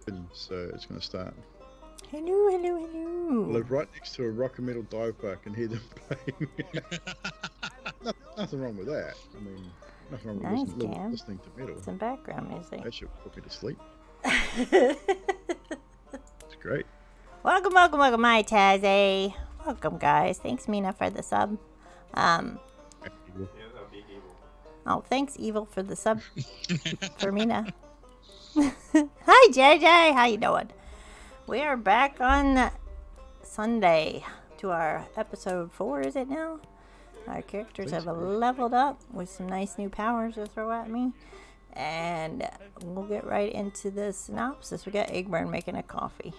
So it's going to start. Hello. I live right next to a rock and metal dive bar. I can hear them playing. Nothing wrong with that. I mean, nothing wrong with listening to metal. Some background music. That should put me to sleep. It's great. Welcome, my Tazzy. Welcome, guys. Thanks, Mina, for the sub. Oh, thanks, Evil, for the sub for Mina. Hi, JJ. How you doing? We are back on Sunday to our episode 4, is it now? Our characters have leveled up with some nice new powers to throw at me. And we'll get right into the synopsis. We got Egburn making a coffee.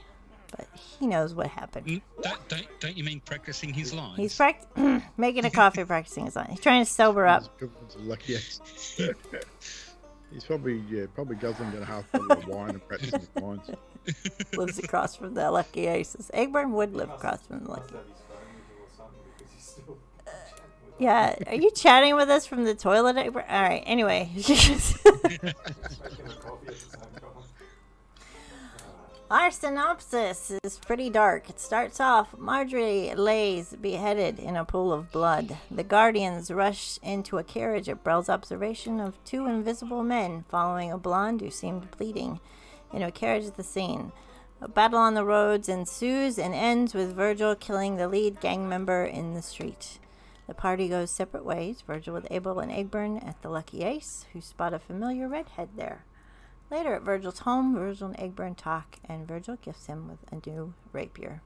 But he knows what happened. Don't you mean practicing his lines? He's making a coffee, practicing his lines. He's trying to sober up. He's probably guzzling down a half bottle of wine and practicing his lines. Lives across from the Lucky Aces. Egburn would live across from the Lucky Aces. Yeah, are you chatting with us from the toilet, Egburn? All right, anyway. Our synopsis is pretty dark. It starts off, Marjorie lays beheaded in a pool of blood. The Guardians rush into a carriage at Brell's observation of 2 invisible men following a blonde who seemed bleeding into a carriage at the scene. A battle on the roads ensues and ends with Virgil killing the lead gang member in the street. The party goes separate ways, Virgil with Abel and Egburn at the Lucky Ace, who spot a familiar redhead there. Later at Virgil's home, Virgil and Egburn talk, and Virgil gifts him with a new rapier.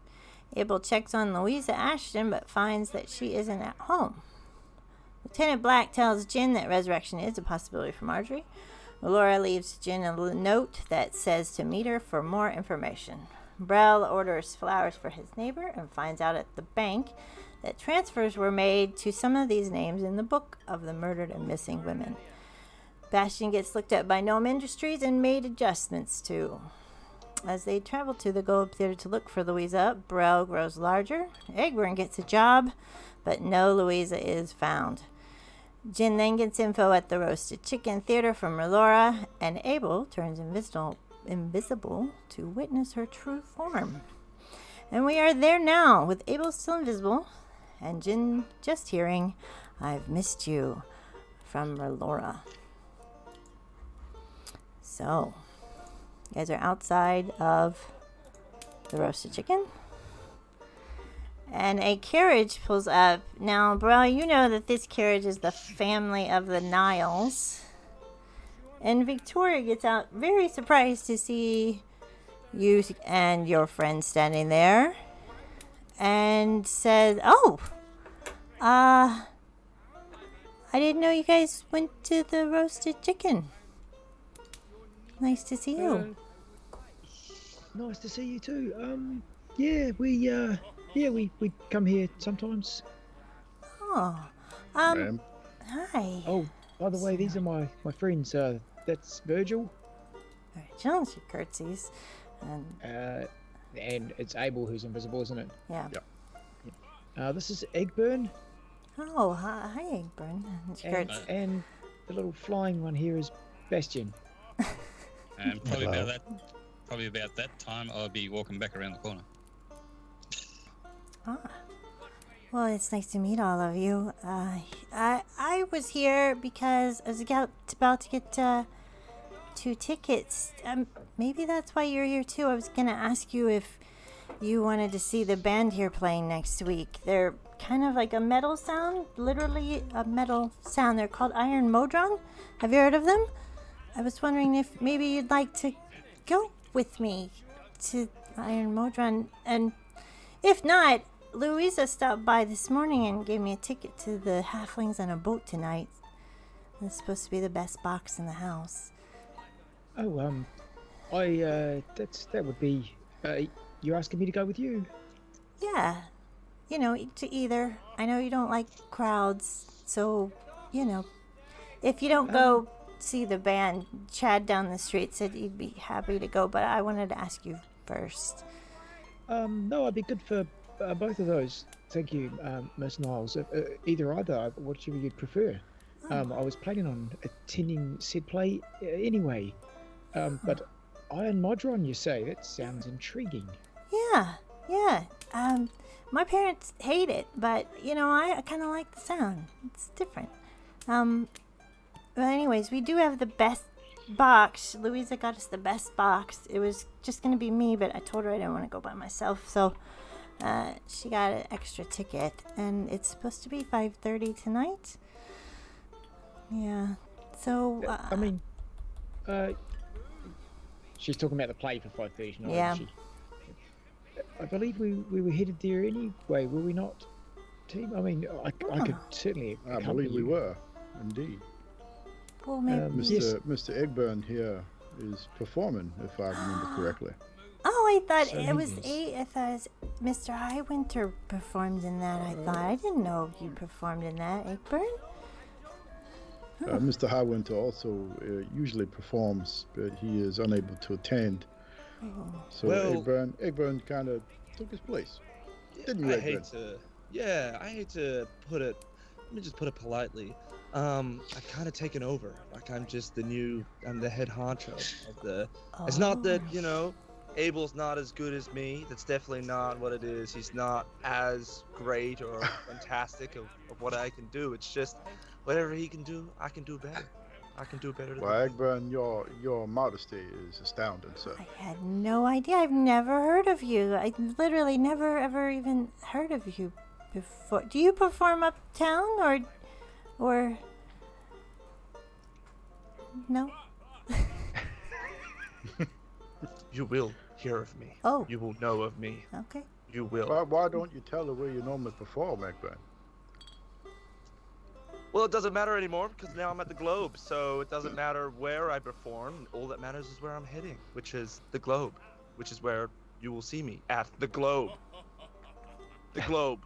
Abel checks on Louisa Ashton, but finds that she isn't at home. Lieutenant Black tells Jin that resurrection is a possibility for Marjorie. Laura leaves Jin a note that says to meet her for more information. Brell orders flowers for his neighbor and finds out at the bank that transfers were made to some of these names in the book of the murdered and missing women. Bastion gets looked at by Gnome Industries and made adjustments to. As they travel to the Globe Theater to look for Louisa, Brell grows larger. Egburn gets a job, but no Louisa is found. Jin then gets info at the Roasted Chicken Theater from Laura, and Abel turns invisible to witness her true form. And we are there now, with Abel still invisible, and Jin just hearing, "I've missed you," from Laura. So, you guys are outside of the Roasted Chicken. And a carriage pulls up. Now, Brell, you know that this carriage is the family of the Niles. And Victoria gets out very surprised to see you and your friend standing there. And says, I didn't know you guys went to the Roasted Chicken. Nice to see you. Nice to see you too. We come here sometimes. Oh, hi. Oh, by the way, these are my friends. That's Virgil. Virgil, she curtsies. And it's Abel who's invisible, isn't it? Yeah. This is Egburn. Oh, hi Egburn. And the little flying one here is Bastion. And probably about that time, I'll be walking back around the corner. Well, it's nice to meet all of you. I was here because I was about to get 2 tickets. Maybe that's why you're here too. I was gonna ask you if you wanted to see the band here playing next week. They're kind of like a metal sound, literally a metal sound. They're called Iron Modron. Have you heard of them? I was wondering if maybe you'd like to go with me to Iron Modron. And if not, Louisa stopped by this morning and gave me a ticket to the Halflings on a boat tonight. It's supposed to be the best box in the house. Oh, that would be, you're asking me to go with you? Yeah, to either. I know you don't like crowds, so, if you don't go see the band, Chad down the street said he'd be happy to go, but I wanted to ask you first. No, I'd be good for both of those. Thank you, Miss Niles. Either, whichever you'd prefer. I was planning on attending said play anyway, but Iron Modron, you say? That sounds intriguing. Yeah, yeah. My parents hate it, but I kind of like the sound. It's different. But anyways, we do have the best box. Louisa got us the best box. It was just gonna be me, but I told her I didn't want to go by myself, so she got an extra ticket, and it's supposed to be 5:30 tonight. Yeah. So. She's talking about the play for 5:30 tonight. Yeah. Isn't she? I believe we were headed there anyway, were we not, team? I mean, I could certainly. I believe we were, indeed. Well, maybe. Mr. Egburn here is performing, if I remember correctly. Oh, I thought So it he was is. I thought it was Mr. Highwinter performed in that. I didn't know you performed in that, Egburn. Mr. Highwinter also usually performs, but he is unable to attend. So Well- Egburn kind of took his place. Didn't you, I Egburn? hate to put it. Let me just put it politely. I've kind of taken over. Like I'm the head honcho of the. It's not that Abel's not as good as me. That's definitely not what it is. He's not as great or fantastic of what I can do. It's just whatever he can do, I can do better. I can do better. Well, Egburn, your modesty is astounding, sir. I had no idea. I've never heard of you. I literally never ever even heard of you before. Do you perform uptown or no? You will hear of me. Oh. You will know of me. Okay. You will. Why don't you tell her where you normally perform, Egburn? Well, it doesn't matter anymore because now I'm at the Globe, so it doesn't matter where I perform. All that matters is where I'm heading, which is the Globe, which is where you will see me at the Globe. The Globe.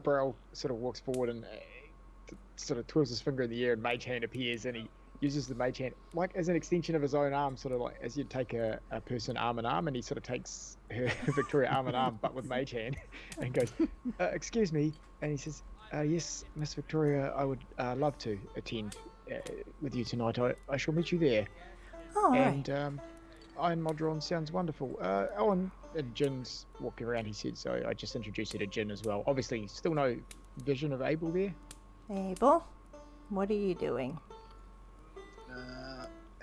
Brell sort of walks forward and sort of twirls his finger in the air, and Mage Hand appears, and he uses the Mage Hand like as an extension of his own arm, sort of like as you'd take a person arm in arm, and he sort of takes her Victoria arm in arm, but with Mage Hand, and goes, "Excuse me," and he says, "Yes, Miss Victoria, I would love to attend with you tonight. I shall meet you there." All right. And Iron Modron sounds wonderful. And Jin's walking around, he said, so I just introduced you to Jin as well. Obviously, still no vision of Abel there. Abel, what are you doing?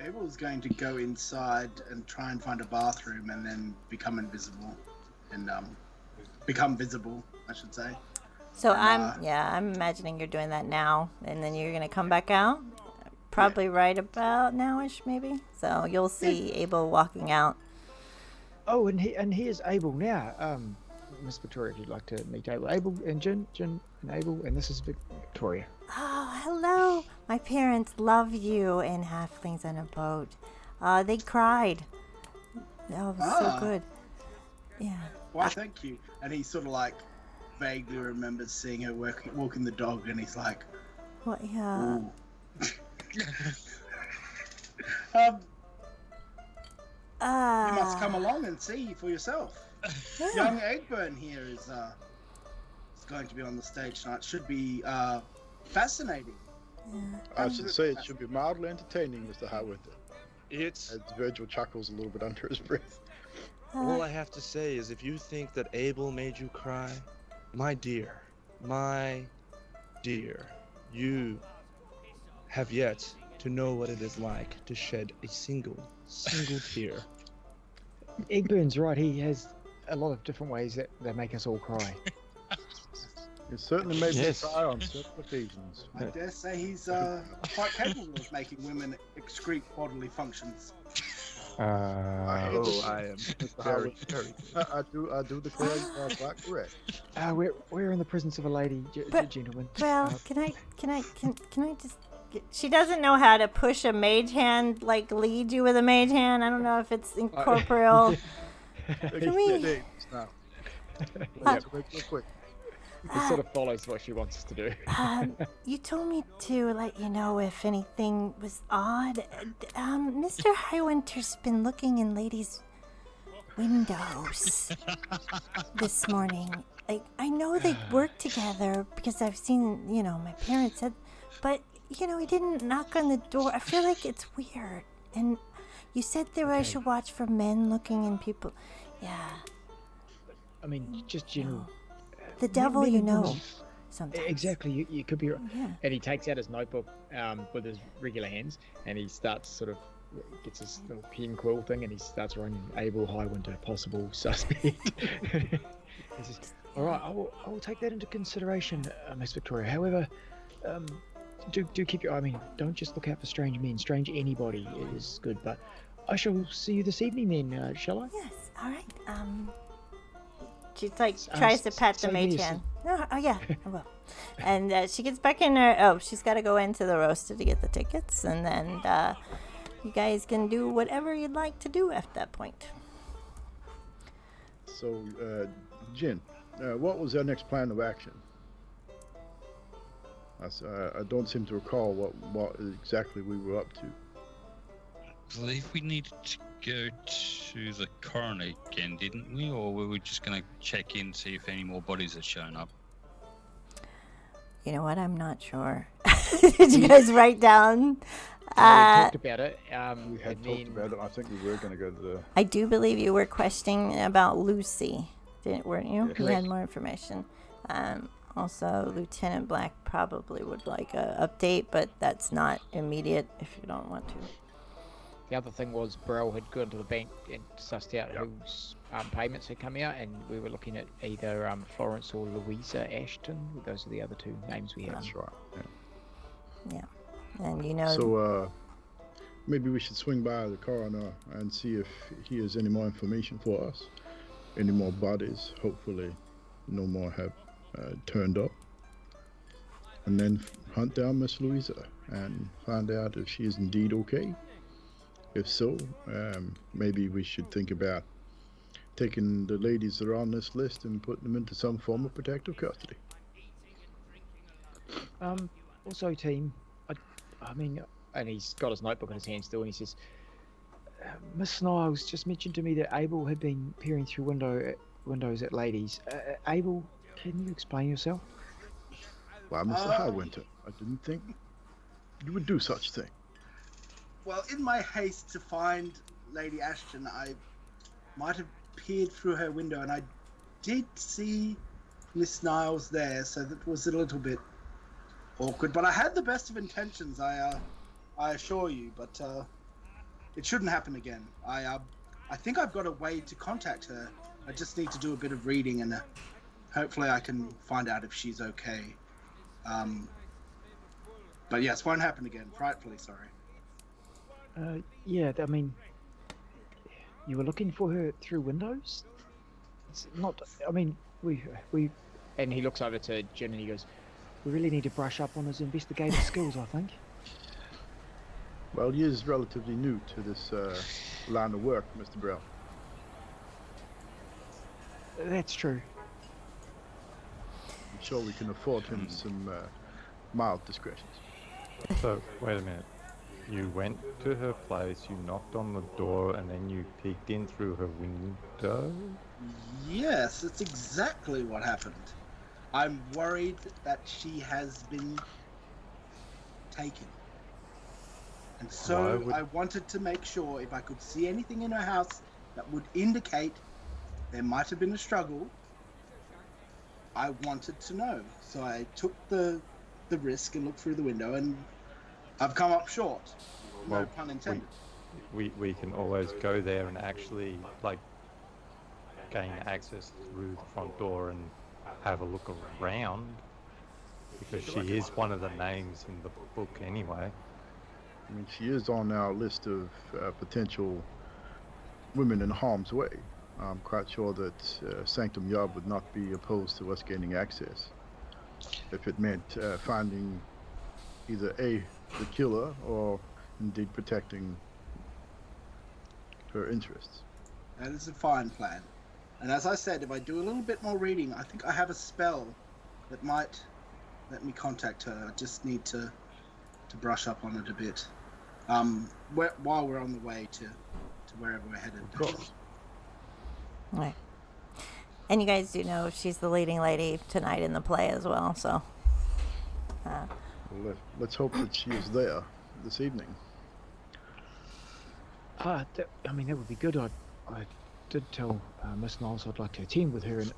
Abel's going to go inside and try and find a bathroom and then become invisible. And become visible, I should say. So I'm imagining you're doing that now, and then you're gonna come back out, probably right about nowish, maybe. So you'll see Abel walking out. Oh, and here's Abel now. Miss Victoria, if you'd like to meet Abel. Abel and Jin and Abel, and this is Victoria. Oh, hello. My parents love you in Halflings on a Boat. They cried. Oh, it was so good. Yeah. Why, thank you. And he sort of like vaguely remembers seeing her walking the dog, and he's like, Well, yeah. "Ooh." You must come along and see for yourself. Young Egburn here is going to be on the stage tonight. Should be fascinating. I should say it should be mildly entertaining, Mr. Highwinter. It's As Virgil chuckles a little bit under his breath. all I have to say is if you think that Abel made you cry, my dear, you have yet to know what it is like to shed a single tear. Egburn's right. He has a lot of different ways that make us all cry. It certainly made Yes. me cry on certain occasions. I dare say he's quite capable of making women excrete bodily functions. Oh, I am very, very good. I do declare you are quite correct. We're in the presence of a lady, But- gentlemen. Well, can I just? She doesn't know how to push a mage hand, like lead you with a mage hand. I don't know if it's incorporeal. Can we- Now. Yeah, real quick. It sort of follows what she wants us to do. You told me to let you know if anything was odd. Mr. Highwinter's been looking in ladies' windows this morning. Like, I know they work together because I've seen, my parents said, but, he didn't knock on the door. I feel like it's weird. And, You said there I should watch for men looking in people. Yeah. I mean, just general. The devil, men you and women- know. Sometimes. Exactly, you could be right. Yeah. And he takes out his notebook with his regular hands, and he starts sort of gets his little pen quill thing, and he starts writing Abel Highwinter, possible suspect. He says, "All right, I will take that into consideration, Miss Victoria. However, do keep your. I mean, don't just look out for strange men. Strange anybody is good, but I shall see you this evening then, shall I?" Yes. All right. She tries to pat the say mage yes. hand. Oh yeah, I will. And she gets back in her. Oh, she's got to go into the roaster to get the tickets, and then you guys can do whatever you'd like to do at that point. So, Jin, what was our next plan of action? I don't seem to recall what exactly we were up to. I believe we needed to go to the coroner again, didn't we? Or were we just going to check in, see if any more bodies had shown up? You know what? I'm not sure. Did you guys write down? We talked about it. We had and talked then- about it. I think we were going to go to the. I do believe you were questioning about Lucy, weren't you? Yes. You had more information. Also, Lieutenant Black probably would like a update, but that's not immediate if you don't want to. The other thing was Brell had gone to the bank and sussed out whose payments had come out, and we were looking at either Florence or Louisa Ashton. Those are the other two names we had. That's right. Yeah. Yeah. And you know, So maybe we should swing by the coroner and see if he has any more information for us. Any more bodies? Hopefully, no more have turned up. And then hunt down Miss Louisa and find out if she is indeed okay. If so, maybe we should think about taking the ladies that are on this list and putting them into some form of protective custody. Also, team, I mean, and he's got his notebook in his hand still, and he says, Miss Niles just mentioned to me that Abel had been peering through windows at ladies. Abel, can you explain yourself? Why, Mr. Highwinter, I didn't think you would do such a thing. Well, in my haste to find Lady Ashton, I might have peered through her window, and I did see Miss Niles there, so that was a little bit awkward. But I had the best of intentions, I assure you. But it shouldn't happen again. I think I've got a way to contact her. I just need to do a bit of reading, and hopefully I can find out if she's okay. But yes, won't happen again. Frightfully sorry. Yeah, I mean, you were looking for her through windows? It's not, I mean, we, and he looks over to Jen and he goes, we really need to brush up on his investigative skills, I think. Well, he is relatively new to this line of work, Mr. Brell. That's true. I'm sure we can afford him some mild discretions. So, wait a minute. You went to her place, you knocked on the door, and then you peeked in through her window? Yes, that's exactly what happened. I'm worried that she has been taken. And so I wanted to make sure if I could see anything in her house that would indicate there might have been a struggle, I wanted to know. So I took the risk and looked through the window, and I've come up short. No Well, pun intended. We can always go there and actually, like, gain access through the front door and have a look around, because she is one of the names in the book anyway. I mean, she is on our list of potential women in harm's way. I'm quite sure that Sanctum Yard would not be opposed to us gaining access if it meant finding either the killer or indeed protecting her interests. That is a fine plan. And as I said, if I do a little bit more reading, I think I have a spell that might let me contact her. I just need to brush up on it a bit. While we're on the way to wherever we're headed. Of course. right. And you guys do know she's the leading lady tonight in the play as well, so. Well, let's hope that she is there this evening. I mean, that would be good. I did tell Miss Niles I'd like to attend with her, and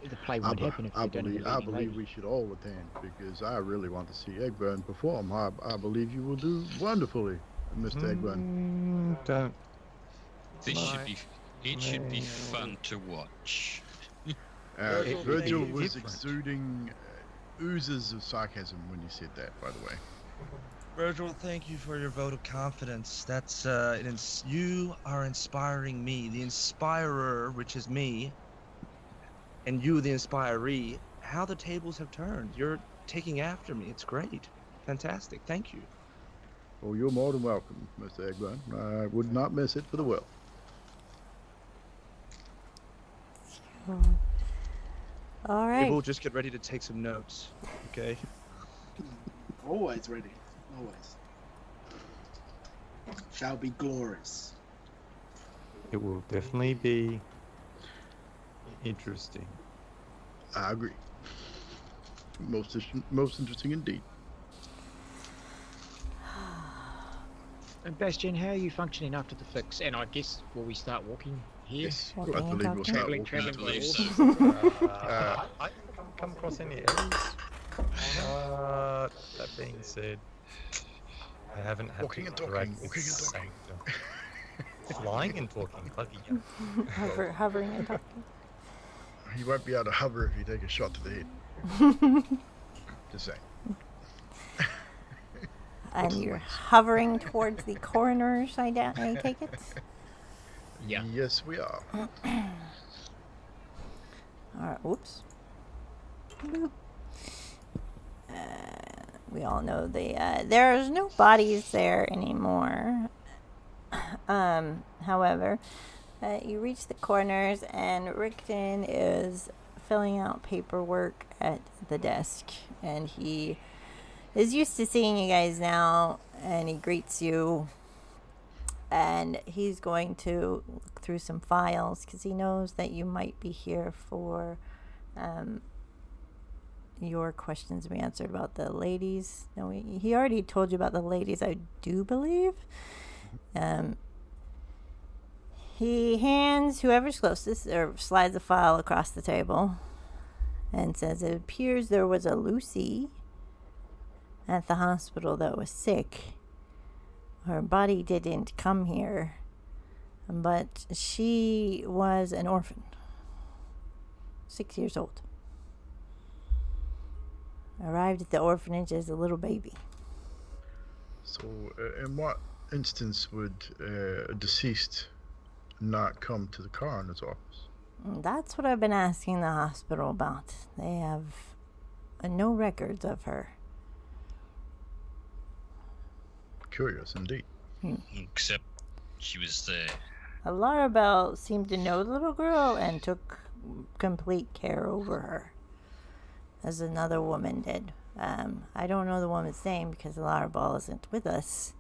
the play won't happen if I you don't have a I leading believe lady. we should all attend because I really want to see Egburn perform. I believe you will do wonderfully, Mr. Egburn. Don't. This should Right. be. It should be fun to watch. Virgil, Virgil thank you. was Different. exuding oozes of sarcasm when you said that, by the way. Virgil, thank you for your vote of confidence. That's you are inspiring me, the inspirer, which is me, and you, the inspiree. How the tables have turned. You're taking after me. It's great, fantastic. Thank you. Well, you're more than welcome, Mr. Egburn. I would not miss it for the world. All right. We'll just get ready to take some notes. Okay. Always ready. Always. Shall be glorious. It will definitely be interesting. I agree. Most interesting indeed. And Bastian, how are you functioning after the fix? And I guess will we start walking here? Yes, Walking I and believe we'll talking. start Traveling, walking. traveling I by believe horse. so. I haven't come across any errors. That being said, I haven't had Walking to and talking, interact with walking and talking. Sanctum. Flying and talking, lucky you. Hovering and talking. You won't be able to hover if you take a shot to the head. Just saying. And you're hovering towards the coroners, I take it? Yeah. Yes, we are. All right, oops. Boop. We all know there's no bodies there anymore. However, you reach the corners and Rickton is filling out paperwork at the desk, and he is used to seeing you guys now, and he greets you, and he's going to look through some files because he knows that you might be here for your questions to be answered about the ladies. No, he already told you about the ladies, I do believe. He hands whoever's closest, or slides a file across the table, and says, it appears there was a Lucy at the hospital that was sick. Her body didn't come here, but she was an orphan. 6 years old. Arrived at the orphanage as a little baby. So, in what instance would a deceased not come to the coroner's office? That's what I've been asking the hospital about. They have no records of her. Curious indeed. Except she was there. Laura Bell seemed to know the little girl and took complete care over her, as another woman did. I don't know the woman's name because Laura Bell isn't with us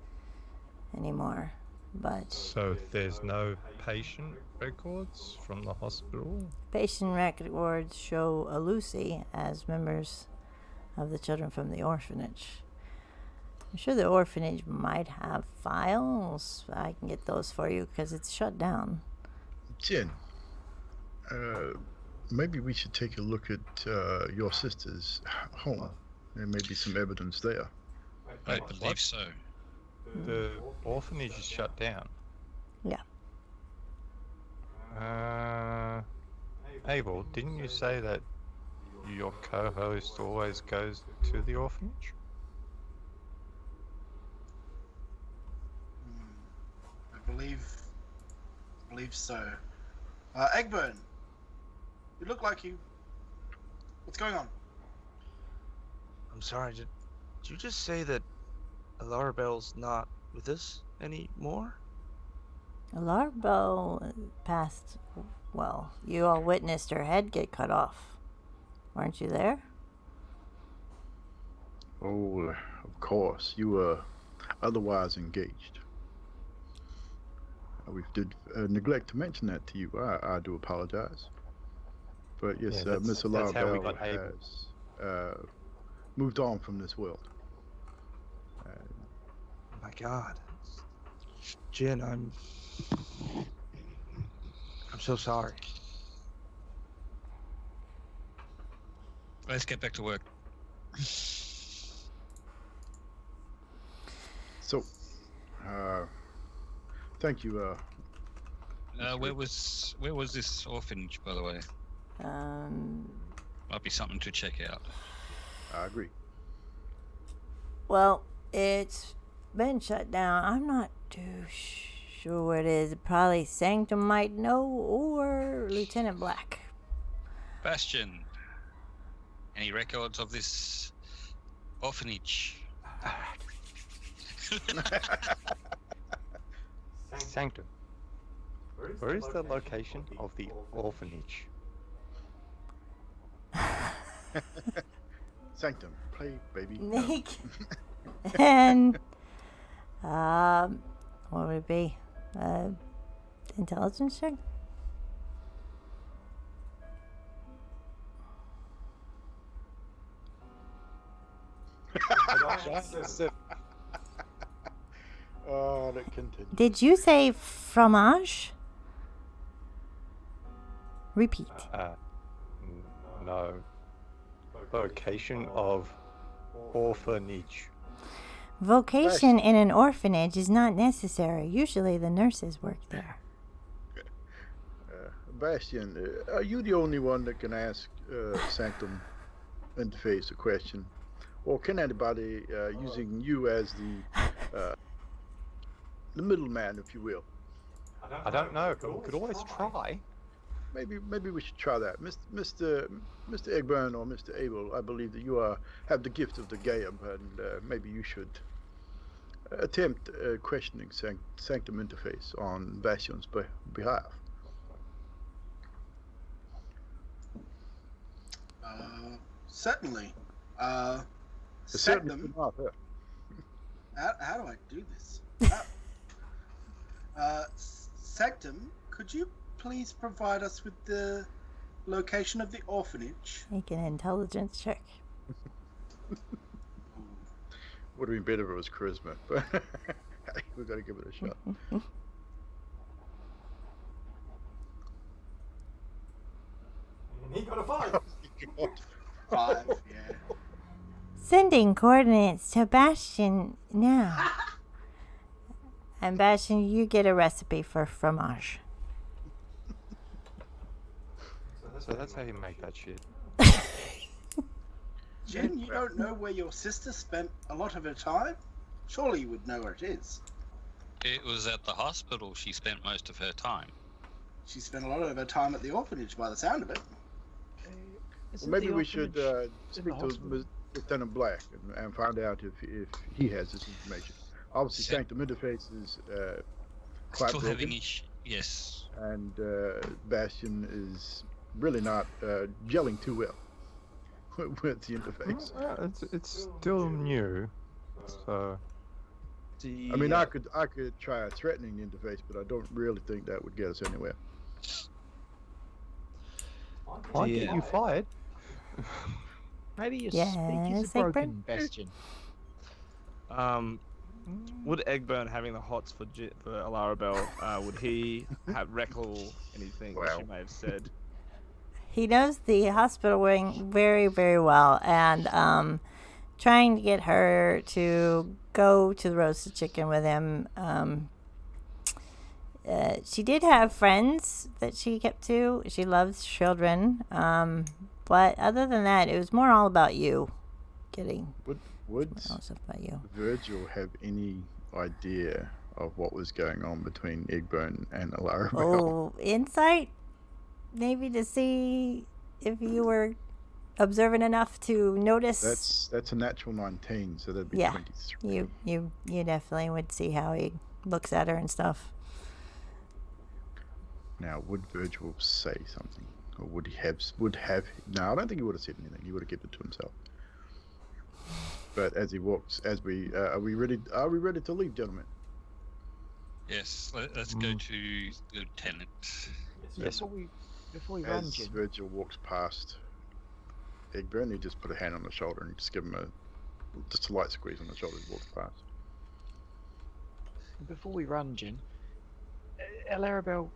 anymore. But So there's no patient records from the hospital? patient records show a Lucy as members of the children from the orphanage. I'm sure the orphanage might have files. I can get those for you because it's shut down. Jen, maybe we should take a look at your sister's home. There may be some evidence there. I Wait, believe what? so. The orphanage is shut down. Yeah. Abel, didn't you say that your co-host always goes to the orphanage? I believe so. Egburn, you look like you. What's going on? I'm sorry. Did you just say that Alara Bell's not with us anymore? Laura Bell passed. Well, you all witnessed her head get cut off. Weren't you there? Oh, of course. You were otherwise engaged. We did neglect to mention that to you. I do apologize. But yes, Yeah, that's- Miss that's how we Bell got Abel. has moved on from this world. Oh my God. Jin, I'm so sorry. Let's get back to work. So, thank you. Where was this orphanage, by the way? Might be something to check out. I agree. Well, it's been shut down. I'm not too sure what it is. Probably Sanctum might know, or Lieutenant Black. Bastion, any records of this orphanage? Sanctum. Where is the location of the orphanage? Sanctum, play, baby. Nick. And what would it be? Intelligence check? Oh, that continues. Did you say fromage? Repeat. No. Location of orphanage. Vocation in an orphanage is not necessary. Usually the nurses work there. Bastion, are you the only one that can ask Sanctum interface a question? Or can anybody, using you as the middleman, if you will? I don't know. We could always try. Maybe we should try that. Mr. Egburn or Mr. Abel, I believe that you have the gift of the gab, and maybe you should attempt questioning Sanctum interface on Bastion's behalf. Certainly. Certainly Sanctum, not, how do I do this? Sanctum, could you please provide us with the location of the orphanage? Make an intelligence check. Would have been better if it was charisma, but hey, we've got to give it a shot. He got a 5. 5, yeah. Sending coordinates to Bastion now. And Bastion, you get a recipe for fromage. So that's how you make that shit. Jen, you don't know where your sister spent a lot of her time? Surely you would know where it is. It was at the hospital she spent most of her time. She spent a lot of her time at the orphanage by the sound of it. Well, maybe we should speak to Lieutenant Black and find out if he has this information. Obviously, Sanctum interface is quite Still broken, having yes. and Bastion is really not gelling too well with the interface. It's still new, so. I mean, I could try threatening the interface, but I don't really think that would get us anywhere. Might get you fired. Maybe your Yes, speak is Egburn? broken, Bastion. Would Egburn having the hots for Alara Bell, would he recall anything that she may have said? He knows the hospital wing very, very well, and trying to get her to go to the roasted chicken with him. She did have friends that she kept to. She loves children, but other than that, it was more all about you. Would all stuff about you. Virgil have any idea of what was going on between Egburn and Alara Bell? Oh, insight? Maybe to see if you were observant enough to notice. That's a natural 19, so that'd be Yeah. 23. You definitely would see how he looks at her and stuff. Now, would Virgil say something, or would he have? No, I don't think he would have said anything. He would have kept it to himself. But as he walks, are we ready? Are we ready to leave, gentlemen? Yes, let's go to Lieutenant. Yes. Before we run, As Jin, Virgil walks past Egburn, he just put a hand on the shoulder and just give him just a light squeeze on the shoulder as he walks past. before we run, Jen, Larabelle,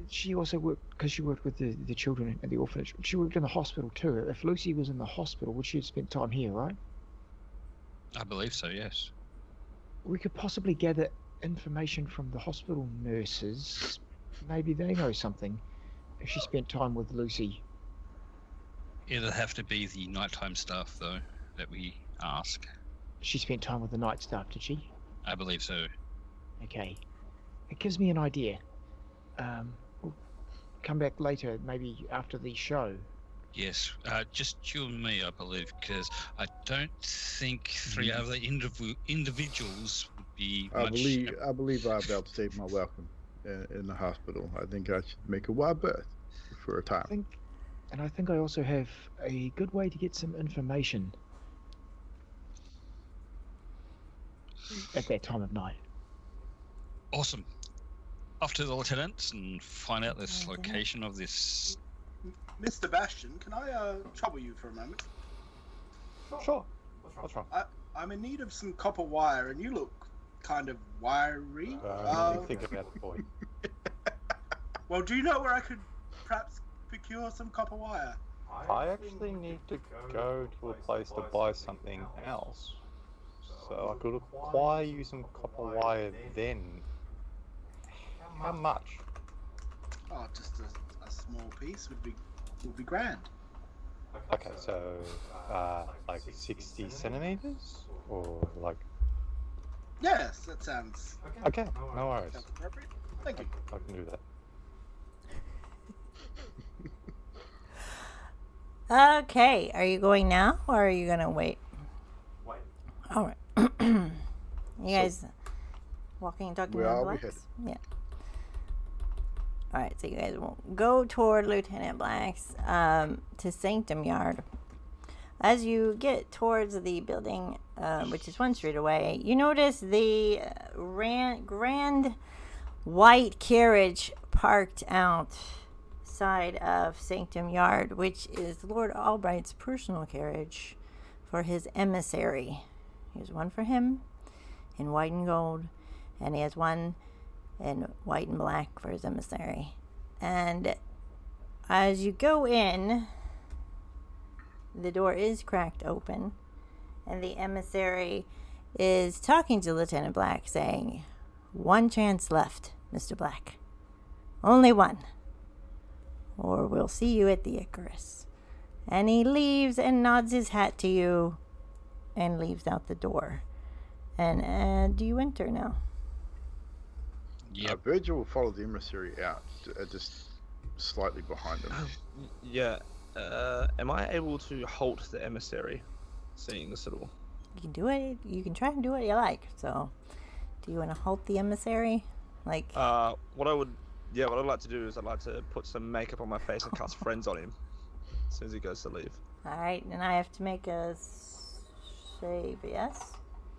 she also worked, because she worked with the children at the orphanage, she worked in the hospital too. If Lucy was in the hospital, would she have spent time here, right? I believe so, yes. We could possibly gather information from the hospital nurses. Maybe they know something. If she spent time with Lucy. It'll have to be the nighttime staff, though, that we ask. She spent time with the night staff, did she? I believe so. Okay. It gives me an idea. We'll come back later, maybe after the show. Yes, just you and me, I believe, because I don't think three other individuals would be I much... believe I've outstayed my welcome in the hospital. I think I should make a wide berth for a time. I think I also have a good way to get some information at that time of night. Awesome. Off to the lieutenants and find out this location of this... Mr. Bastion, can I trouble you for a moment? Sure. What's wrong? I'm in need of some copper wire, and you look kind of wiry. Let me think about it, boy. Well, do you know where I could perhaps procure some copper wire? I actually need to go to a place to buy something else. So I could acquire you some copper wire then. How much? Oh, just a small piece would be grand. Okay, so like 60 centimeters? Or like... Yes, that sounds Okay, no worries. appropriate. Thank you. I can do that. Okay, are you going now or are you gonna wait? Wait. All right. You guys walking and talking Where to are we Blacks? headed? Yeah. All right, so you guys will go toward Lieutenant Black's to Sanctum Yard. As you get towards the building, which is one street away, you notice the grand white carriage parked outside of Sanctum Yard, which is Lord Albright's personal carriage for his emissary. He has one for him in white and gold, and he has one in white and black for his emissary. And as you go in, the door is cracked open, and the emissary is talking to Lieutenant Black, saying, "One chance left, Mr. Black. Only one. Or we'll see you at the Icarus." And he leaves and nods his hat to you and leaves out the door. And do you enter now? Yep. Virgil will follow the emissary out, just slightly behind him. Yeah. Am I able to halt the emissary, seeing this at all? You can do it. You can try and do what you like. So, do you want to halt the emissary? Like, What I'd like to do is I'd like to put some makeup on my face and cast friends on him as soon as he goes to leave. all right, and I have to make a save, yes?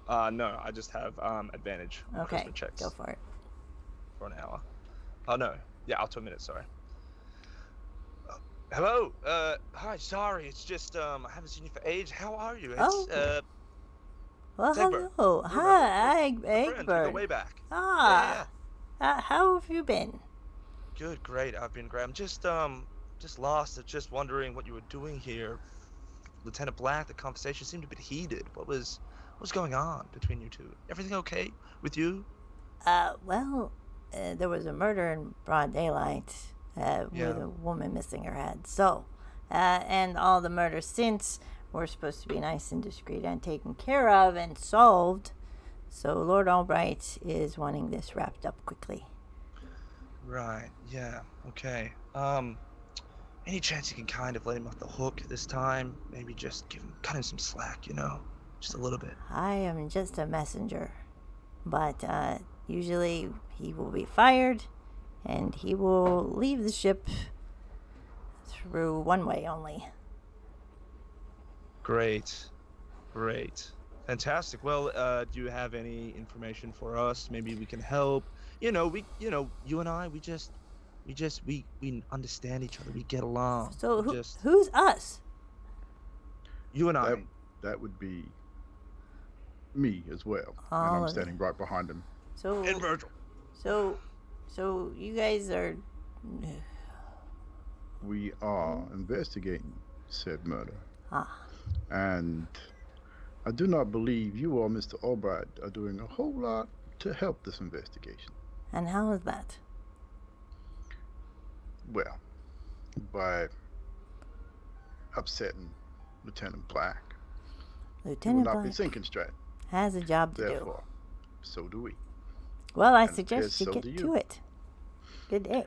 No, I just have advantage on Okay, charisma checks go for it. for an hour. Oh no, yeah, up to a minute. Sorry. Hello. Hi. Sorry, it's just I haven't seen you for age. How are you? It's Oh. Well, it's Egburn. hello. You Hi, remember? Friend, we go Egburn. way back. Ah, how have you been? Good, great. I've been great. I'm just lost. Just wondering what you were doing here, Lieutenant Black. The conversation seemed a bit heated. What's going on between you two? Everything okay with you? Well, there was a murder in broad daylight with a woman missing her head. So, and all the murders since were supposed to be nice and discreet and taken care of and solved. So Lord Albright is wanting this wrapped up quickly. Right. Yeah. Okay. Any chance you can kind of let him off the hook this time? Maybe just cut him some slack, just a little bit. I am just a messenger, but usually he will be fired and he will leave the ship through one way only. Great. Fantastic. Well, do you have any information for us? Maybe we can help. You and I, we understand each other. We get along. So who's us? You and I. That would be me as well. All And I'm of standing right behind him. So, And Virgil. so you guys are. We are investigating said murder. Ah, And I do not believe you or Mr. Albright are doing a whole lot to help this investigation. and how is that? Well, by upsetting Lieutenant Black. He will Lieutenant not be Black thinking straight. has a job to do. Therefore, so do we. Well, I and suggest you so get do to you. it. Good day.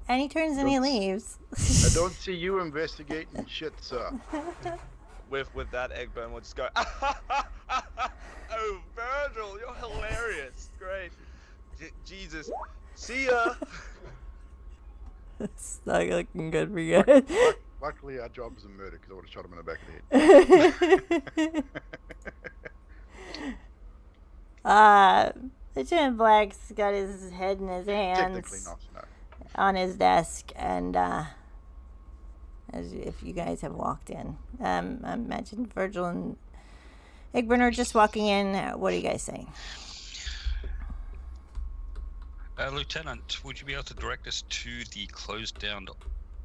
And he turns and he Don't- leaves. I don't see you investigating shit, sir. With that, Egburn would just go, oh, Virgil, you're hilarious. Great. Jesus. See ya. It's not looking good for you guys. Luckily, our job is a murder because I would have shot him in the back of the head. Lieutenant Black's got his head in his Technically hands not. No. on his desk, and as if you guys have walked in, I imagine Virgil and Egburn are just walking in. What are you guys saying? Lieutenant, would you be able to direct us to the closed down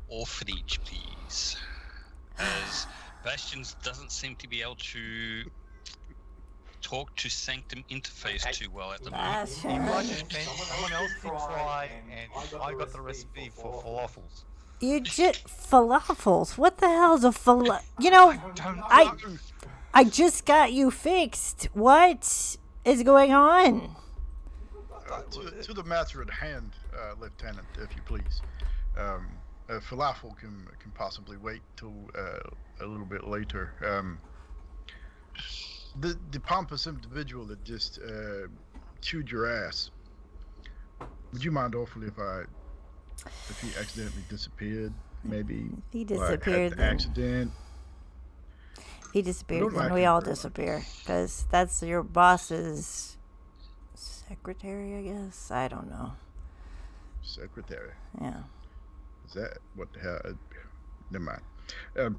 orphanage, please? As Bastions doesn't seem to be able to talk to Sanctum interface too well at the moment. Someone else can try, and I got the recipe for falafels. You just falafels. What the hell's a falafel? You know, I just got you fixed. What is going on? To the matter at hand, Lieutenant, if you please. Falafel can possibly wait till a little bit later. The pompous individual that just chewed your ass. Would you mind awfully if he accidentally disappeared? Maybe. If he like, had disappeared, an then accident. if he disappeared, don't then like we him all very much. disappear, because that's your boss's secretary, I guess. I don't know. Secretary. Yeah. Is that what the hell? Never mind.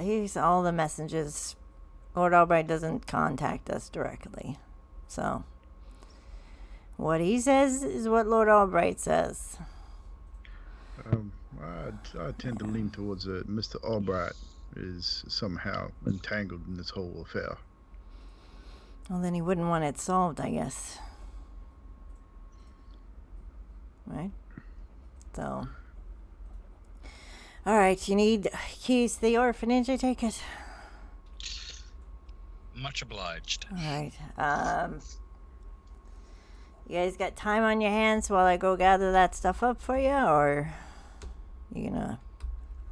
He's all the messages. Lord Albright doesn't contact us directly, so what he says is what Lord Albright says. I tend to lean towards Mr. Albright is somehow entangled in this whole affair. Well, then he wouldn't want it solved, I guess. Right? So. Alright, you need keys to the orphanage, I take it? Much obliged. Alright, you guys got time on your hands while I go gather that stuff up for you, or you gonna...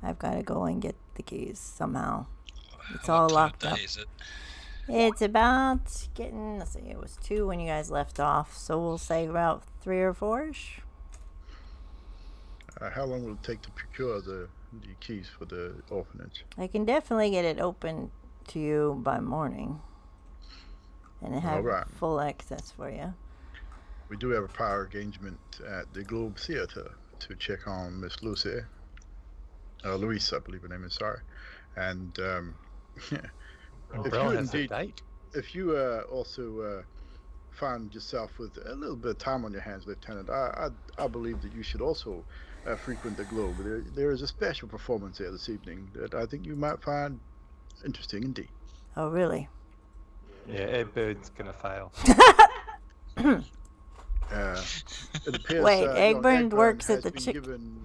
I've gotta go and get the keys somehow. It's all locked up. What is it? It's about getting, let's see, it was 2 when you guys left off, so we'll say about 3 or 4-ish. How long will it take to procure the keys for the orphanage? I can definitely get it open to you by morning and have Alright. full access for you. We do have a prior engagement at the Globe Theater to check on Miss Lucy. Louise, I believe her name is, sorry. And if Brell you has a indeed, date. if you also find yourself with a little bit of time on your hands, Lieutenant, I believe that you should also frequent the Globe. There is a special performance there this evening that I think you might find interesting indeed. Oh, really? Yeah, Egbird's gonna fail. It appears Wait, young Egburn Egburn works at has the been chick- given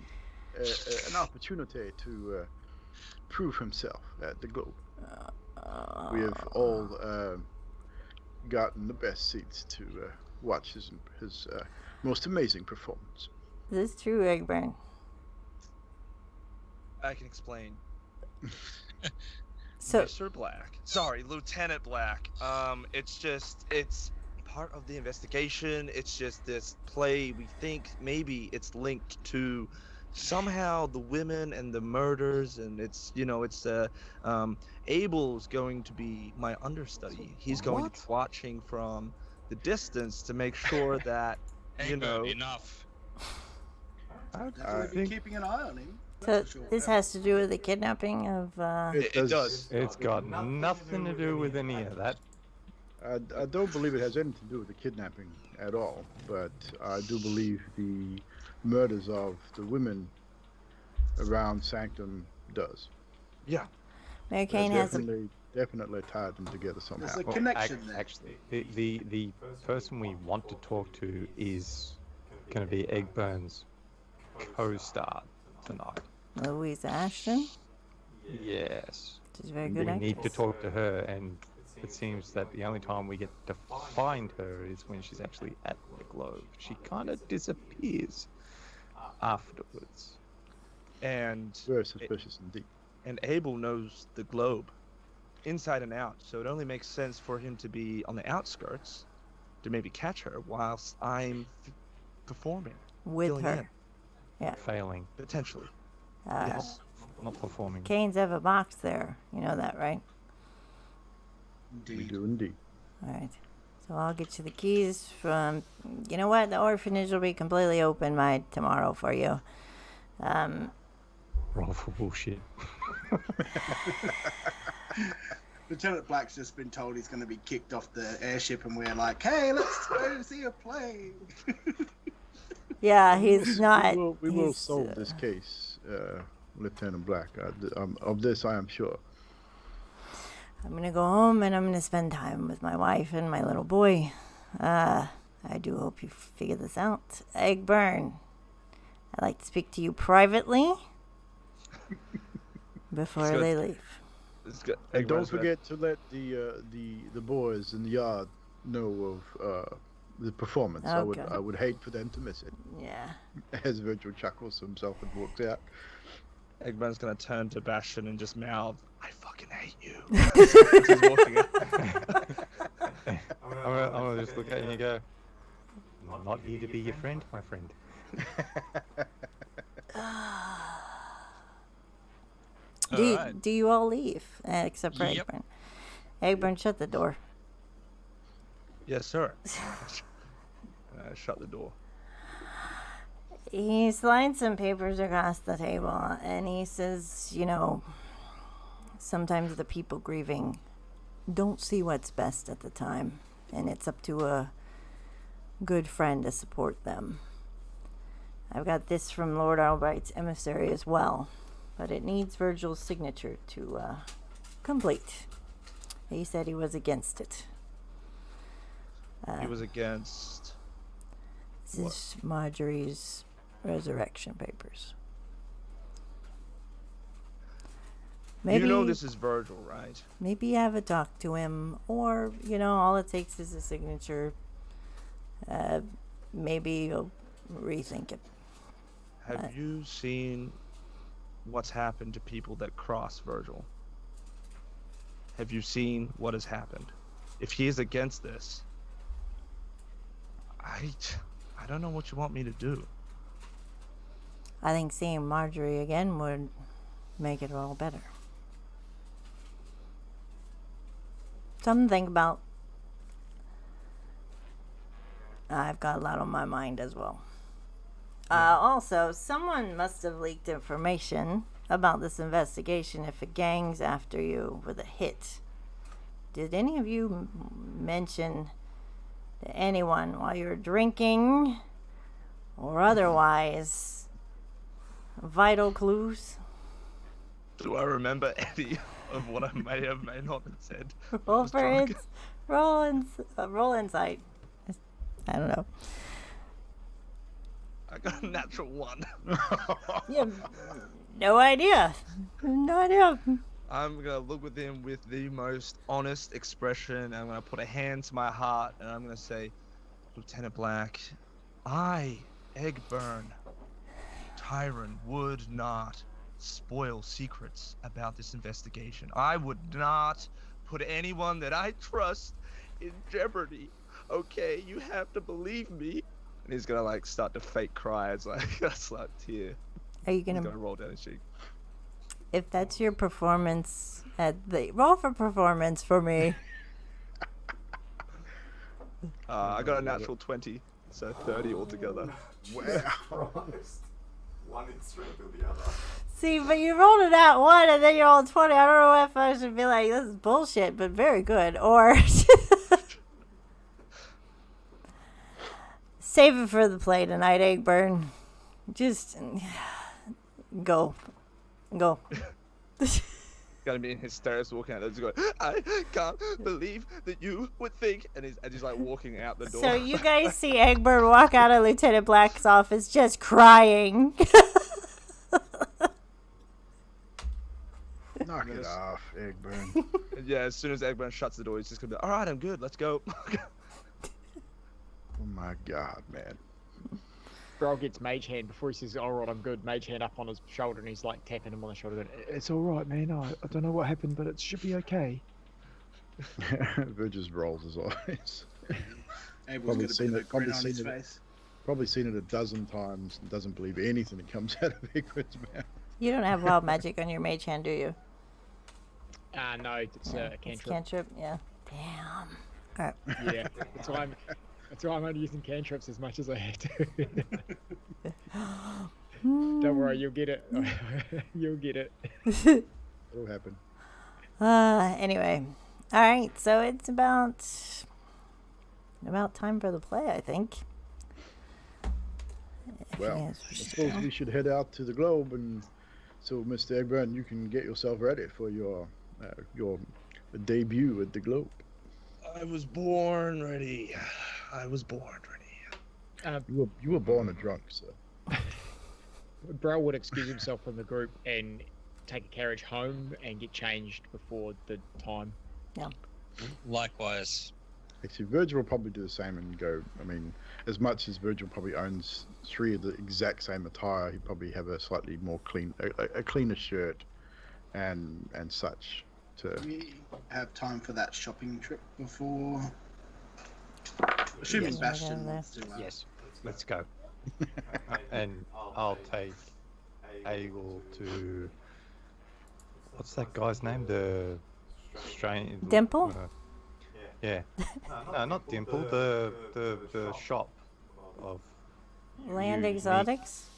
an opportunity to prove himself at the Globe. We have all gotten the best seats to watch his most amazing performance. Is this true, Egburn? I can explain. So, Mr. Black. Sorry, Lieutenant Black. It's part of the investigation. It's just this play. We think maybe it's linked to somehow the women and the murders, and it's Abel's going to be my understudy. He's going to be watching from the distance to make sure that Enough. Definitely be keeping an eye on him. so That's for sure. this has to do with the kidnapping of, It does. It's got nothing to do with any of that. I don't believe it has anything to do with the kidnapping at all, but I do believe the murders of the women around Sanctum does. Yeah. Mary Kane has a Definitely tied them together somehow. There's a connection there. Actually, the person we want to talk to is going to be Egburn's co-star tonight. Louisa Ashton. Yes. She's a very We good need to actress. talk to her, and it seems that the only time we get to find her is when she's actually at the Globe. She kind of disappears afterwards. And Very suspicious indeed. and Abel knows the Globe inside and out, so it only makes sense for him to be on the outskirts to maybe catch her whilst I'm performing With filling her. in, Failing, potentially. Uh, Yes. not performing. Kane's have a box there. You know that, right? We Indeed. do indeed. All right. So I'll get you the keys from. You know what? The orphanage will be completely open by tomorrow for you. Roll for bullshit. Lieutenant Black's just been told he's going to be kicked off the airship, and we're like, "Hey, let's go see a plane." Yeah, he's not. We will he's, solve this case, Lieutenant Black. Of this, I am sure. I'm gonna go home and I'm gonna spend time with my wife and my little boy. I do hope you figure this out. Egburn, I'd like to speak to you privately before Good. they leave. It's good. And don't Egburn's gonna- forget to let the boys in the yard know of the performance. Okay. I would hate for them to miss it. Yeah. As Virgil chuckles to himself and walks out. Egburn's gonna turn to Bastion and just mouth, "I fucking hate you." As he's walking out. I'm gonna just look at you and go, "I'm not here to be your friend, my friend." Alright. Do you all leave except for Yep. Egburn? Egburn, shut the door. Yes, sir. Shut the door. He slides some papers across the table and he says, you know, sometimes the people grieving don't see what's best at the time, and it's up to a good friend to support them. I've got this from Lord Albright's emissary as well, but it needs Virgil's signature to complete. He said he was against it. He was against. This is Marjorie's resurrection papers. Maybe, You know this is Virgil, right? maybe have a talk to him, or, you know, all it takes is a signature. Maybe you'll rethink it. Have you seen what's happened to people that cross Virgil? Have you seen what has happened? If he is against this, I don't know what you want me to do. I think seeing Marjorie again would make it all better. Something to think about. I've got a lot on my mind as well. Also, someone must have leaked information about this investigation if a gang's after you with a hit. Did any of you mention to anyone while you were drinking or otherwise vital clues? Do I remember any of what I may have may not have said? Roll was for drunk. it. Roll insight. I don't know. I got a natural 1. You have no idea. No idea. I'm gonna look with him with the most honest expression. I'm gonna put a hand to my heart and I'm gonna say, Lieutenant Black, I, Egburn, Tyron, would not spoil secrets about this investigation. I would not put anyone that I trust in jeopardy. Okay, you have to believe me. And he's gonna like start to fake cry. It's like a slight tear. Are you He's gonna? gonna roll down his cheek. If that's your performance at the roll for performance for me. I got a natural 20, so 30 altogether. Honest. One in strength or the other. See, but you rolled it out 1 and then you rolled 20. I don't know if I should be like, this is bullshit, but very good. Or Save it for the play tonight, Egburn. Just go. Gotta be in hysterics walking out there, just going, I can't believe that you would think, and he's like walking out the door. So you guys see Egburn walk out of Lieutenant Black's office just crying. Knock it off, Egburn. Yeah, as soon as Egburn shuts the door, he's just gonna be like, all right, I'm good, let's go. Oh my god, man. Brell gets Mage Hand before he says, all right, I'm good. Mage Hand up on his shoulder, and he's like tapping him on the shoulder going, it's all right, man. I don't know what happened, but it should be okay. Virg just rolls his eyes. Everyone's got a bit of a grin on his face. Probably seen it a dozen times and doesn't believe anything that comes out of Egburn's mouth. You don't have wild magic on your mage hand, do you? No, it's a cantrip. It's cantrip, yeah. Damn. All right. Yeah, that's why I'm only using cantrips as much as I have to. Don't worry, you'll get it. You'll get it. It'll happen. Anyway. All right, so it's about time for the play, I think. Well, I suppose we should head out to the globe, and so Mr. Egburn, you can get yourself ready for your debut at the globe. I was born ready. You were born a drunk, sir. Brell would excuse himself from the group and take a carriage home and get changed before the time. Yeah. Likewise. Actually, Virgil will probably do the same and go. I mean, as much as Virgil probably owns 3 of the exact same attire, he'd probably have a slightly more clean, a cleaner shirt, and such. Do we have time for that shopping trip before? Assuming Yes. Bastion wants to. Yes, let's go. And I'll take Agle to. What's that guy's name? The Australian. Dimple? Yeah. No, not Dimple. The shop of. Land unique- Exotics?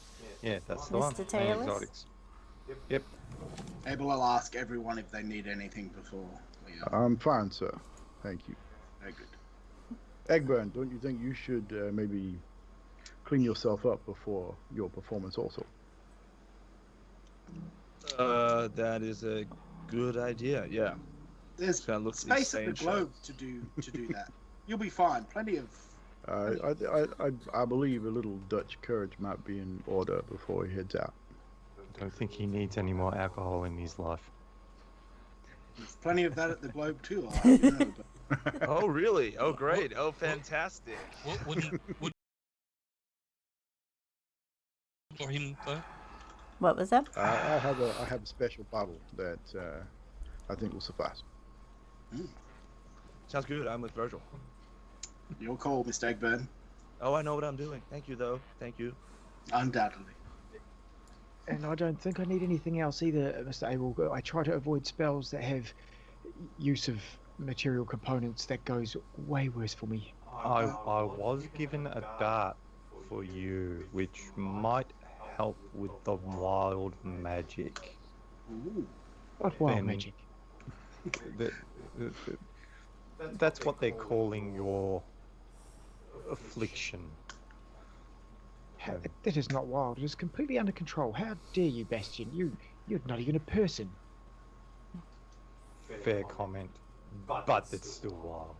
Yeah, that's the one. Mr. Land Taylor's? Exotics. Yep. Abel will ask everyone if they need anything before we are. I'm fine, sir. Thank you. Very good. Egburn, don't you think you should maybe clean yourself up before your performance also? That is a good idea. Yeah. There's Gotta look at these space at the same globe to do that. You'll be fine. Plenty of. I believe a little Dutch courage might be in order before he heads out. Don't think he needs any more alcohol in his life. There's plenty of that at the globe too. I'll have you know, but Oh, really? Oh, great. Oh, fantastic. Would for him though? What was that? I have a special bottle that I think will suffice. Sounds good. I'm with Virgil. your call, Mr. Egburn. Oh, I know what I'm doing. Thank you, though. Thank you. Undoubtedly. And I don't think I need anything else either, Mr. Abel. I try to avoid spells that have use of material components. That goes way worse for me. I was given a dart for you, which might help with the wild magic. Ooh. What wild Then- magic? That's what they're calling your affliction. That is not wild. It is completely under control. How dare you, Bastion? You're not even a person. Fair comment, but it's still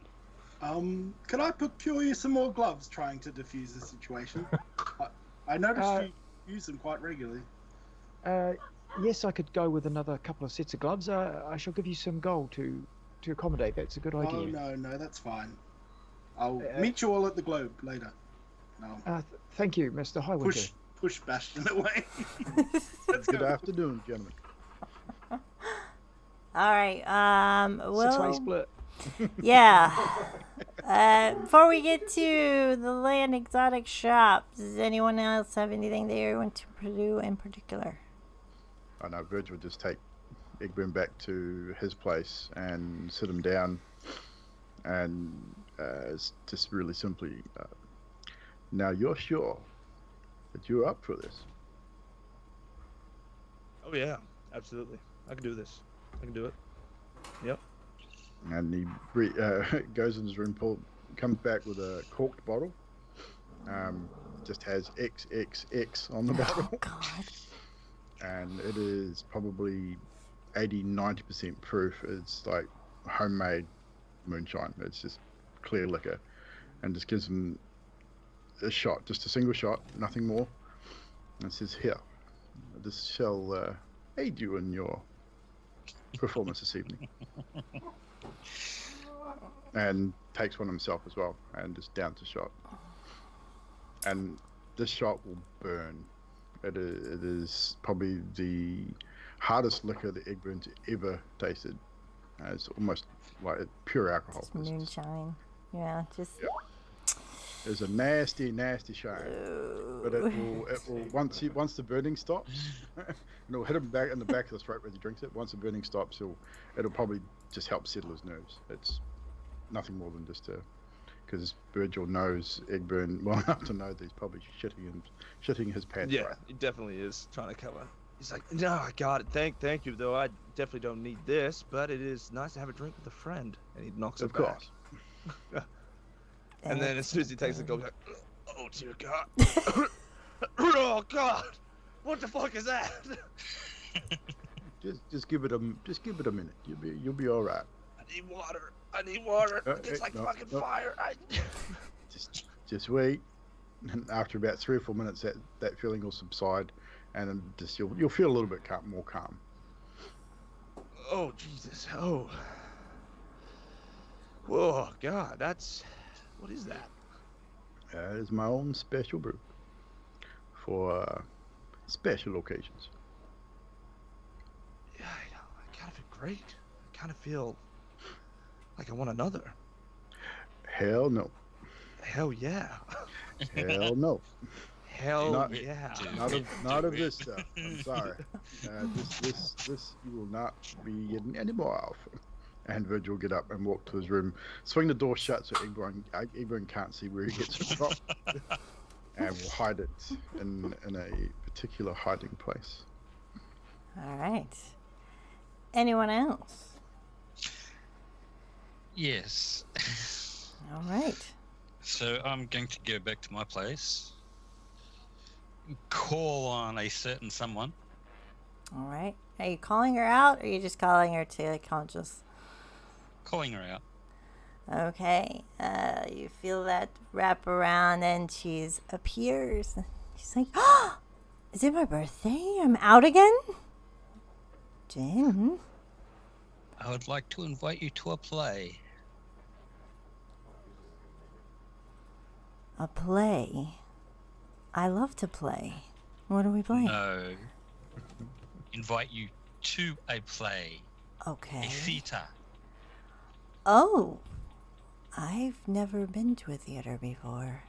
wild. Could I procure you some more gloves trying to defuse the situation? I noticed you use them quite regularly. Yes, I could go with another couple of sets of gloves. I shall give you some gold to accommodate. That's a good idea. Oh, no, that's fine. I'll meet you all at the globe later. No. Thank you, Mr. Highwinter. Push Bastion away. Let's Good go. afternoon, gentlemen. All right. Six-way Well, split. yeah. Before we get to the Land Exotic shop, does anyone else have anything they want to do in particular? I know Virgil would just take Egburn back to his place and sit him down, and it's just really simply. Now you're sure that you're up for this? Oh, yeah. Absolutely. I can do this. I can do it. Yep. And he goes in his room, comes back with a corked bottle, Just has XXX on the bottle. Oh God. And it is probably 80-90% proof. It's like homemade moonshine. It's just clear liquor, and just gives them a shot, just a single shot, nothing more. And says, "Here, this shall aid you in your performance this evening." And takes one himself as well, and just downs a shot. And this shot will burn. It is probably the hardest liquor that Egburn's ever tasted. It's almost like pure alcohol. Just moonshine. Yeah, just. Yeah. There's a nasty shine, but it will once the burning stops, and it'll hit him back in the back of the throat as he drinks it. Once the burning stops, it'll probably just help settle his nerves. It's nothing more than just because Virgil knows Egburn well enough to know that he's probably shitting his pants. Yeah, right. he definitely is trying to cover. He's like, no, I got it. Thank you, though. I definitely don't need this, but it is nice to have a drink with a friend. And he knocks it Of back. course. And then as soon as he takes a gulp, he's like, oh dear God. Oh God. What the fuck is that? Just give it a minute. You'll be all right. I need water. It's like no, fucking no. fire. Just wait. And after about 3 or 4 minutes, that feeling will subside, and then just you'll feel a little bit more calm. Oh Jesus. Oh. Whoa, God, what is that? It is my own special brew for special occasions. Yeah, I kind of feel great. I kind of feel like I want another. Hell no. Hell yeah. Hell no. Hell Not- yeah. Not of this stuff. I'm sorry. This you will not be getting any more of. And Virgil will get up and walk to his room, swing the door shut so Egburn can't see where he gets it from, and will hide it in a particular hiding place. All right. Anyone else? Yes. All right. So I'm going to go back to my place, call on a certain someone. All right. Are you calling her out, or are you just calling her to conscious? Calling her out. Okay. You feel that wrap around, and she's appears. She's like, "Oh, is it my birthday? I'm out again." Jen. I would like to invite you to a play. A play. I love to play. What are we playing? No. Invite you to a play. Okay. A theatre. Oh, I've never been to a theater before.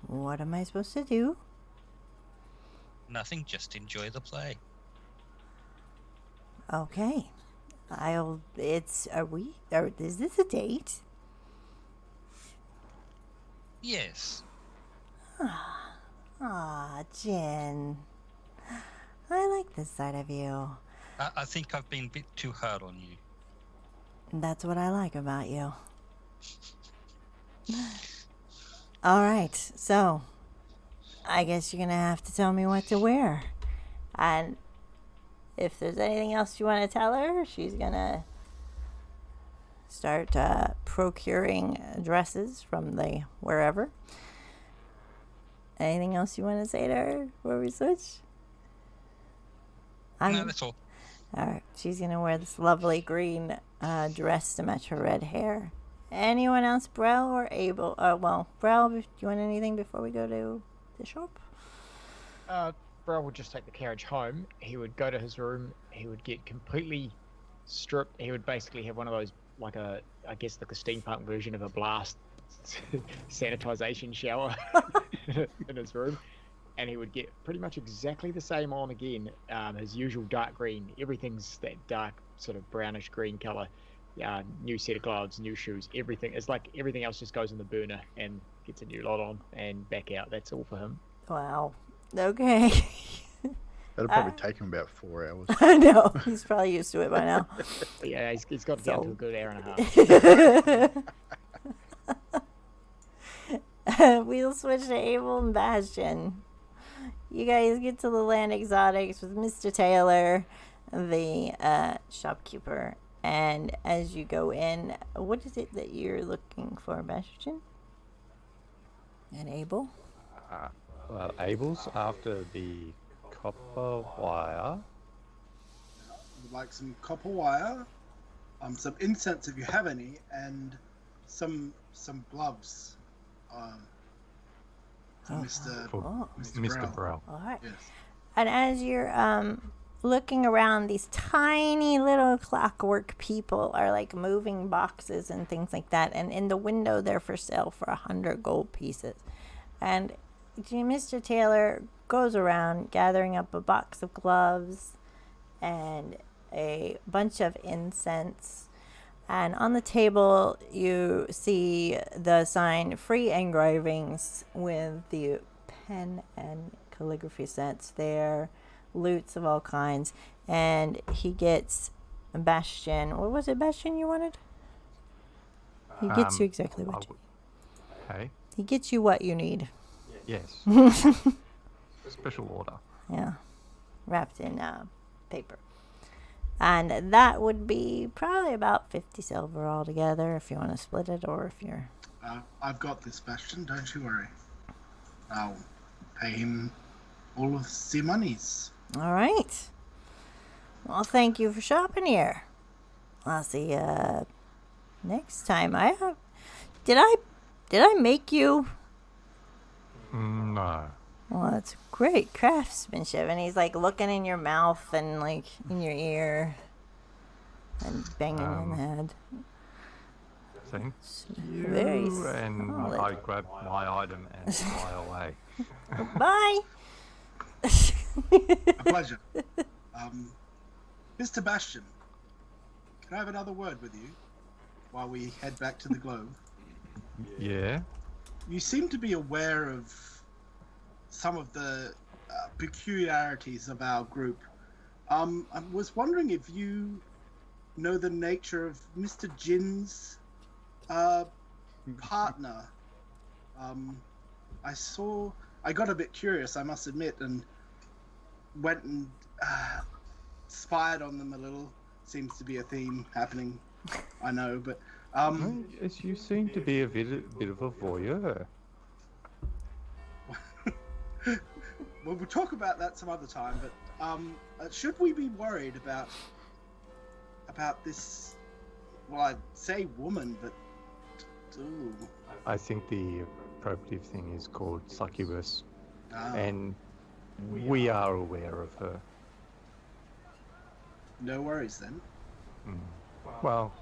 What am I supposed to do? Nothing, just enjoy the play. Okay. Is this a date? Yes. Aw, Jen. I like this side of you. I think I've been a bit too hard on you. That's what I like about you. All right, so I guess you're gonna have to tell me what to wear. And if there's anything else you want to tell her, she's gonna start procuring dresses from the wherever. Anything else you want to say to her before we switch? No, that's all. All right, she's gonna wear this lovely green dress to match her red hair. Anyone else, Brell or Abel? Brell, do you want anything before we go to the shop? Brell would just take the carriage home. He would go to his room. He would get completely stripped. He would basically have one of those, like a steampunk version of a blast sanitization shower in his room. And he would get pretty much exactly the same on again. His usual dark green. Everything's that dark sort of brownish green color. New set of gloves, new shoes, everything. It's like everything else just goes in the burner and gets a new lot on and back out. That's all for him. Wow. Okay. That'll probably take him about 4 hours. I know. He's probably used to it by now. Yeah, he's got it down to a good hour and a half. We'll switch to Abel and Bastion. You guys get to the Land Exotics with Mr. Taylor, the shopkeeper. And as you go in, what is it that you're looking for, Bastion? And Abel? Well, Abel's after the copper wire. Would like some copper wire, some incense if you have any, and some gloves. For Mr. For Mr. Mr. Brell. All right. Yes. And as you're looking around, these tiny little clockwork people are like moving boxes and things like that. And in the window, they're for sale for 100 gold pieces. And Mr. Taylor goes around gathering up a box of gloves and a bunch of incense. And on the table, you see the sign Free Engravings with the pen and calligraphy sets there, loots of all kinds. And he gets Bastion. What was it, Bastion, you wanted? He gets you exactly what you need. Okay. He gets you what you need. Yes. Special order. Yeah. Wrapped in paper. And that would be probably about 50 silver altogether if you want to split it, or if you're... I've got this, Bastion, don't you worry. I'll pay him all of the monies. All right. Well, thank you for shopping here. I'll see you next time. Did I make you? No. Well, that's great craftsmanship. And he's like looking in your mouth and like in your ear and banging you in the head. Thank you. Very And solid. I grab my item and fly away. Bye. A pleasure. Mr. Bastion, can I have another word with you while we head back to the globe? Yeah. You seem to be aware of some of the peculiarities of our group. I was wondering if you know the nature of Mr. Jin's partner. I got a bit curious, I must admit, and went and spied on them a little. Seems to be a theme happening, I know, but Yes, you seem to be a bit of a voyeur. well, we'll talk about that some other time. But should we be worried about this? Well, I'd say woman, but ooh. I think the appropriate thing is called succubus, and we are aware of her. No worries then. Well,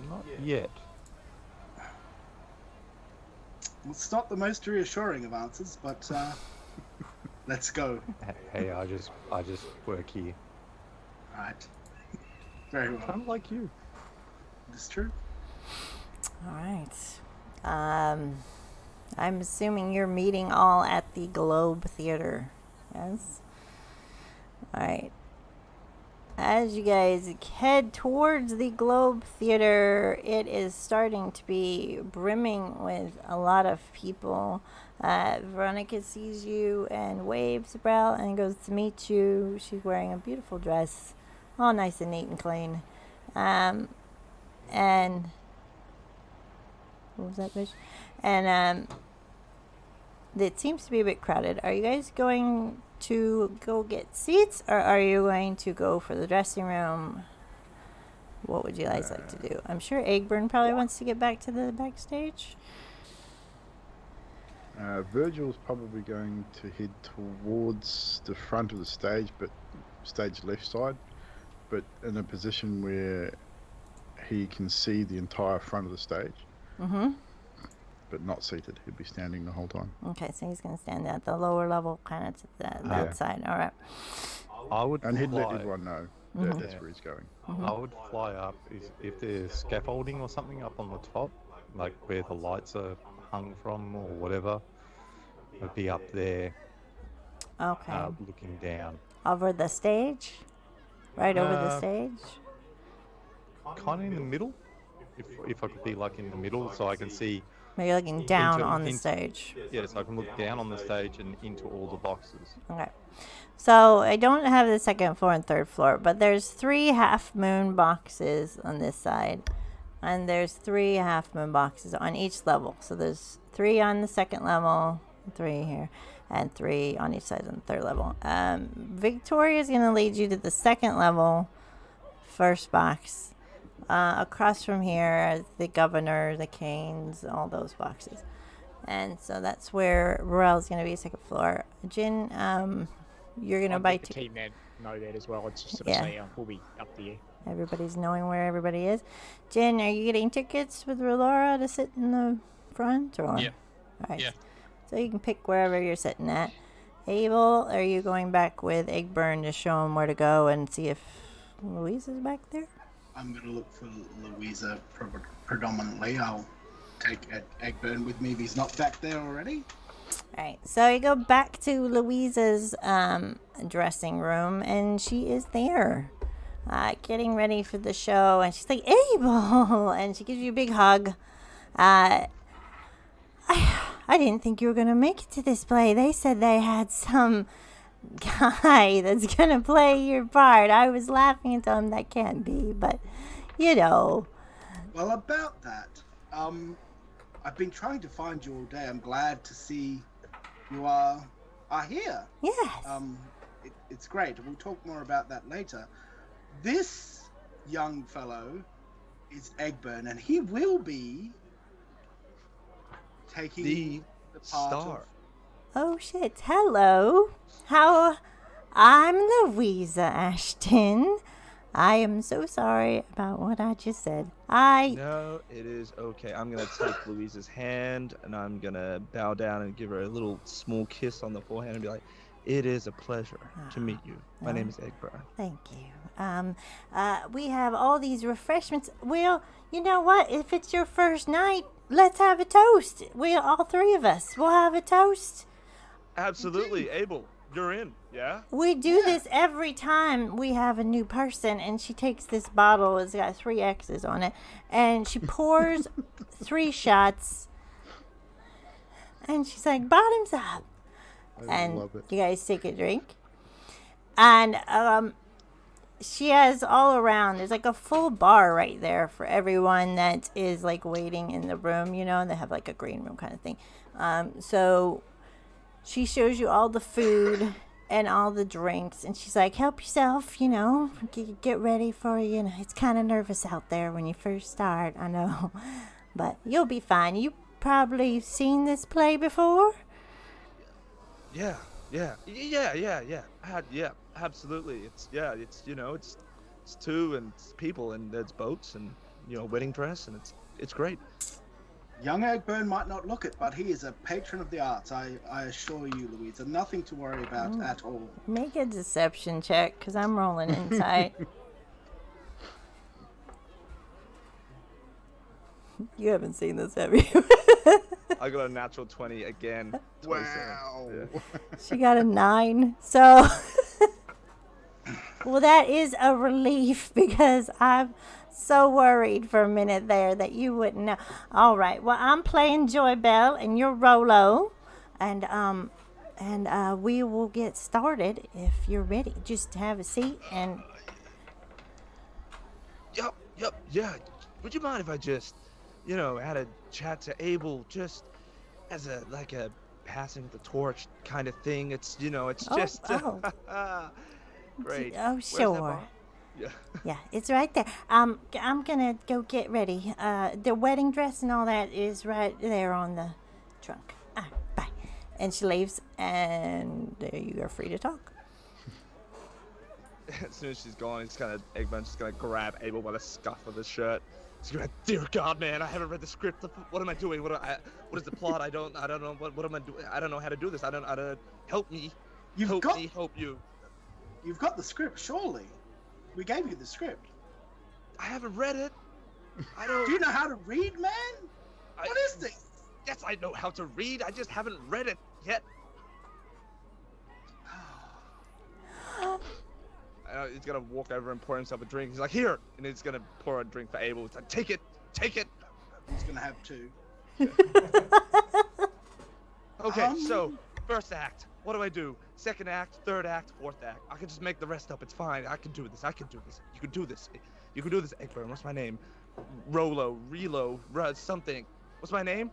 not yet. It's not the most reassuring of answers, but let's go. Hey, I just work here. Right. Very well. I'm like you. It's true. All right. I'm assuming you're meeting all at the Globe Theater. Yes? All right. As you guys head towards the Globe Theater, it is starting to be brimming with a lot of people. Veronica sees you and waves Brell and goes to meet you. She's wearing a beautiful dress, all nice and neat and clean. And what was that, bitch? And it seems to be a bit crowded. Are you guys going to go get seats, or are you going to go for the dressing room? What would you guys like to do? I'm sure Egburn probably wants to get back to the backstage. Virgil's probably going to head towards the front of the stage, but stage left side, but in a position where he can see the entire front of the stage. Mm-hmm. But not seated. He'll be standing the whole time. Okay, so he's going to stand at the lower level, kind of to that side. All right. I would And he'd let fly. everyone know Mhm. that that's where he's going. I would fly up if there's scaffolding or something up on the top, like where the lights are hung from or whatever. I'd be up there, Okay. looking down. Over the stage? Right over the stage? Kind of in the middle. If I could be like in the middle, so I can see You're looking down Into- on the into- stage. Yeah, so I can look down on the stage and into all the boxes. Okay. So I don't have the second floor and third floor, but there's 3 half moon boxes on this side. And there's 3 half moon boxes on each level. So there's 3 on the second level, 3 here, and 3 on each side on the third level. Victoria's going to lead you to the second level, first box. Across from here is the governor, the canes, all those boxes. And so that's where Brell's going to be, second floor. Jin, you're going to I'll buy let the team then know that as well. It's just sort of Yeah. say we'll be up there. Everybody's knowing where everybody is. Jen, are you getting tickets with Laura to sit in the front? Or? Yeah. All right. Yeah. So you can pick wherever you're sitting at. Abel, are you going back with Egburn to show him where to go and see if Louise is back there? I'm going to look for Louisa predominantly. I'll take Egburn with me if he's not back there already. All right. So you go back to Louisa's dressing room, and she is there. Getting ready for the show, and she's like, Abel, and she gives you a big hug. I didn't think you were going to make it to this play. They said they had some guy that's going to play your part. I was laughing and telling him that can't be, but, you know. Well, about that, I've been trying to find you all day. I'm glad to see you are here. Yes. It's great. We'll talk more about that later. This young fellow is Egburn, and he will be taking The part star. of... Oh, shit. Hello. I'm Louisa Ashton. I am so sorry about what I just said. No, it is okay. I'm gonna take Louisa's hand and I'm gonna bow down and give her a little small kiss on the forehead and be like, "It is a pleasure to meet you. My name is Egburn." Thank you. We have all these refreshments. Well, you know what? If it's your first night, let's have a toast. All 3 of us. We'll have a toast. Absolutely, Abel. You're in, yeah? We do this every time we have a new person, and she takes this bottle. It's got 3 X's on it, and she pours 3 shots, and she's like, "Bottoms up." And love it. you guys take a drink. And she has all around, there's like a full bar right there for everyone that is like waiting in the room, you know, they have like a green room kind of thing. So she shows you all the food and all the drinks, and she's like, "Help yourself, you know, get ready for, you know, it's kind of nervous out there when you first start, I know, but you'll be fine. You probably seen this play before?" Yeah, absolutely. It's you know, it's 2 and it's people and there's boats and, you know, wedding dress and it's great. Young Egburn might not look it, but he is a patron of the arts. I assure you, Louisa. Nothing to worry about at all. Make a deception check, because I'm rolling insight. You haven't seen this, have you? I got a natural 20 again. 27. Wow. Yeah. She got a 9. So, well, that is a relief, because I'm so worried for a minute there that you wouldn't know. All right. Well, I'm playing Joy Bell, and you're Rolo, and we will get started if you're ready. Just have a seat and. Yep, yeah. Would you mind if I just, you know, had a chat to Abel just as a passing the torch kind of thing? It's, you know, it's just great. Oh, Where's that sure. bar? Yeah. Yeah, it's right there. I'm gonna go get ready. The wedding dress and all that is right there on the trunk. Bye. And she leaves, and you are free to talk. As soon as she's gone, Eggman's just gonna grab Abel by the scuff of his shirt. He's gonna, "Dear God, man, I haven't read the script. What am I doing? What is the plot? I don't know. What am I doing? I don't know how to do this. I don't help me. Help you." You've got the script, surely. We gave you the script. I haven't read it. I don't. Do you know how to read, man? What is this? Yes, I know how to read. I just haven't read it yet. He's gonna walk over and pour himself a drink. He's like, "Here," and he's gonna pour a drink for Abel. He's like, "Take it." He's gonna have 2. Okay, so first act. What do I do? Second act, third act, fourth act. I can just make the rest up. It's fine. I can do this. I can do this. You can do this. You can do this. Egburn, what's my name? Relo, something. What's my name?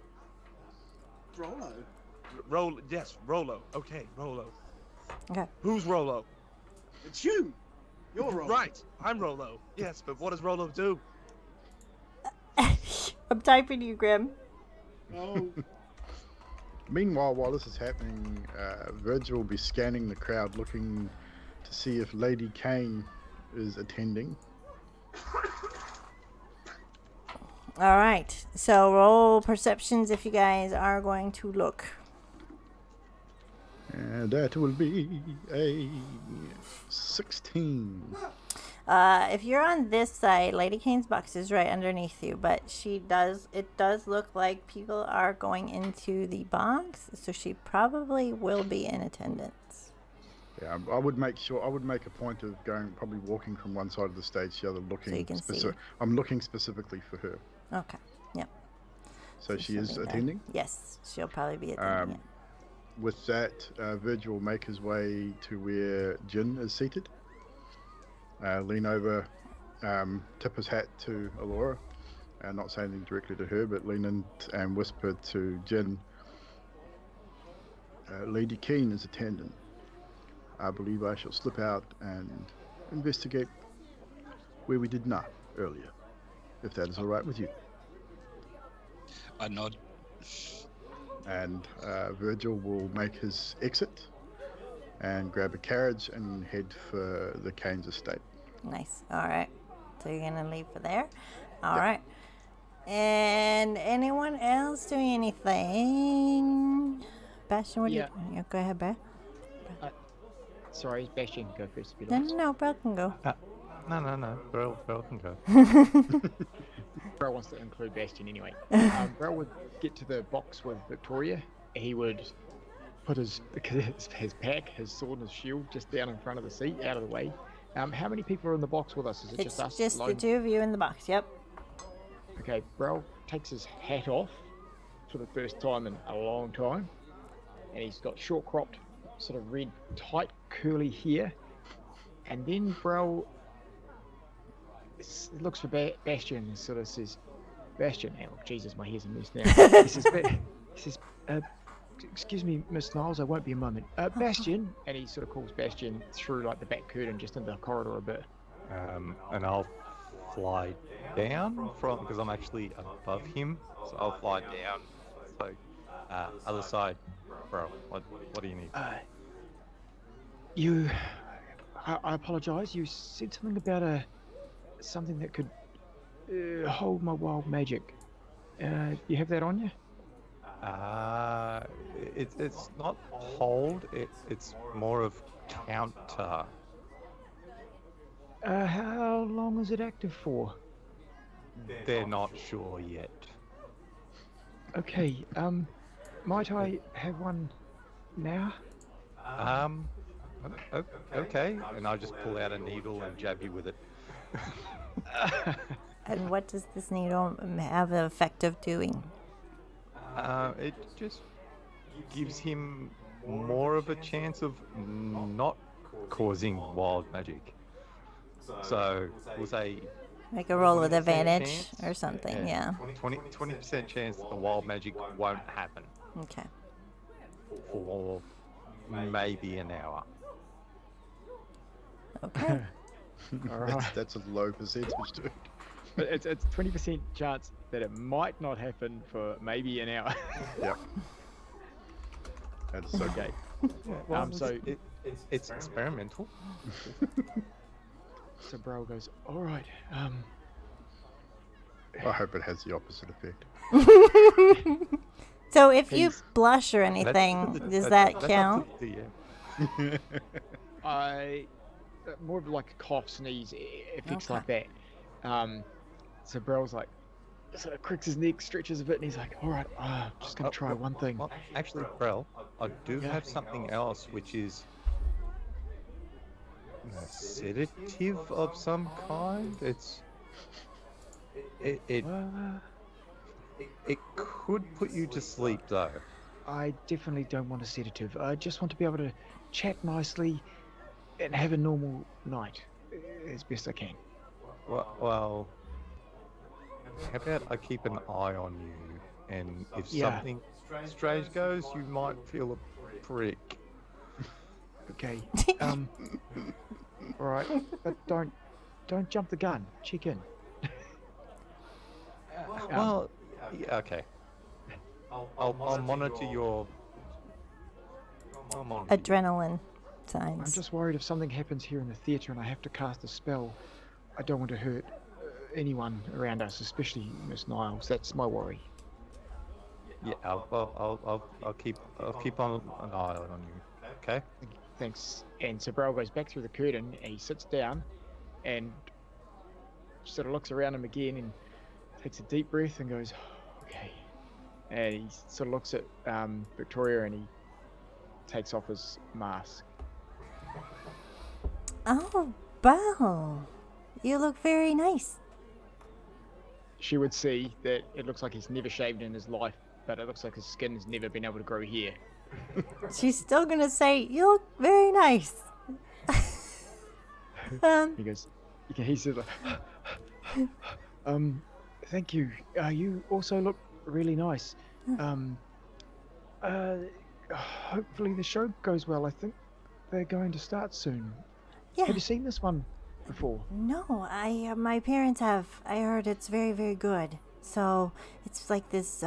Rolo. Yes, Rolo. Okay, Rolo. Okay. Who's Rolo? It's you. You're Rolo. Right, I'm Rolo. Yes, but what does Rolo do? I'm typing you, Grim. Oh. Meanwhile, while this is happening, Virgil will be scanning the crowd, looking to see if Lady Kane is attending. All right. So roll perceptions if you guys are going to look. And that will be a 16. If you're on this side, Lady Kane's box is right underneath you, but it does look like people are going into the box, so she probably will be in attendance. Yeah, I would make a point of probably walking from one side of the stage to the other, looking. So you can see. I'm looking specifically for her. Okay. Yep. So she is she'll be there. attending? Yes, she'll probably be attending it. With that, Virgil will make his way to where Jin is seated. Lean over, tip his hat to Alora, not say anything directly to her, but lean in and whisper to Jin. Lady Keen is attending. I believe I shall slip out and investigate where we did not earlier, if that is all right with you. I nod. And Virgil will make his exit and grab a carriage and head for the Kane's estate. Nice. All right. So you're going to leave for there? All right. And anyone else doing anything? Bastion, what Yeah. do you... Go ahead, Brell. Sorry, Bastion, go first if you No, like. no, Brell can go. No. Brell can go. Brell wants to include Bastion anyway. Brell would get to the box with Victoria. He would put his pack, his sword and his shield just down in front of the seat, out of the way. How many people are in the box with us? Is it It's just us? just the alone? two of you in the box, yep. Okay, Brell takes his hat off for the first time in a long time. And he's got short cropped, sort of red, tight, curly hair. And then Brell looks for Bastion and sort of says, Bastion, oh Jesus, my hair's a mess now. He says, excuse me, Miss Niles, I won't be a moment. Bastion, and he sort of calls Bastion through like the back curtain just into the corridor a bit. And I'll fly down because I'm actually above him, so I'll fly down. So, other side, bro. What do you need? I apologise. You said something about something that could hold my wild magic. You have that on you? It's not hold. It's more of counter. How long is it active for? They're not sure yet. Okay. Might I have one now? Okay. And I'll just pull out a needle and jab you with it. And what does this needle have the effect of doing? It just gives him more of a chance of not causing wild magic. So we'll say Make a roll with 20% advantage chance. or something, yeah. 20% chance that the wild magic won't happen Okay. for maybe an hour. Okay. Alright. That's a low percentage, dude. But it's 20% chance that it might not happen for maybe an hour. Yep. That's so Okay. Well, So it's experimental. so Brell goes, all right. I hope it has the opposite effect. So if you Please. blush or That's anything, up to does that that's up count? to the DM. I more of like a cough, sneeze, effects like that. So Brell's like, sort of cricks his neck, stretches a bit, and he's like, all right, I'm just gonna try one thing. Well, actually, Brell, I do Yeah. have something else, which is a sedative of some kind. It could put you to sleep, though. I definitely don't want a sedative. I just want to be able to chat nicely and have a normal night as best I can. Well, how about I keep an eye on you, and if Yeah. something strange goes, you might feel a prick. Okay. All right, but don't jump the gun. Check in. Well, yeah, okay. I'll monitor your. I'll monitor you. Adrenaline I'm signs. just worried if something happens here in the theater and I have to cast a spell, I don't want to hurt anyone around us, especially Miss Niles. That's my worry. Yeah, I'll keep on an eye on you. Okay. Thanks. And so Brell goes back through the curtain and he sits down and sort of looks around him again and takes a deep breath and goes, okay. And he sort of looks at Victoria and he takes off his mask. Oh, Brell, you look very nice. She would see that it looks like he's never shaved in his life, but it looks like his skin has never been able to grow hair. She's still gonna say, you look very nice. He goes, he's sort of like, thank you. You also look really nice. Hopefully the show goes well. I think they're going to start soon. Yeah. Have you seen this one before? No, my parents have. I heard it's very, very good. So it's like this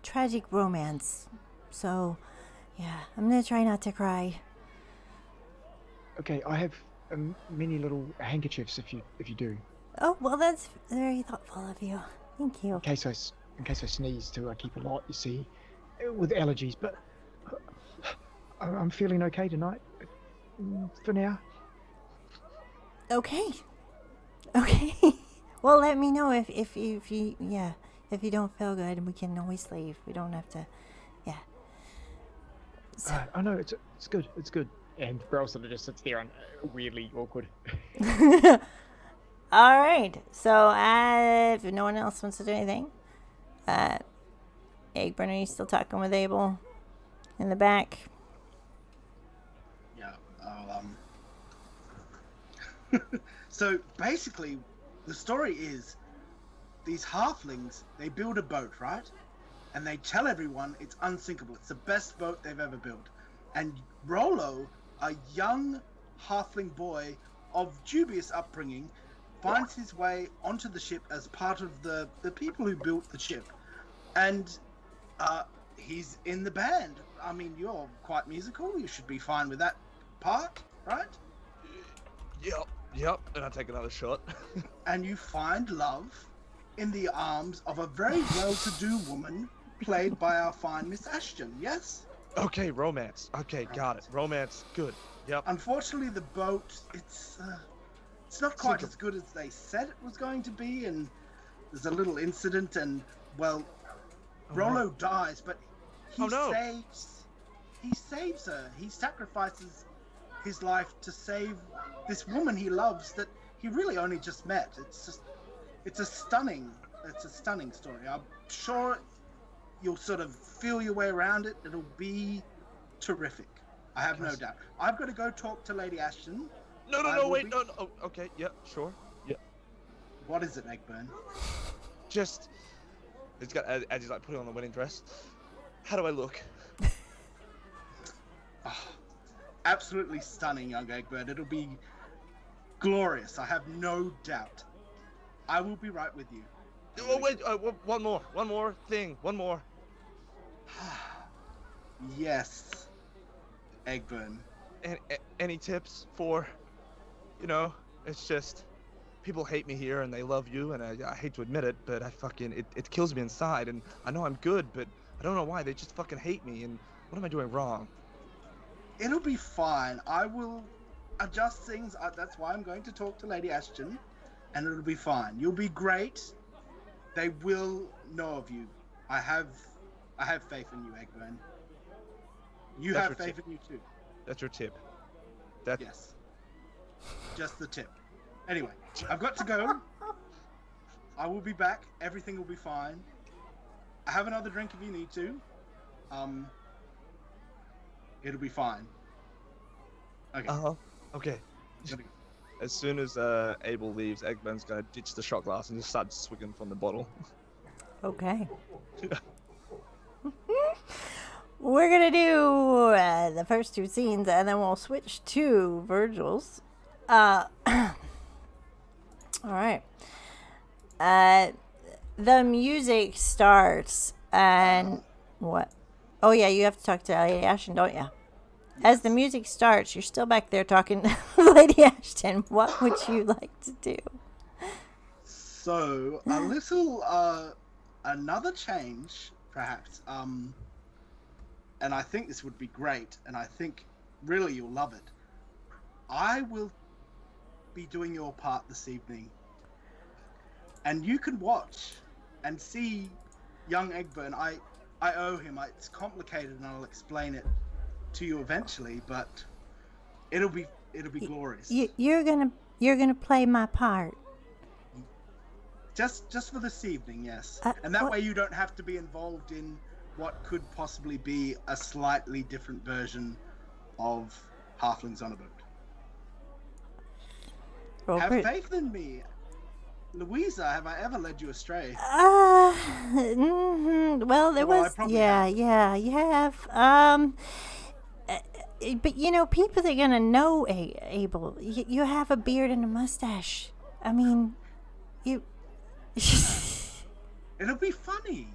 tragic romance. So, yeah, I'm gonna try not to cry. Okay, I have many little handkerchiefs if you do. Oh, well, that's very thoughtful of you. Thank you. In case I sneeze too. I keep a lot, you see, with allergies. But I'm feeling okay tonight. For now. Okay. Well, let me know if you don't feel good, and we can always leave. We don't have to. Yeah. So, Oh no, it's good. It's good. And Brell sort of just sits there and weirdly awkward. all right. So, if no one else wants to do anything, Egburn, are you still talking with Abel in the back? Yeah. So basically, the story is these halflings, they build a boat, right? And they tell everyone it's unsinkable. It's the best boat they've ever built. And Rollo, a young halfling boy of dubious upbringing, finds his way onto the ship as part of the people who built the ship. And he's in the band. I mean, you're quite musical. You should be fine with that part, right? Yep. And I take another shot. And you find love in the arms of a very well-to-do woman played by our fine Miss Ashton, yes? Okay, romance. Okay, got it. Romance, good. Yep. Unfortunately, the boat, it's not quite as good as they said it was going to be, and there's a little incident, and, well, Rollo dies, but he saves her. He sacrifices his life to save this woman he loves that he really only just met. It's a stunning story. I'm sure you'll sort of feel your way around it. It'll be terrific. I have no doubt. I've got to go talk to Lady Ashton. No, wait, no. Oh, okay, yeah, sure. Yeah. What is it, Egburn? Just, it's got, as he's like putting on the wedding dress, how do I look? Absolutely stunning, young Egburn. It'll be glorious. I have no doubt. I will be right with you. Oh, wait, one more thing. Yes, Egburn. And any tips for, it's just, people hate me here and they love you, and I hate to admit it, but it kills me inside, and I know I'm good, but I don't know why, they just fucking hate me, and what am I doing wrong? It'll be fine. I will adjust things. That's why I'm going to talk to Lady Ashton, and it'll be fine. You'll be great. They will know of you. I have faith in you, Egburn. You That's have your faith tip. in you too. That's your tip. Yes. Just the tip. Anyway, I've got to go. I will be back. Everything will be fine. have another drink if you need to. It'll be fine. Okay. Okay. As soon as Abel leaves, Egburn's gonna ditch the shot glass and just start swigging from the bottle. Okay. We're gonna do the first two scenes, and then we'll switch to Virgil's. All right. The music starts, and what? Oh yeah, you have to talk to Lady Ashton, don't you? As the music starts, you're still back there talking to Lady Ashton. What would you like to do? So a little another change, perhaps. And I think this would be great, and I think really you'll love it. I will be doing your part this evening, and you can watch and see young Egburn. I owe him. It's complicated, and I'll explain it to you eventually, but it'll be glorious. You're gonna play my part. Just for this evening, yes. And that way you don't have to be involved in what could possibly be a slightly different version of Halflings on a Boat. Robert. Have faith in me. Louisa, have I ever led you astray? Well, there Well, I was, probably yeah, you have. But you know, people are gonna know Abel. You have a beard and a mustache. I mean, you. It'll be funny.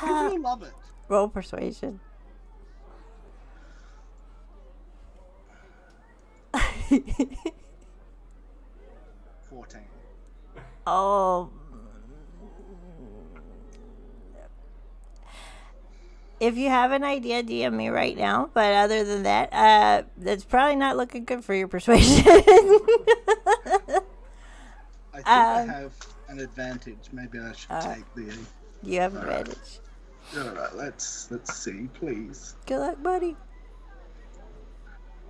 People will love it. Roll persuasion. Oh. If you have an idea, DM me right now. But other than that, that's probably not looking good for your persuasion. I think I have an advantage. Maybe I should take the. You have advantage. All right, let's see, please. Good luck, buddy.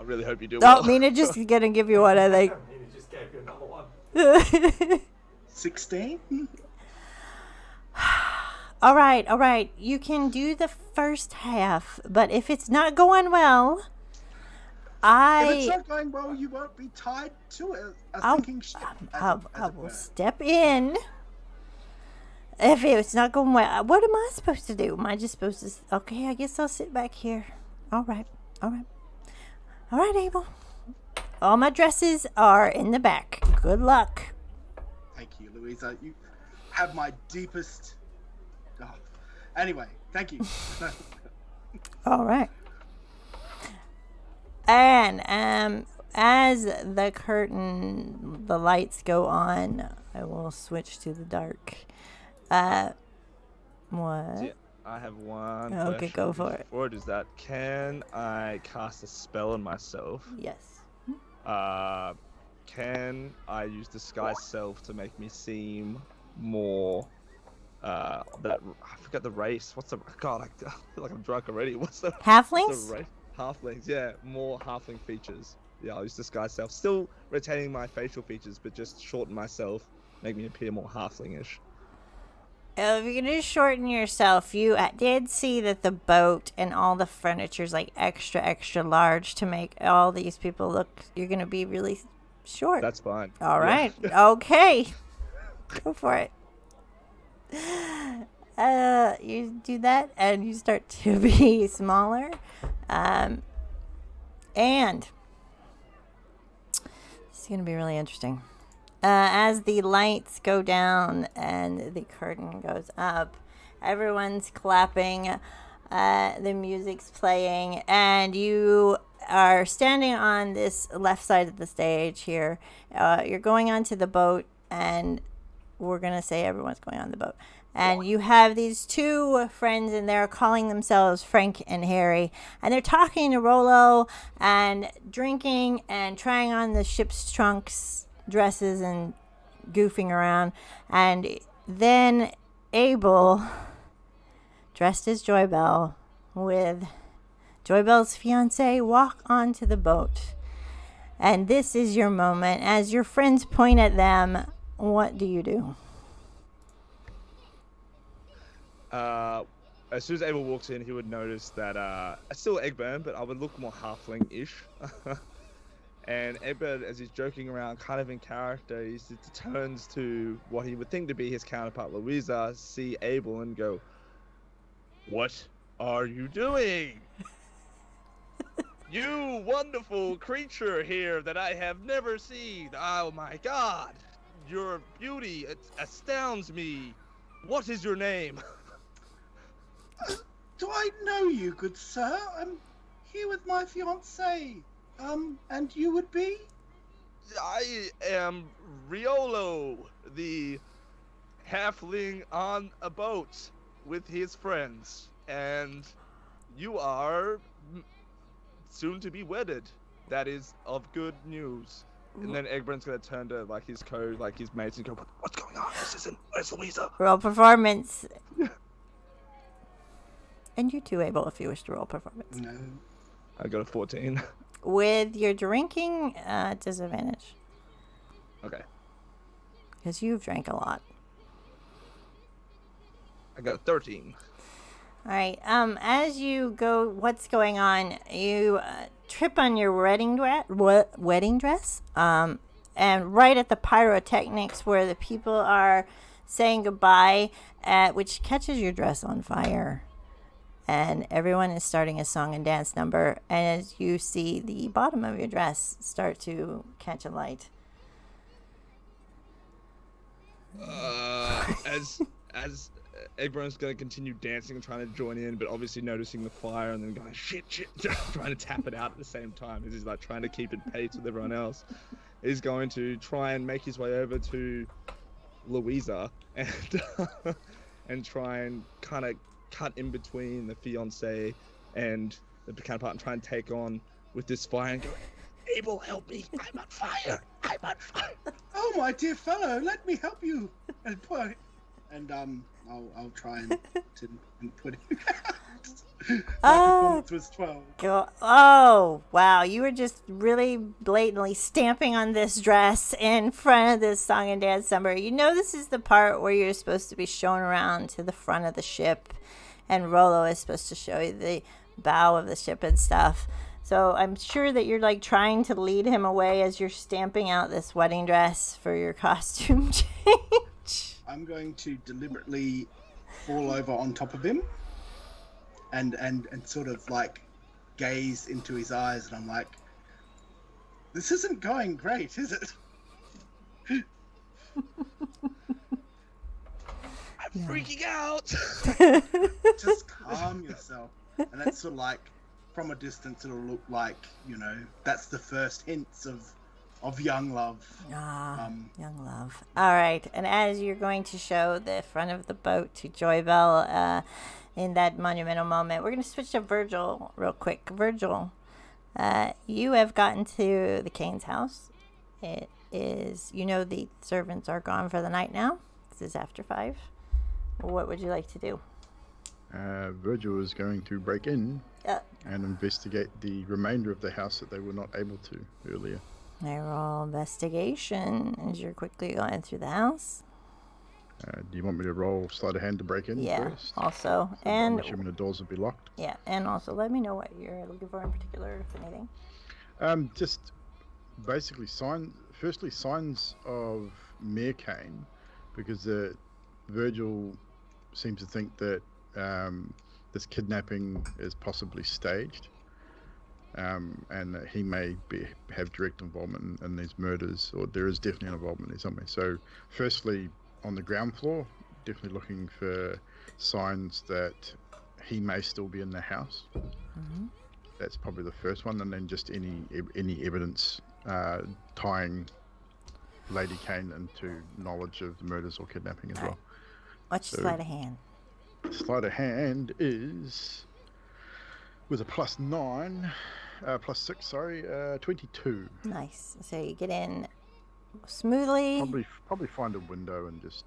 I really hope you do well. Oh, Mina just gonna give you one, I think. Mina just gave you another one. 16? All right. You can do the first half, but if it's not going well, If it's not going well, you won't be tied to a sinking ship. I will step in. If it's not going well, what am I supposed to do? Am I just supposed to? Okay, I guess I'll sit back here. All right, Abel. All my dresses are in the back. Good luck. Thank you, Louisa. You have my deepest. Oh. Anyway, thank you. All right. And as the lights go on, I will switch to the dark. What? Yeah, I have one. Okay, go for it. Before it is that, can I cast a spell on myself? Yes. Can I use disguise self to make me seem more? I forget the race. What's the? God, I feel like I'm drunk already. What's the? Halflings? What's the race? Halflings, yeah, more halfling features. Yeah, I'll use disguise self, still retaining my facial features, but just shorten myself, make me appear more halflingish. If you're gonna shorten yourself, you did see that the boat and all the furniture's like extra large to make all these people look. You're gonna be really short. That's fine. All right. Okay. Go for it. You do that, and you start to be smaller, and it's gonna be really interesting. As the lights go down and the curtain goes up, everyone's clapping, the music's playing, and you are standing on this left side of the stage here. You're going onto the boat, and we're going to say everyone's going on the boat. And you have these two friends, and they're calling themselves Frank and Harry. And they're talking to Rollo and drinking and trying on the ship's trunks, dresses, and goofing around. And then Abel, dressed as Joybell, with Joybell's fiance, walk onto the boat. And this is your moment. As your friends point at them, what do you do? as soon as Abel walks in, he would notice that it's still Egburn, but I would look more halfling-ish. And Egburn, as he's joking around, kind of in character, he turns to what he would think to be his counterpart, Louisa, see Abel, and go, "What are you doing? You wonderful creature here that I have never seen. Oh my God, your beauty astounds me. What is your name?" Do I know you, good sir? I'm here with my fiancée. And you would be? I am Riolo, the halfling on a boat with his friends, and you are soon to be wedded. That is of good news. And then Egburn's gonna turn to like his mates and go, "What's going on? Where's Louisa?" Roll performance. And you too, Abel, if you wish to roll performance. No. I got a 14. With your drinking, disadvantage. Okay. Because you've drank a lot. I got a 13. All right. As you go, what's going on? You trip on your wedding dress. And right at the pyrotechnics where the people are saying goodbye, which catches your dress on fire. And everyone is starting a song and dance number. And as you see the bottom of your dress start to catch a light. As Egburn's gonna continue dancing and trying to join in, but obviously noticing the fire and then going shit, trying to tap it out at the same time as he's like trying to keep it pace with everyone else. He's going to try and make his way over to Louisa and try and kind of cut in between the fiancé and the counterpart and try and take on with this fire and go, "Abel, help me! I'm on fire! I'm on fire!" Oh, my dear fellow, let me help you. And I'll try and put it My performance was 12. Oh, wow. You were just really blatantly stamping on this dress in front of this song and dance number. You know, this is the part where you're supposed to be shown around to the front of the ship, and Rollo is supposed to show you the bow of the ship and stuff. So I'm sure that you're like trying to lead him away as you're stamping out this wedding dress for your costume change. I'm going to deliberately fall over on top of him and sort of like gaze into his eyes, and I'm like, this isn't going great, is it? I'm freaking out. Just calm yourself. And that's sort of like, from a distance, it'll look like, you know, that's the first hints of young love. Young love. All right. And as you're going to show the front of the boat to Joybell in that monumental moment, we're going to switch to Virgil real quick. Virgil, you have gotten to the Kane's house. It is, you know, the servants are gone for the night now. This is after 5. What would you like to do? Virgil is going to break in and investigate the remainder of the house that they were not able to earlier. I roll investigation as you're quickly going through the house. Do you want me to roll sleight of hand to break in first? Also. So and I'm assuming the doors will be locked. Yeah, and also let me know what you're looking for in particular, if anything. Just basically signs of Mayor Kane, because Virgil seems to think that this kidnapping is possibly staged, and that he may have direct involvement in these murders, or there is definitely an involvement there somewhere. So firstly, on the ground floor, definitely looking for signs that he may still be in the house. Mm-hmm. That's probably the first one, and then just any evidence tying Lady Kane into knowledge of the murders or kidnapping as well. What's your sleight of hand? Sleight of hand is with a +6, 22. Nice. So you get in smoothly. Probably find a window and just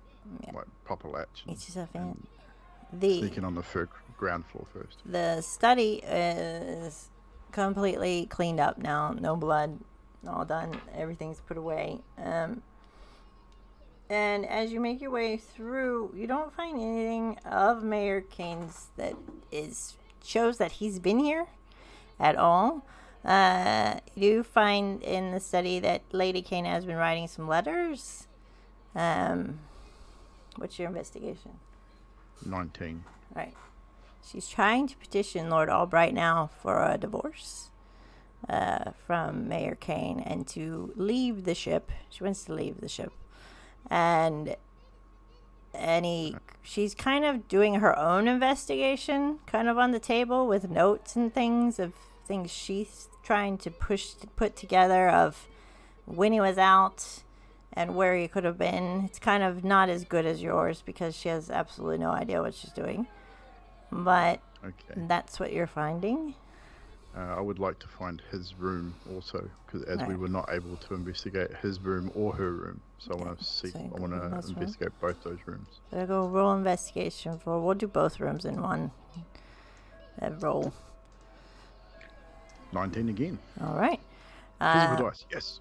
pop a latch. Get yourself in. Sneak in on the ground floor first. The study is completely cleaned up now. No blood. All done. Everything's put away. And as you make your way through, you don't find anything of Mayor Kane's that shows that he's been here at all. You find in the study that Lady Kane has been writing some letters. What's your investigation? 19. Right. She's trying to petition Lord Albright now for a divorce from Mayor Kane and to leave the ship. She wants to leave the ship. And she's kind of doing her own investigation, kind of on the table with notes and things of things she's trying to put together of when he was out and where he could have been. It's kind of not as good as yours because she has absolutely no idea what she's doing. But that's what you're finding. I would like to find his room also, because as we were not able to investigate his room or her room, so I want to investigate both those rooms. So go roll investigation for. We'll do both rooms in one roll. 19 again. All right. Physical dice, yes.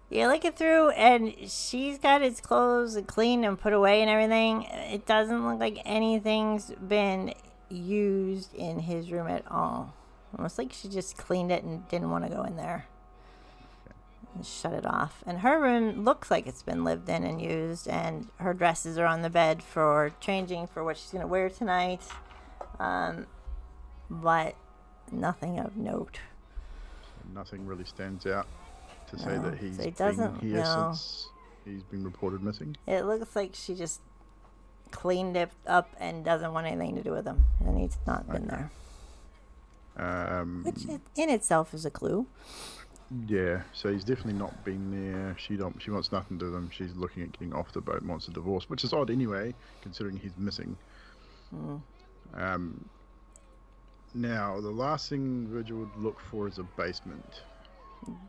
You're looking through, and she's got his clothes cleaned and put away and everything. It doesn't look like anything's been used in his room at all. Almost like she just cleaned it and didn't want to go in there. And shut it off. And her room looks like it's been lived in and used, and her dresses are on the bed for changing for what she's going to wear tonight. But nothing of note. Nothing really stands out to say that he's been here since he's been reported missing. It looks like she just cleaned it up and doesn't want anything to do with him, and he's not been there. Which in itself is a clue. Yeah, so he's definitely not been there. She wants nothing to do with him. She's looking at getting off the boat and wants a divorce, which is odd anyway, considering he's missing. Now, the last thing Virgil would look for is a basement.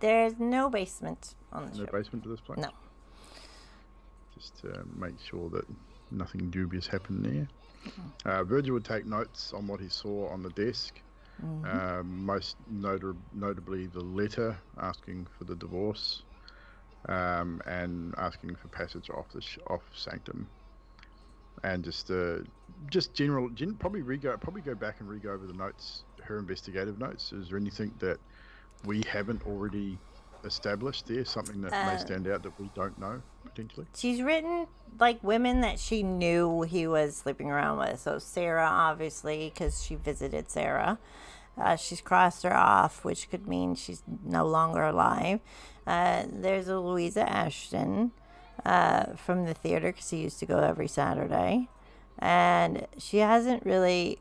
There's no basement on the ship. No basement to this place? No. Just to make sure that nothing dubious happened there. Virgil would take notes on what he saw on the desk. Most notably the letter asking for the divorce and asking for passage off Sanctum. And just general, probably go back and re-go over the notes, her investigative notes. Is there anything that we haven't already established there? Something that may stand out that we don't know potentially? She's written like women that she knew he was sleeping around with. So Sarah, obviously, because she visited Sarah. She's crossed her off, which could mean she's no longer alive. There's a Louisa Ashton. From the theater, because he used to go every Saturday, and she hasn't really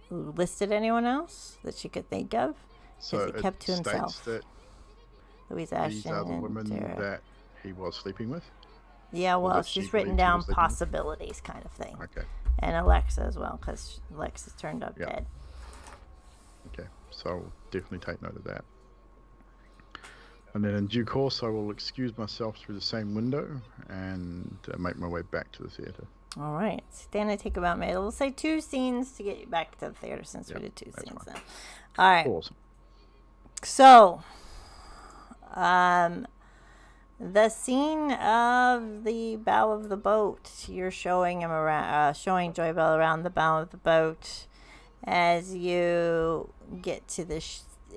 listed anyone else that she could think of. So he kept to himself. That Louise Ashton these are the and women Sarah. that he was sleeping with. Yeah, well, that she's she written believed he down was sleeping with? possibilities, kind of thing. Okay. And Alexa as well, because Alexa's turned up dead. Okay, so I'll definitely take note of that. And then in due course, I will excuse myself through the same window and make my way back to the theatre. All right. It's going to take about, maybe we'll say 2 scenes to get you back to the theater since we did 2 scenes then. All right. Awesome. So, the scene of the bow of the boat, you're showing him around, showing Joy Bell around the bow of the boat as you get to the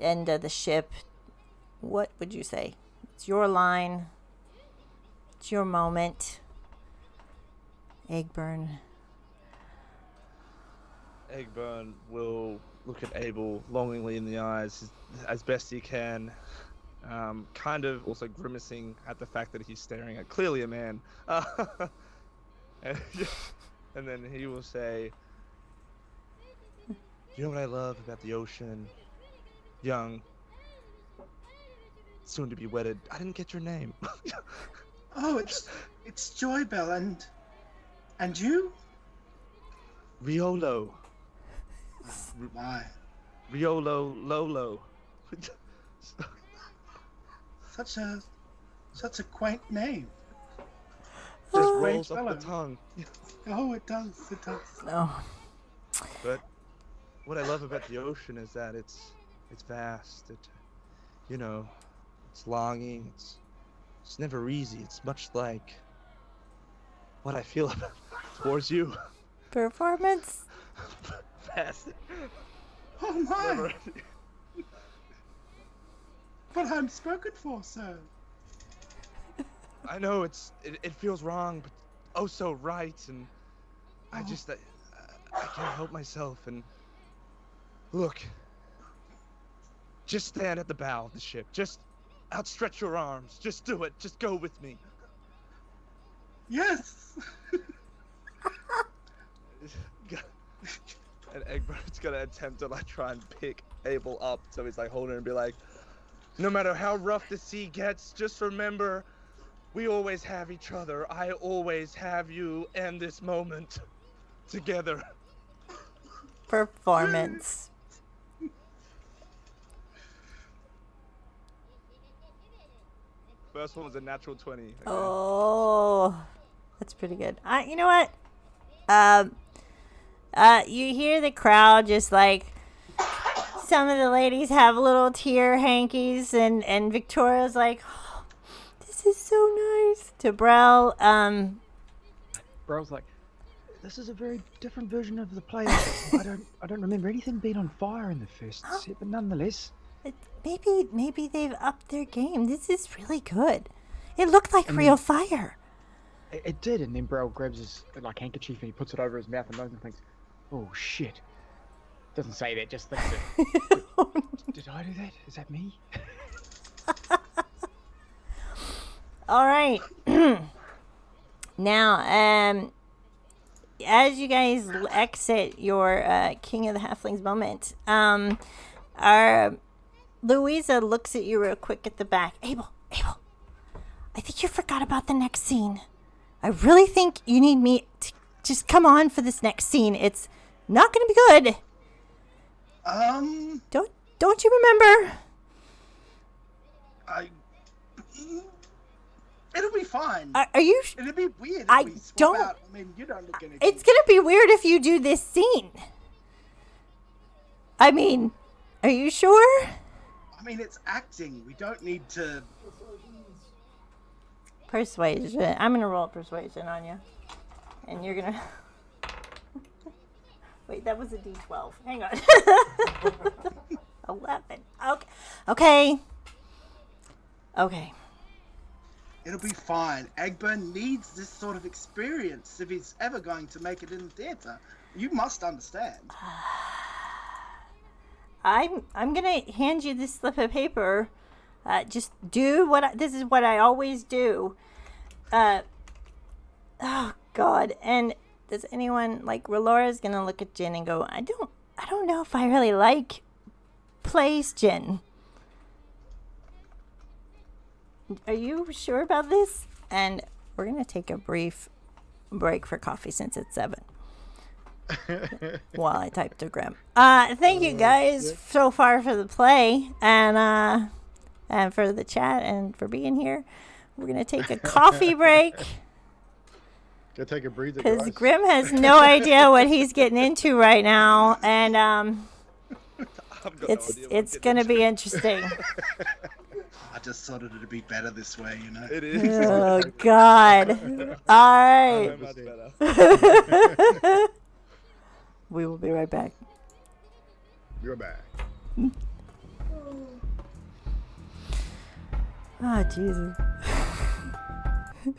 end of the ship. What would you say? It's your line. It's your moment. Egburn. Egburn will look at Abel longingly in the eyes as best he can, kind of also grimacing at the fact that he's staring at clearly a man. And then he will say, "You know what I love about the ocean? Young, soon to be wedded. I didn't get your name." Oh, it's Joy Bell, and you? Riolo. My, Riolo Lolo. such a quaint name. Just Oh, rolls great off the fellow. tongue. Oh, it does. Oh. But what I love about the ocean is that it's vast. It's longing. It's never easy. It's much like what I feel towards you. Performance. Bastard. Oh my! Never. But I'm spoken for, sir. I know it feels wrong, but oh so right, and I Oh. just I can't help myself. And look, just stand at the bow of the ship. Just outstretch your arms. Just do it. Just go with me. Yes. And Egburn's gonna attempt to like try and pick Abel up, so he's like holding her and be like, no matter how rough the sea gets, just remember, we always have each other. I always have you and this moment together. Performance. First one was a natural 20. Okay? Oh, that's pretty good. You know what? You hear the crowd just like some of the ladies have little tear hankies, and Victoria's like, oh, "This is so nice." To Brell, Brell's like, this is a very different version of the play. I don't remember anything being on fire in the first set, but nonetheless. maybe they've upped their game. This is really good. It looked like real fire. It did, and then Brell grabs his like handkerchief and he puts it over his mouth and nose and thinks, "Oh shit!" Doesn't say that, just thinks it. Did I do that? Is that me? All right. Now, as you guys exit your King of the Halflings moment, our Louisa looks at you real quick at the back. Abel, I think you forgot about the next scene. I really think you need me to just come on for this next scene. It's not going to be good. Don't you remember? It'll be fine. Are you? It'll be weird if I we swap don't- out. I mean, you don't look anything. It's going to be weird if you do this scene. I mean, are you sure? I mean, it's acting. We don't need to. Persuasion. I'm gonna roll persuasion on you, and you're gonna. Wait, that was a D12. Hang on. 11. Okay. It'll be fine. Egburn needs this sort of experience if he's ever going to make it in the theatre. You must understand. I'm gonna hand you this slip of paper. Just do this is what I always do. Oh God! And does anyone like Relora's gonna look at Jin and go, I don't know if I really like plays, Jin. Are you sure about this? And we're gonna take a brief break for coffee since it's 7. While I type to Grim. Thank you guys so far for the play and for the chat and for being here. We're gonna take a coffee break Go take a breather, because guys. Grim has no idea what he's getting into right now, and it's gonna be interesting. I just thought it'd be better this way, you know. It is. Oh God! All right, Much better. we will be right back. You're back. Oh Jesus! Bring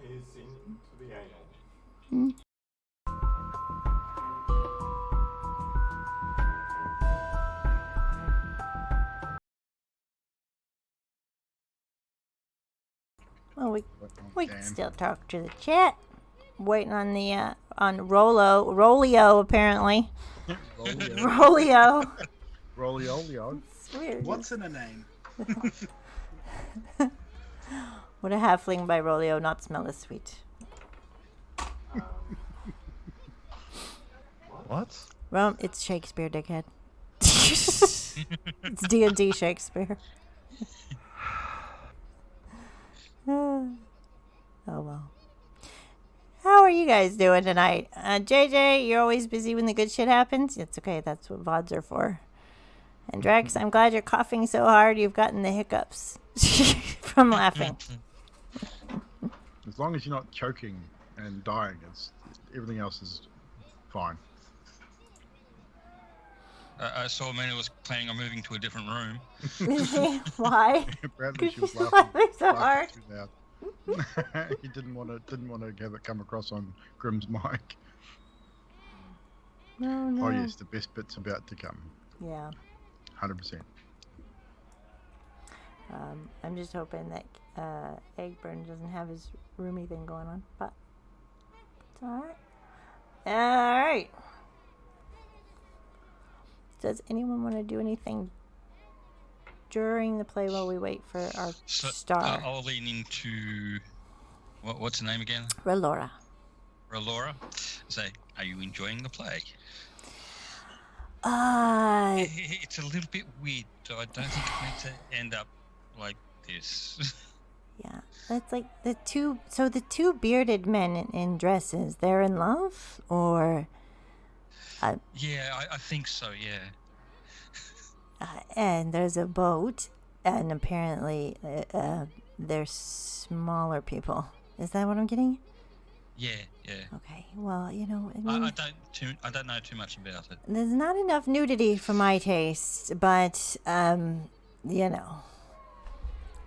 his sin to the island. Well, we can still talk to the chat. Waiting on the on Rolio apparently. Rolio. Rolio. It's weird. What's in a name? Would a halfling by Rolio not smell as sweet? What? Well, it's Shakespeare, dickhead. It's D&D Shakespeare. Oh well. How are you guys doing tonight? JJ, you're always busy when the good shit happens. It's okay. That's what VODs are for. And Drex, I'm glad you're coughing so hard you've gotten the hiccups from laughing. As long as you're not choking and dying. It's everything else is fine. I saw Amanda was planning on moving to a different room. Why? Apparently, she was She's laughing, laughing so hard. too loud. He didn't want to have it come across on Grimm's mic. No. Oh yes, the best bit's about to come. Yeah. 100%. I'm just hoping that Egburn doesn't have his roomy thing going on, but it's alright. Alright. Does anyone want to do anything during the play while we wait for our star? I'll lean into... What's the name again? Relora. Relora. Say, are you enjoying the play? It's a little bit weird. I don't think it meant to end up like this. Yeah, that's like the two bearded men in dresses, they're in love, or... Yeah, I think so, yeah. And there's a boat, and apparently they're smaller people. Is that what I'm getting? Yeah. Okay, well, you know... I don't know too much about it. There's not enough nudity for my taste, but, you know...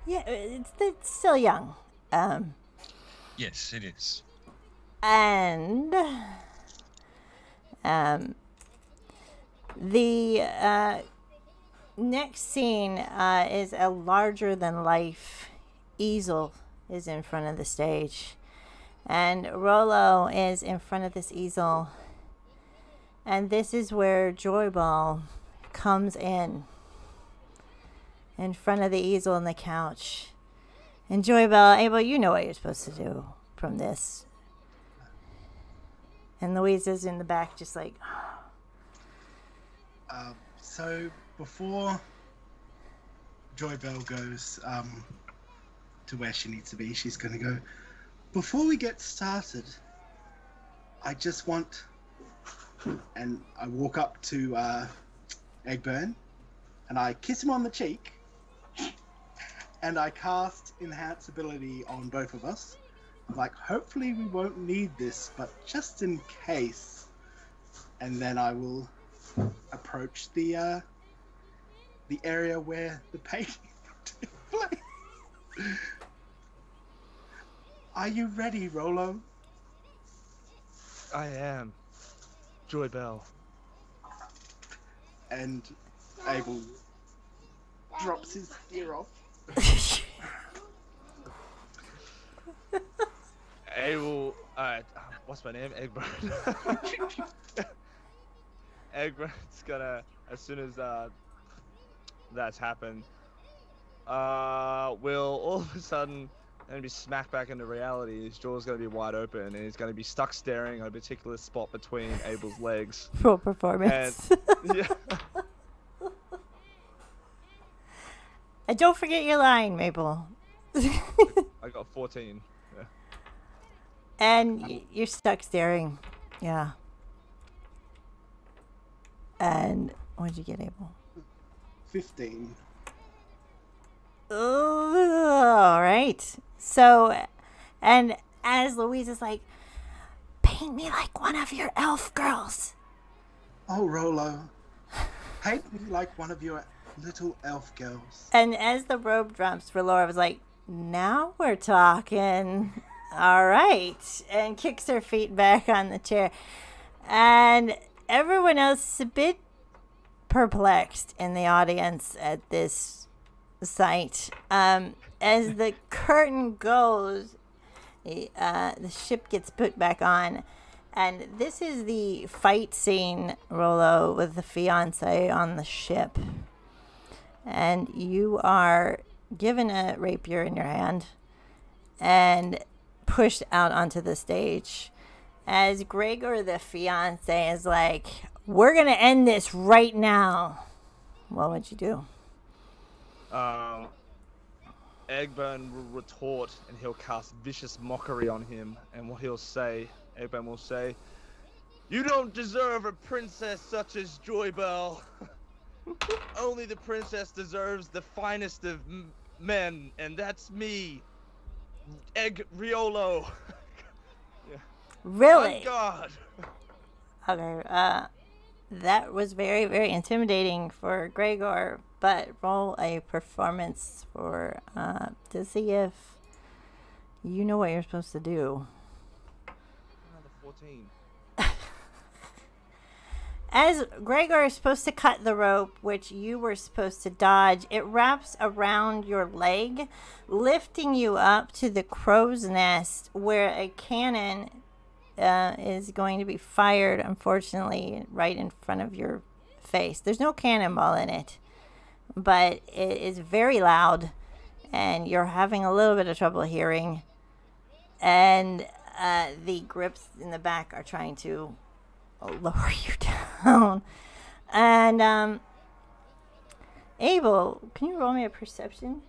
Yeah, it's still young. Yes, it is. And... the next scene is a larger-than-life easel is in front of the stage. And Rollo is in front of this easel. And this is where Joyball comes in front of the easel and the couch. And Joyball, Abel, you know what you're supposed to do from this. And Louise is in the back just like... So before Joybell goes to where she needs to be, she's going to go, before we get started, I just want... And I walk up to Egburn, and I kiss him on the cheek, and I cast Enhance Ability on both of us. I'm like, hopefully we won't need this, but just in case. And then I will approach the area where the painting took place. Are you ready, Rollo? I am. Joybell. And Abel drops his ear off. Abel, what's my name? Egburn. Egburn's gonna, as soon as that's happened, will all of a sudden be smacked back into reality. His jaw's gonna be wide open, and he's gonna be stuck staring at a particular spot between Abel's legs. Full performance. And, yeah. And don't forget your line, Mabel. I got 14. Yeah. And you're stuck staring. Yeah. And what did you get, Abel? 15. All right. So, and as Louise is like, paint me like one of your elf girls. Oh, Rollo. Paint me like one of your little elf girls. And as the robe drops for Laura, was like, now we're talking. All right. And kicks her feet back on the chair. And everyone else is a bit perplexed in the audience at this sight. As the curtain goes, the ship gets put back on. And this is the fight scene, Rollo, with the fiance on the ship. And you are given a rapier in your hand and pushed out onto the stage. As Gregor, the fiance, is like, we're going to end this right now. What would you do? Egburn will retort, and he'll cast vicious mockery on him. And what he'll say, Egburn will say, "You don't deserve a princess such as Joybell. Only the princess deserves the finest of men, and that's me, Egg Riolo." Yeah. Really? On guard. Okay. That was very, very intimidating for Gregor, but roll a performance for to see if you know what you're supposed to do. Another 14. As Gregor is supposed to cut the rope, which you were supposed to dodge, it wraps around your leg, lifting you up to the crow's nest where a cannon is going to be fired, unfortunately, right in front of your face. There's no cannonball in it, but it is very loud, and you're having a little bit of trouble hearing. And the grips in the back are trying to lower you down. And Abel, can you roll me a perception?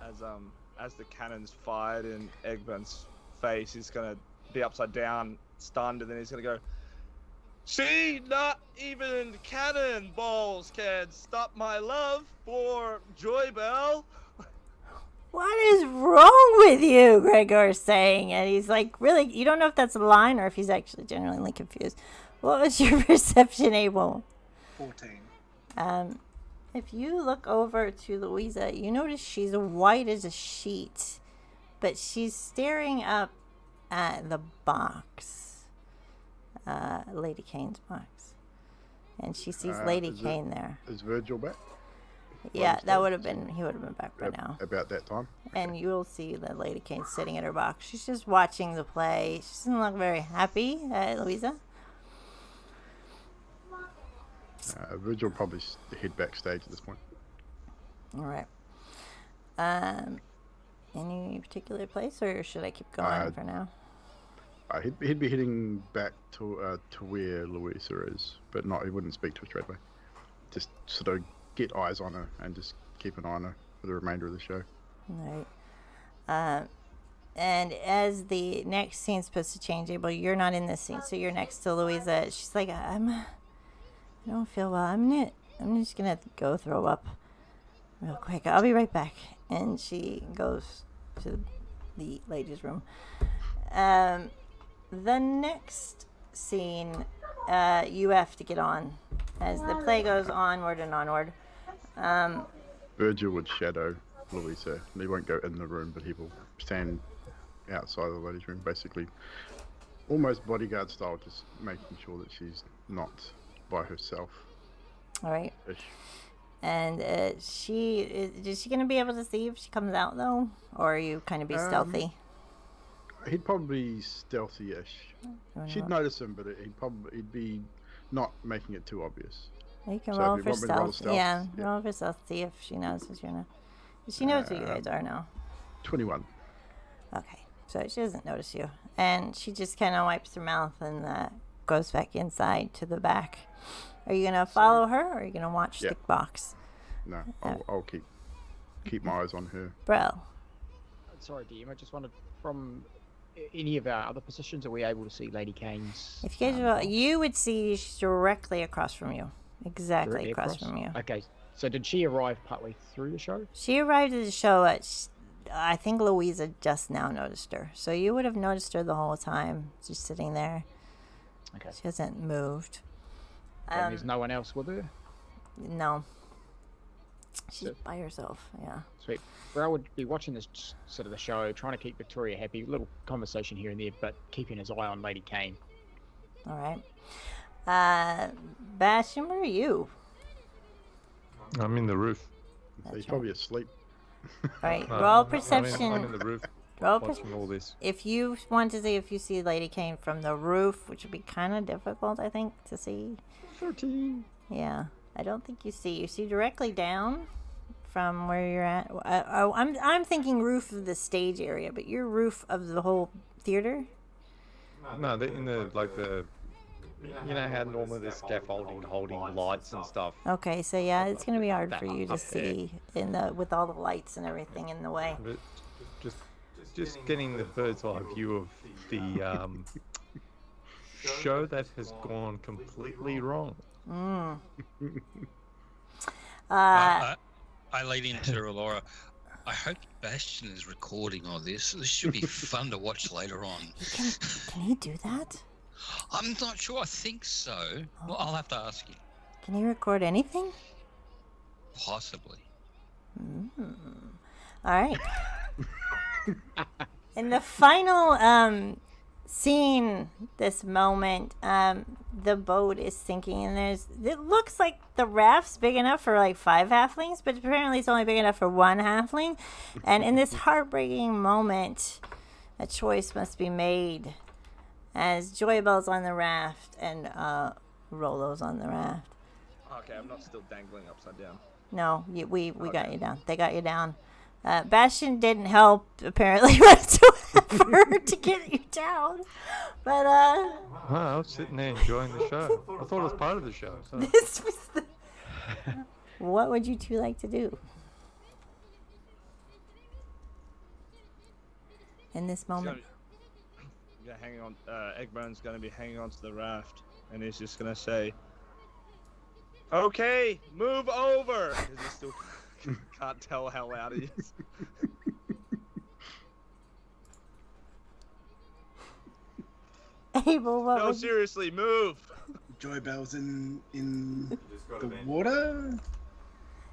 As the cannon's fired in Egburn's face, he's gonna be upside down, stunned, and then he's gonna go, "See, not even cannonballs can stop my love for Joy Bell." What is wrong with you? Gregor's saying, and he's like, really, you don't know if that's a line or if he's actually genuinely confused. What was your perception, Abel? 14. If you look over to Louisa, you notice she's white as a sheet, but she's staring up at the box, Lady Kane's box, and she sees Lady Kane there. Is Virgil back? Yeah, that would have been, he would have been back by now. About that time. And you'll see that Lady Kane sitting at her box. She's just watching the play. She doesn't look very happy, Louisa. Virgil probably head backstage at this point. All right. Any particular place, or should I keep going for now? He'd be heading back to where Louisa is, but he wouldn't speak to her straight away. Just sort of get eyes on her and just keep an eye on her for the remainder of the show. All right. And as the next scene's supposed to change, Abel, you're not in this scene, so you're next to Louisa. She's like, I don't feel well. I'm just gonna go throw up real quick. I'll be right back. And she goes to the ladies' room. The next scene, you have to get on as the play goes onward and onward. Virgil would shadow Louisa. He won't go in the room, but he will stand outside of the ladies' room, basically almost bodyguard style, just making sure that she's not by herself. All right. Ish. And is she going to be able to see if she comes out, though? Or are you kind of be stealthy? He'd probably be stealthy-ish. She'd notice him, but he'd be not making it too obvious. You can So roll if you for want me to roll stealth. stealth, Yeah, yeah. roll for stealth. See if she notices you now. She knows who you guys are now. 21. Okay, so she doesn't notice you. And she just kind of wipes her mouth and goes back inside to the back. Are you going to follow her, or are you going to watch the box? No, I'll keep my eyes on her. Brell. Sorry, DM. I just wanted, from any of our other positions, are we able to see Lady Kane's? If you guys you would see she's directly across from you. Exactly directly across from you. Okay, so did she arrive partway through the show? She arrived at the show I think Louisa just now noticed her. So you would have noticed her the whole time, just sitting there. Okay. She hasn't moved. And there's no one else with her? No. She's by herself, yeah. Sweet. Brell would be watching this sort of the show, trying to keep Victoria happy. Little conversation here and there, but keeping his eye on Lady Kane. All right. Bastion, where are you? I'm in the roof. So he's probably asleep. All right. No, Roll I'm perception. in the roof Roll watching all this. If you want to see if you see Lady Kane from the roof, which would be kind of difficult, I think, to see. 13. Yeah. I don't think you see. You see directly down from where you're at. I'm thinking roof of the stage area, but you're roof of the whole theater? No, they're in the you know how normally there's scaffolding holding lights and stuff. Okay, so yeah, it's going to be hard for you to Up there. see with all the lights and everything in the way. But just getting the bird's eye view of the show that has gone completely wrong. I laid into Laura. I hope Bastion is recording all this. This should be fun to watch later on. Can he do that? I'm not sure. I think so. Well, I'll have to ask you. Can he record anything? Possibly. All right. In the final scene, this moment, the boat is sinking, and it looks like the raft's big enough for like 5 halflings, but apparently it's only big enough for 1 halfling. And in this heartbreaking moment, a choice must be made as Joybell's on the raft and Rolo's on the raft. Okay, I'm not still dangling upside down. No, we got you down. They got you down. Bastion didn't help, apparently, whatsoever to get you down. But, I was sitting there enjoying the show. I thought it was part of the show. So. this was the... What would you two like to do in this moment? Hanging on. Egburn's gonna be hanging onto the raft, and he's just gonna say, "Okay, move over." Because he still can't tell how loud he is. Abel, what No, would you... seriously, move. Joybell's in the water.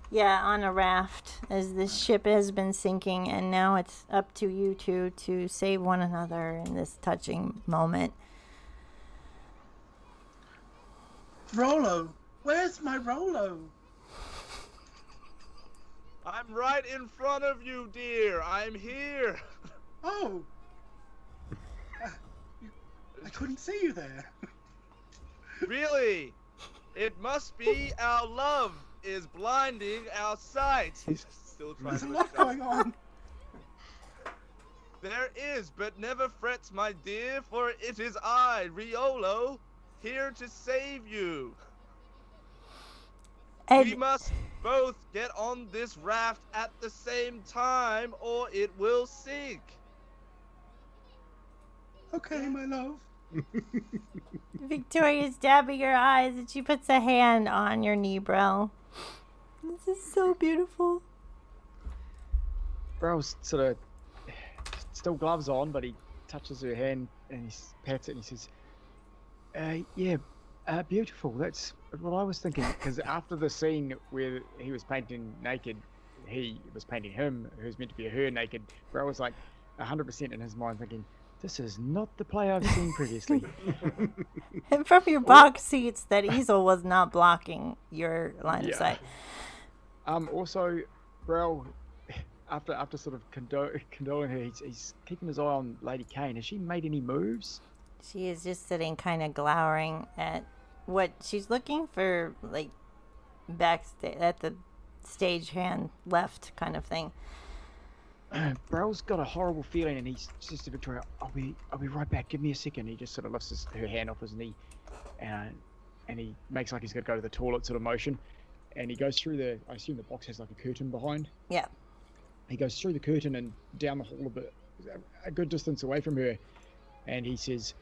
Yeah, on a raft, as the ship has been sinking, and now it's up to you two to save one another in this touching moment. Rolo, where's my Rolo? I'm right in front of you, dear. I'm here. Oh, I couldn't see you there. Really? It must be our love is blinding our sight. He's still trying There's to a lot going on. There is, but never fret, my dear, for it is I, Riolo, here to save you. We must both get on this raft at the same time, or it will sink. Okay, my love. Victoria's dabbing her eyes, and she puts a hand on your knee, Brell. This is so beautiful. Brell's sort of still gloves on, but he touches her hand and he pats it and he says, beautiful. That's what I was thinking. Because after the scene where he was painting naked, he was painting him, who's meant to be her naked. Brell was like 100% in his mind thinking, this is not the play I've seen previously. And from your box seats, that easel was not blocking your line of sight. Also, Brell, after sort of condoling her, he's keeping his eye on Lady Kane. Has she made any moves? She is just sitting kind of glowering at what she's looking for, like, backstage at the stage hand left kind of thing. Brell's got a horrible feeling, and he says to Victoria, I'll be right back, give me a second. He just sort of lifts her hand off his knee, and he makes like he's going to go to the toilet sort of motion, and he goes through I assume the box has like a curtain behind. Yeah. He goes through the curtain and down the hall a good distance away from her, and he says,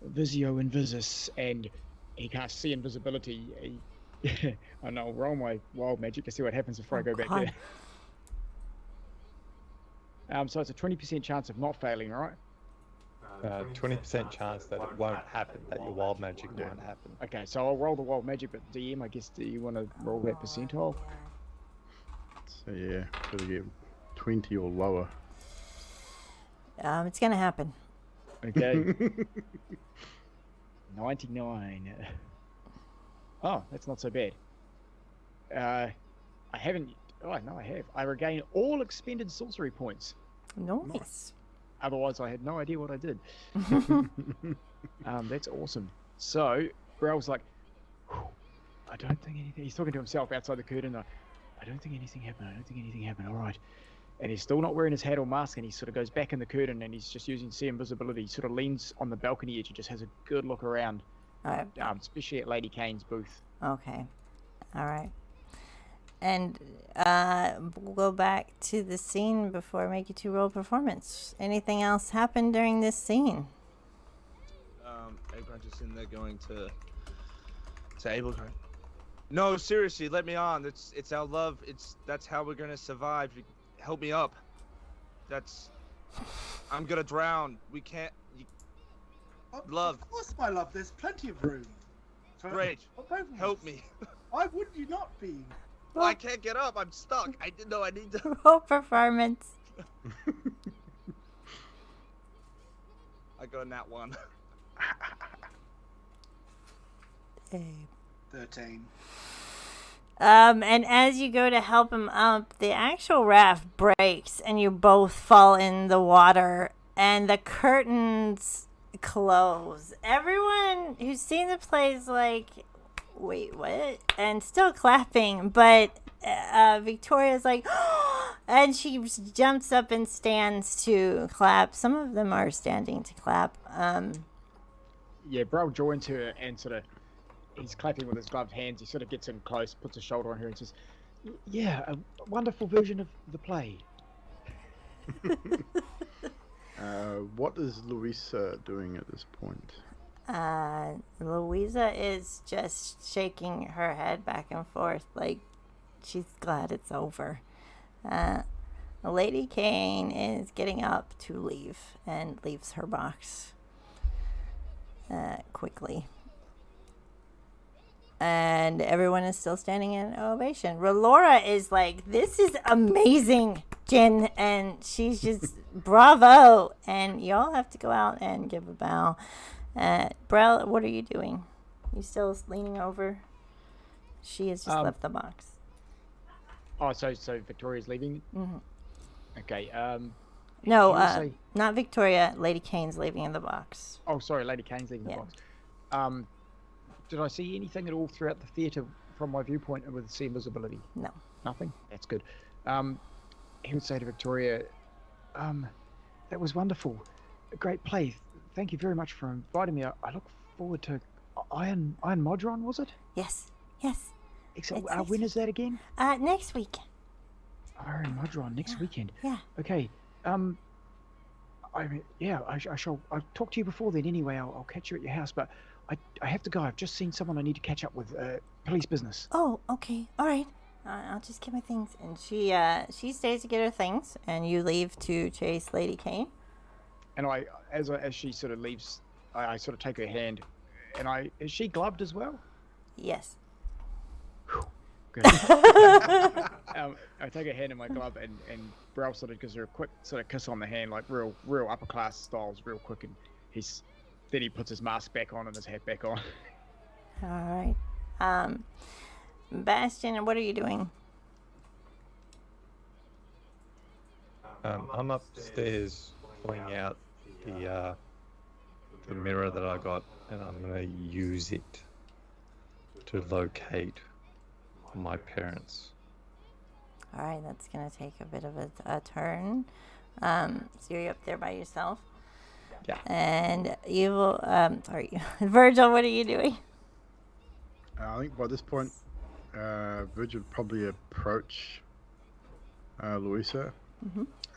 Visio Invisus, and he can't see invisibility. I know, roll my wild magic to see what happens before I go back there. So it's a 20% chance of not failing, right? 20% chance that it won't happen, that your wild magic won't happen. Okay, so I'll roll the wild magic, but DM, I guess, do you want to roll that percentile? So yeah, gotta get 20 or lower. It's gonna happen. Okay. 99. Oh, that's not so bad. I haven't... Oh, no, I have. I regain all expended sorcery points. Nice. Otherwise, I had no idea what I did. That's awesome. So, Brell's like, I don't think anything... He's talking to himself outside the curtain. I don't think anything happened. All right. And he's still not wearing his hat or mask, and he sort of goes back in the curtain, and he's just using see invisibility. He sort of leans on the balcony edge and just has a good look around, All right. especially at Lady Kane's booth. Okay. All right. And we'll go back to the scene before I make you two roll performance. Anything else happen during this scene? Egburn just in there going to Abel going, No, seriously, let me on. It's our love. That's how we're gonna survive. Help me up. I'm gonna drown. We can't. Love. Of course, my love. There's plenty of room. Great. For both of Help us. me. Why would you not be? I can't get up. I'm stuck. I didn't know I need to. Roll performance. I got a nat 1. 13. And as you go to help him up, the actual raft breaks and you both fall in the water and the curtains close. Everyone who's seen the play is like, wait, what? And still clapping, but Victoria's like, and she jumps up and stands to clap. Some of them are standing to clap. Yeah, Brell joins her and sort of, he's clapping with his gloved hands. He sort of gets in close, puts a shoulder on her and says, yeah, a wonderful version of the play. What is Louisa doing at this point? Louisa is just shaking her head back and forth like she's glad it's over. Lady Kane is getting up to leave and leaves her box quickly. And everyone is still standing in ovation. Rolora is like, this is amazing, Jin. And she's just, bravo. And y'all have to go out and give a bow. Brell, what are you doing? You still leaning over? She has just left the box. Oh, so Victoria's leaving? Mm-hmm. Okay. No, not Victoria. Lady Kane's leaving in the box. Oh, sorry, Lady Kane's leaving the box. Did I see anything at all throughout the theatre from my viewpoint with sea invisibility? No. Nothing? That's good. He would say to Victoria, that was wonderful. A great play. Thank you very much for inviting me. I look forward to Iron Modron, was it? Yes. Excellent. When is that again? Next week. Iron Modron next weekend. Yeah. Okay. I shall. I'll talk to you before then. Anyway, I'll catch you at your house. But I have to go. I've just seen someone I need to catch up with. Police business. Oh, okay. All right. I'll just get my things. And she stays to get her things, and you leave to chase Lady Kane. And as she sort of leaves, I sort of take her hand, and is she gloved as well? Yes. Good. I take her hand in my glove, and Brell sort of gives her a quick sort of kiss on the hand, like real upper class styles, real quick, and then he puts his mask back on and his hat back on. All right. Bastion, what are you doing? I'm upstairs pulling out the mirror that I got, and I'm gonna use it to locate my parents. All right, that's gonna take a bit of a turn. So you're up there by yourself. Yeah. And you will. Virgil, what are you doing? I think by this point, Virgil would probably approach Louisa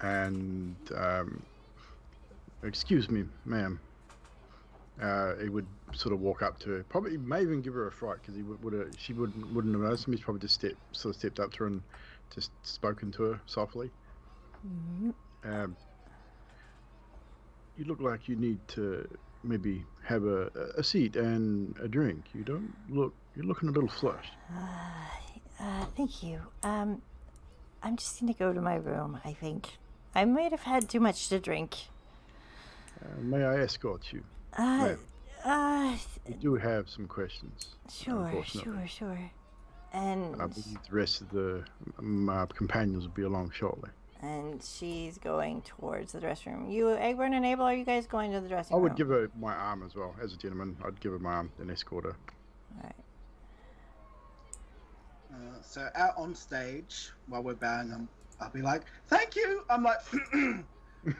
and excuse me, ma'am. He would sort of walk up to her. Probably may even give her a fright because she wouldn't have noticed him. He's probably just stepped up to her and just spoken to her softly. Mm-hmm. You look like you need to maybe have a seat and a drink. You're looking a little flushed. Thank you. I'm just gonna go to my room. I think I might have had too much to drink. May I escort you? We do have some questions. Sure. And I believe the rest of my companions will be along shortly. And she's going towards the dressing room. You, Egburn and Abel, are you guys going to the dressing room? I would give her my arm as well. As a gentleman, I'd give her my arm and escort her. All right. So out on stage, while we're bowing, I'll be like, thank you! I'm like,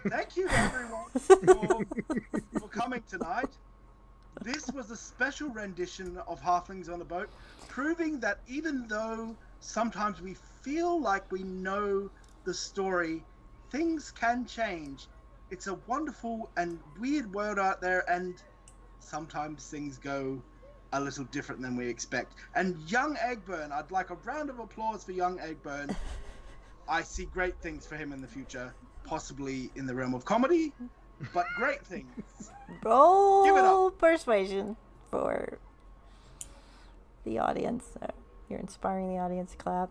thank you everyone for coming tonight. This was a special rendition of Halflings on a Boat, proving that even though sometimes we feel like we know the story, things can change. It's a wonderful and weird world out there, and sometimes things go a little different than we expect. And young Egburn, I'd like a round of applause for young Egburn. I see great things for him in the future, possibly in the realm of comedy, but great things. Roll Give it up. persuasion for the audience. You're inspiring the audience to clap.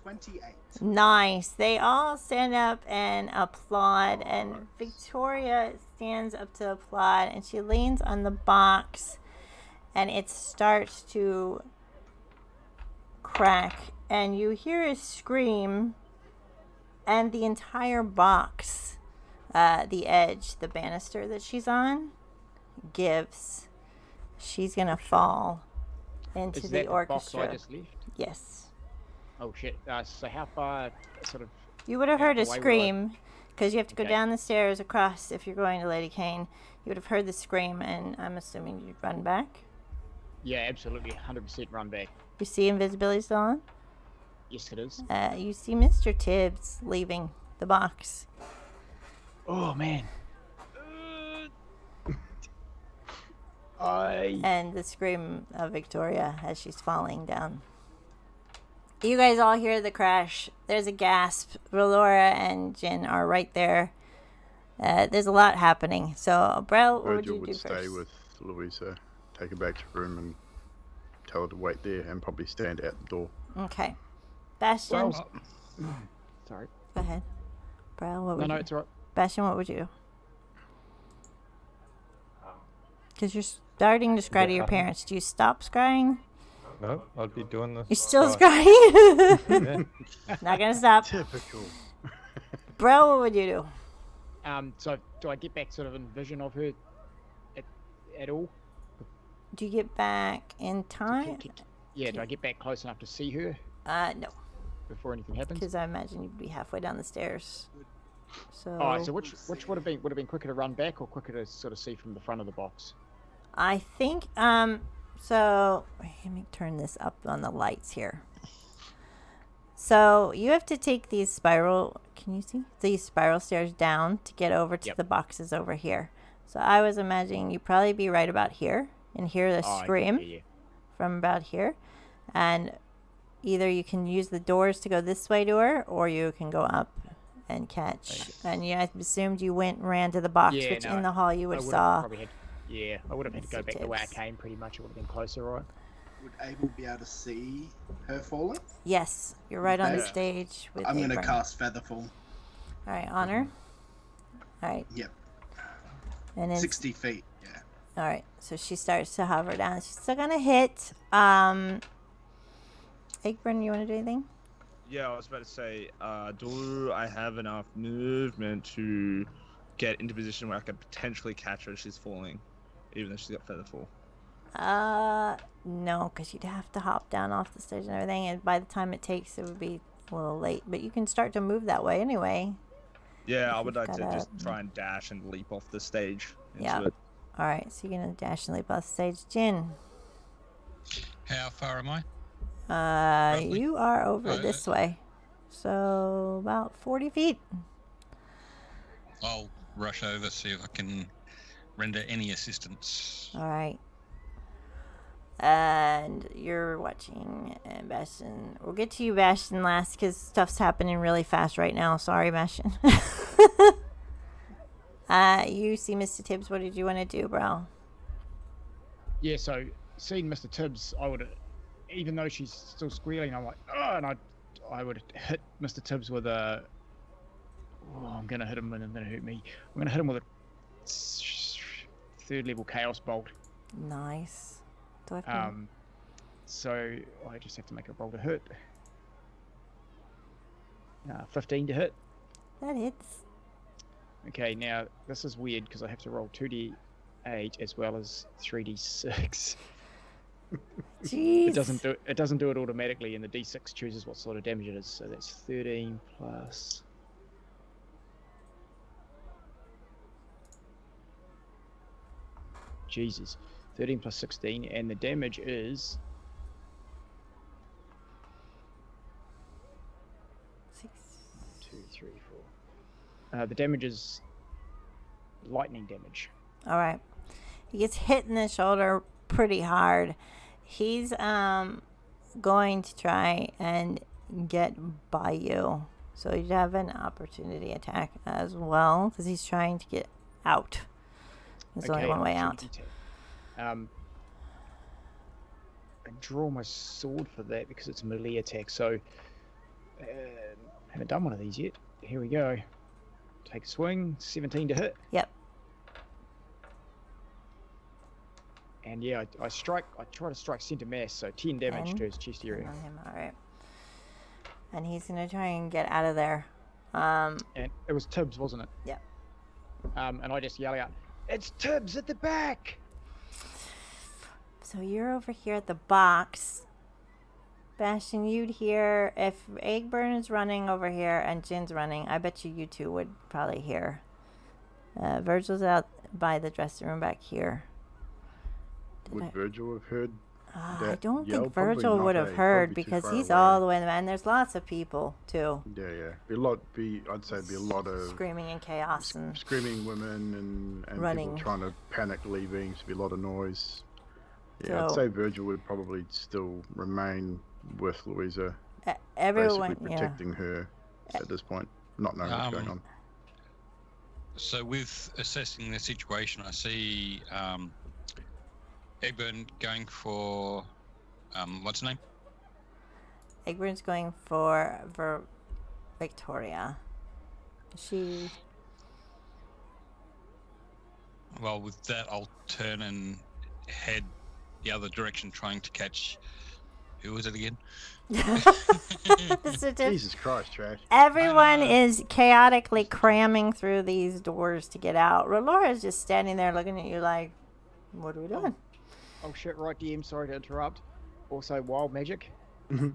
28. Nice. They all stand up and applaud, and Victoria stands up to applaud, and she leans on the box, and it starts to crack, and you hear a scream, and the entire box, the edge, the banister that she's on, gives. She's gonna fall into Is the that the box orchestra. I just left? Yes. Oh shit! So how far, sort of? You would have heard a Why would I- scream, because you have to go Okay. down the stairs across if you're going to Lady Kane. You would have heard the scream, and I'm assuming you'd run back. Yeah, absolutely, 100% run back. You see invisibility still on? Yes, it is. You see Mr. Tibbs leaving the box. Oh man. I. And the scream of Victoria as she's falling down. You guys all hear the crash. There's a gasp. Rolora and Jin are right there. There's a lot happening. So, Brell, what would Virgil you do would stay first? with Louisa, take her back to her room and tell her to wait there and probably stand at the door. Okay. Bastion, Well, sorry. go ahead. Brell, what would No, you it's alright. Bastion, what would you do? Because you're starting to scry to your parents. Do you stop scrying? No, I'd be doing this. You're still right. scrying? Yeah. Not gonna stop. Typical. Bro, what would you do? So do I get back sort of in vision of her at all? Do you get back in time? Yeah, do I get back close enough to see her No, before anything happens? because I imagine you'd be halfway down the stairs. So, Alright, so which would have been quicker to run back or quicker to sort of see from the front of the box? I think so let me turn this up on the lights here. So you have to take these spiral, can you see? These spiral stairs down to get over to Yep. the boxes over here. So I was imagining you'd probably be right about here and hear the Oh, scream yeah. from about here. And either you can use the doors to go this way to her, or you can go up and catch. And yeah, I assumed you went and ran to the box, Yeah, which no, in the hall you I would have would've saw. probably had, I would have had to go Mr. back the way I Tibbs. came pretty much. It would have been closer, right? Would Abel be able to see her falling? Yes, you're right on the Okay. stage with I'm going to Egburn. cast Featherfall. All right, honor. All right, Yep. and then 60 feet. Yeah. all right. So she starts to hover down. She's still gonna hit. Egburn, you want to do anything? Yeah, I was about to say, do I have enough movement to get into position where I could potentially catch her as she's falling, even though she's got feather fall? No, because you'd have to hop down off the stage and everything, and by the time it takes, it would be a little late. But you can start to move that way anyway. Yeah, If I would you've like to got just a- try and dash and leap off the stage into Yeah. it. All right, so you're gonna dash and leap off the stage. Jin, How far am I? Roughly? you are over Oh, this way, so about 40 feet. I'll rush over, see if I can render any assistance. All right. And you're watching Bastion. We'll get to you, Bastion, last because stuff's happening really fast right now. Sorry, Bastion. You see Mr. Tibbs. What did you want to do, bro? Yeah, so seeing Mr. Tibbs, I would, even though she's still squealing, I'm like, oh, and I would hit Mr. Tibbs with a. Oh, I'm gonna hit him and I'm gonna hurt me. I'm gonna hit him with a 3rd level Chaos Bolt. Nice. Do I have to- So I just have to make a roll to hit. 15 to hit. That hits. Okay, now this is weird because I have to roll 2d8 as well as 3d6. Jeez. It doesn't do it automatically, and the d6 chooses what sort of damage it is. So that's 13 plus. Jesus, 13 plus 16, and the damage is 6. 2, 3, 4. The damage is lightning damage. All right. He gets hit in the shoulder pretty hard. He's going to try and get by you. So you'd have an opportunity attack as well because he's trying to get out. There's only one way out. I draw my sword for that because it's a melee attack. So haven't done one of these yet. Here we go. Take a swing. 17 to hit. Yep. And yeah, I try to strike center mass, so 10 damage to his chest area. On him, all right. And he's gonna try and get out of there. And it was Tibbs, wasn't it? Yep. And I just yell out, "It's Tibbs at the back!" So you're over here at the box. Bastion, you'd hear if Egburn is running over here and Jin's running. I bet you two would probably hear. Virgil's out by the dressing room back here. Would Virgil have heard? I don't yell? think Probably Virgil not, would have Probably heard too because far he's away. all the way in the and there's lots of people too. Yeah. I'd say it'd be a lot of Screaming and chaos and screaming women and running. people trying to panic leaving. It'd be a lot of noise. Yeah, I'd So- say Virgil would probably still remain with Louisa, everyone, basically protecting her at this point, not knowing what's going on. So with assessing the situation, I see Egburn going for what's her name? Egburn's going for Victoria. She Well, with that, I'll turn and head the other direction, trying to catch. Who was it again? This is just- Jesus Christ, Trash. everyone is chaotically cramming through these doors to get out. Relora's just standing there looking at you like, what are we doing? Oh shit, right, DM, sorry to interrupt. Also, wild magic.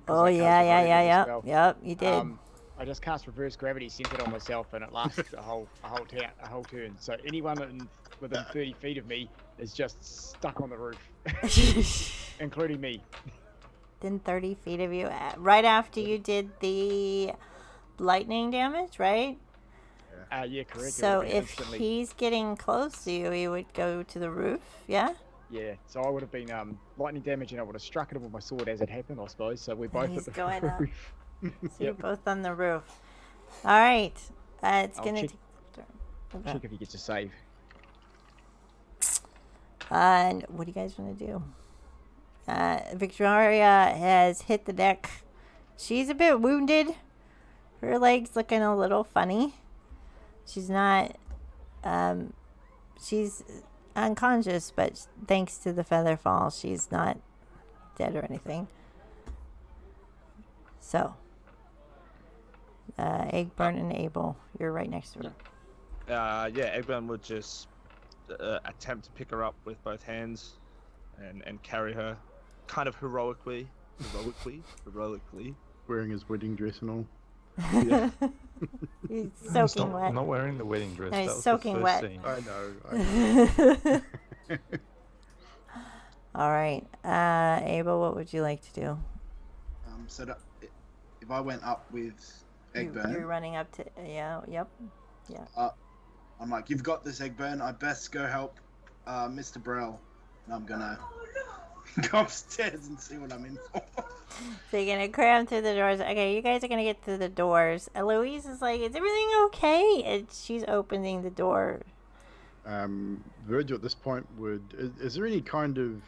Oh, I cast yeah, reverse gravity yeah. spell. Yep, you did. I just cast reverse gravity, centered on myself, and it lasts a whole turn. So anyone within 30 feet of me is just stuck on the roof, including me. Within 30 feet of you, right after you did the lightning damage, right? Yeah, correct. So It would be if instantly- he's getting close to you, he would go to the roof, yeah? Yeah, so I would have been lightning damage, and I would have struck at him with my sword as it happened, I suppose. So we're both he's at the going up. roof. So you're both on the roof. All right. It's I'll going to check- take a turn. Check if he gets a save. And what do you guys want to do? Victoria has hit the deck. She's a bit wounded. Her leg's looking a little funny. She's not. She's unconscious, but thanks to the feather fall, she's not dead or anything. So, Egburn and Abel, you're right next to her. Yeah, Egburn would just attempt to pick her up with both hands and carry her kind of heroically. Wearing his wedding dress and all. He's soaking wet. I'm not wearing the wedding dress. No, he's that was soaking the wet. first scene. I know. All right. Abel, what would you like to do? If I went up with Egburn, You're running up to. Yeah, yep. I'm like, you've got this, Egburn. I best go help Mr. Brell. And I'm gonna go upstairs and see what I'm in for. So you're going to cram through the doors. Okay, you guys are going to get through the doors. Louise is like, is everything okay? And she's opening the door. Virgil, at this point, is there any kind of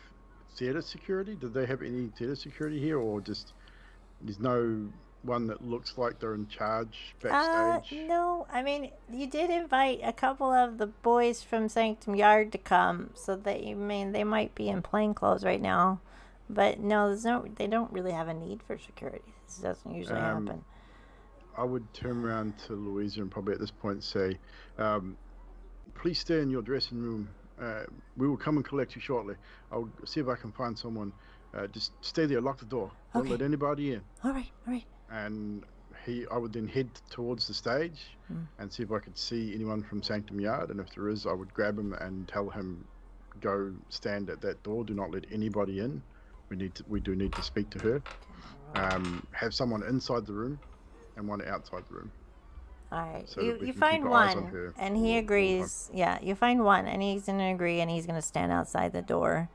theatre security? Do they have any theatre security here, or just there's no one that looks like they're in charge backstage? No. I mean, you did invite a couple of the boys from Sanctum Yard to come, so they might be in plain clothes right now. But no, they don't really have a need for security. This doesn't usually happen. I would turn around to Louisa and probably at this point say, please stay in your dressing room. We will come and collect you shortly. I'll see if I can find someone. Just stay there, lock the door. Don't Okay. let anybody in. All right. And I would then head towards the stage and see if I could see anyone from Sanctum Yard. And if there is, I would grab him and tell him, go stand at that door. Do not let anybody in. We do need to speak to her. Have someone inside the room and one outside the room. All right. So that we You can find keep our eyes on one, her and he for- agrees. Yeah, you find one, and he's going to agree, and he's going to stand outside the door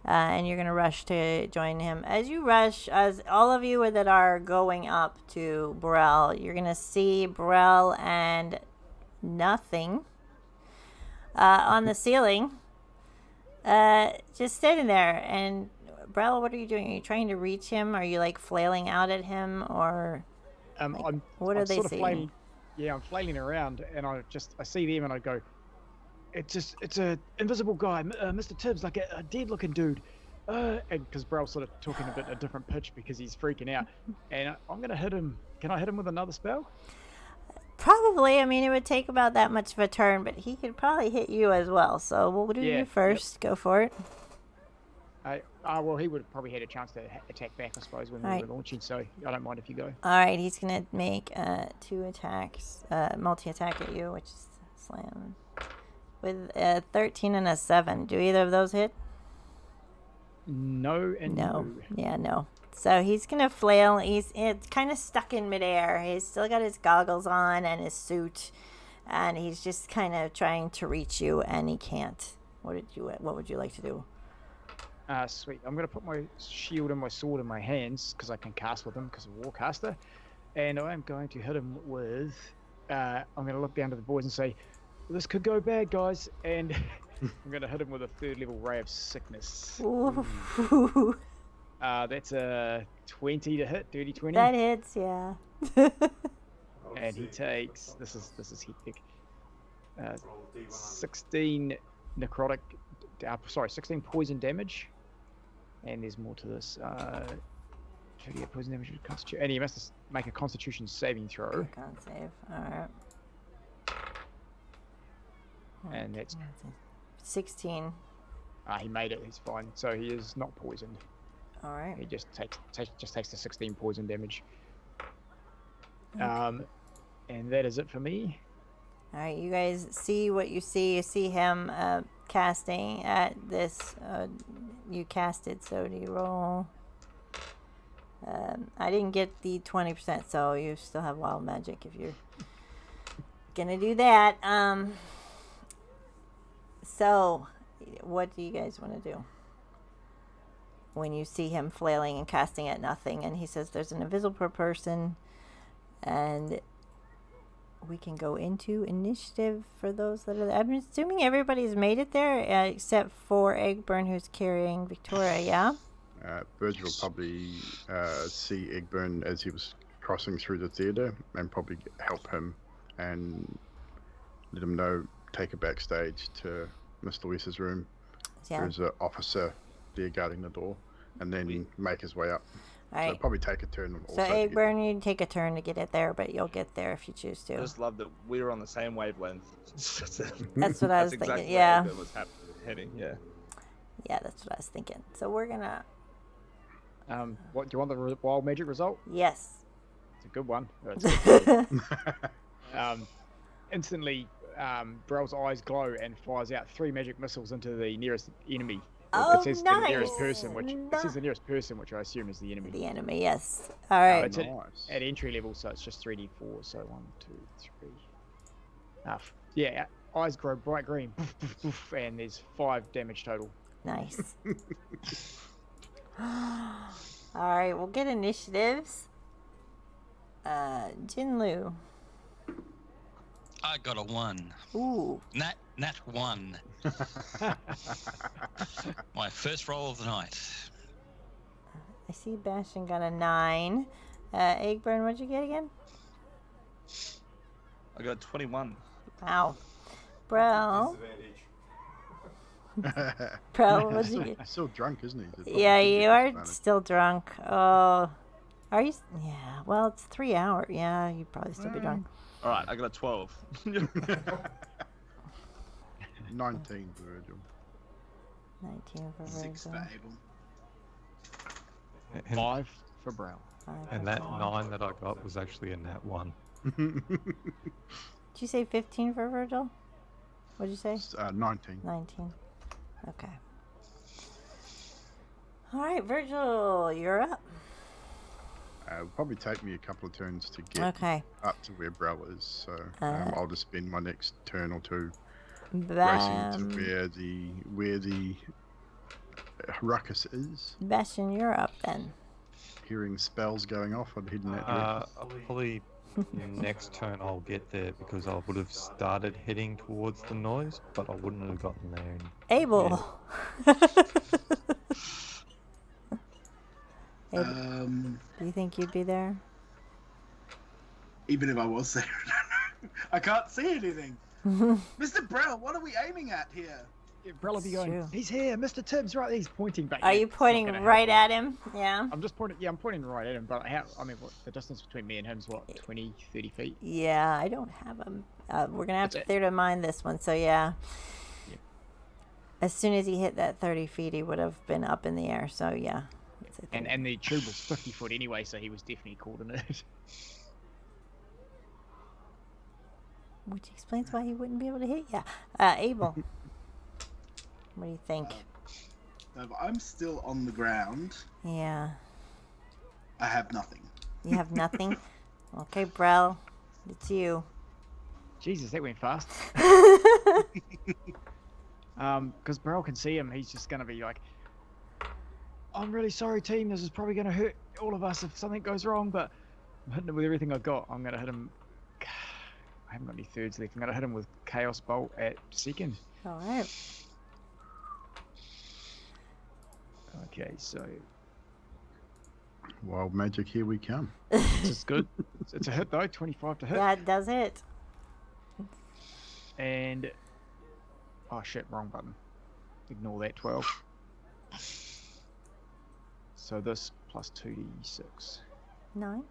and you're going to rush to join him. As you rush, as all of you that are going up to Brell, you're going to see Brell and nothing on the ceiling, just sitting there. And Brell, what are you doing? Are you trying to reach him? Are you like flailing out at him, or what are I'm they sort of seeing? flailing. Yeah, I'm flailing around, and I see them, and I go, it's a invisible guy, Mr. Tibbs, like a dead-looking dude. And because Brell's sort of talking a bit a different pitch because he's freaking out, and I'm gonna hit him. Can I hit him with another spell? Probably. I mean, it would take about that much of a turn, but he could probably hit you as well. So we'll do Yeah, you first. Go for it. Well, he would have probably had a chance to attack back, I suppose, when we Right. were launching. So I don't mind if you go. All right, he's gonna make 2 attacks, multi-attack at you, which is slam, with a 13 and a 7. Do either of those hit? No and No. Yeah, no. So he's gonna flail. It's kind of stuck in midair. He's still got his goggles on and his suit, and he's just kind of trying to reach you, and he can't. What would you like to do? Sweet. I'm gonna put my shield and my sword in my hands because I can cast with them because I'm a warcaster, and I'm going to hit him with. I'm gonna look down to the boys and say, "This could go bad, guys," and I'm gonna hit him with a 3rd level ray of sickness. Ooh. That's a 20 to hit, dirty 20. That hits, yeah. And he takes. This is hectic. 16 necrotic. 16 poison damage. And there's more to this. 38 poison damage with Constitution. And he must make a Constitution saving throw. Can't save. All right. And that's 16. he made it. He's fine. So he is not poisoned. All right. He just takes the 16 poison damage. Okay. And that is it for me. All right, you guys see what you see. You see him casting at this. You cast it, so do you roll? I didn't get the 20%, so you still have wild magic if you're gonna do that. So, what do you guys want to do? When you see him flailing and casting at nothing, and he says there's an invisible person, and we can go into initiative for those that are there. I'm assuming everybody's made it there except for Egburn, who's carrying Victoria, yeah? Virgil will probably see Egburn as he was crossing through the theatre and probably help him and let him know, take her backstage to Miss Lewis's room. Yeah. There's an officer there guarding the door, and then make his way up. All right. So probably take a turn. So Egburn, you take a turn to get it there, but you'll get there if you choose I to. just love that we were on the same wavelength. That's what I was exactly thinking. Yeah. Where was heading. Yeah. Yeah, that's what I was thinking. So we're gonna. What do you want the wild magic result? Yes. It's a good one. Instantly, Brell's eyes glow and fires out 3 magic missiles into the nearest enemy. Oh, it says nice. the nearest person, it says the nearest person, which I assume is the enemy. The enemy, yes. All right. It's Nice. at entry level, so it's just 3d4. So 1, 2, 3. Yeah, eyes grow bright green, poof, poof, poof, and there's 5 damage total. Nice. All right, we'll get initiatives. Jinlu. I got a 1. Ooh. Nat 1. My first roll of the night. I see Bastion got a 9. Egburn, what'd you get again? I got 21. Wow. Brell. Brell, what'd you get? Still drunk, isn't he? Yeah, you are still drunk. Oh. Are you? Yeah, well, it's 3 hours. Yeah, you'd probably still be drunk. All right, I got a 12. 19 for Virgil. 19 for 6 Virgil. for Abel. 5 for Brell. 5 And for that Brell. 9 that I got was actually a nat 1. Did you say 15 for Virgil? What'd you say? 19. 19. Okay. All right, Virgil, you're up. It'll probably take me a couple of turns to get Okay. up to where Brell is, so I'll just spend my next turn or two racing to where the ruckus is. Bastion, you're up then. Hearing spells going off, I'd head in that direction. I'll probably next turn I'll get there because I would have started heading towards the noise, but I wouldn't have gotten there. Abel. Abel, do you think you'd be there? Even if I was there, I can't see anything. Mr. Brell, what are we aiming at here? Brell will be going, true. he's here, Mr. Tibbs, right there. He's pointing back. Are you pointing right at him? Yeah. I'm just pointing, I'm pointing right at him, but what, the distance between me and him is what, 20, 30 feet? Yeah, I don't have him. We're going to have to bear in mind this one, so yeah. As soon as he hit that 30 feet, he would have been up in the air, so yeah. And the tube was 50 foot anyway, so he was definitely caught in it. Which explains why he wouldn't be able to hit you. Abel, what do you think? If I'm still on the ground, Yeah. I have nothing. You have nothing? Okay, Brell, it's you. Jesus, that went fast. Because Brell can see him, he's just going to be like, I'm really sorry, team. This is probably going to hurt all of us if something goes wrong, but I'm hitting him with everything I've got. I'm going to hit him. I haven't got any thirds left. I'm going to hit him with Chaos Bolt at second. All right. Okay, so Wild magic, here we come. this is good. It's a hit though, 25 to hit. That does it. And oh shit, wrong button. Ignore that. 12. So this plus 2d6. 9.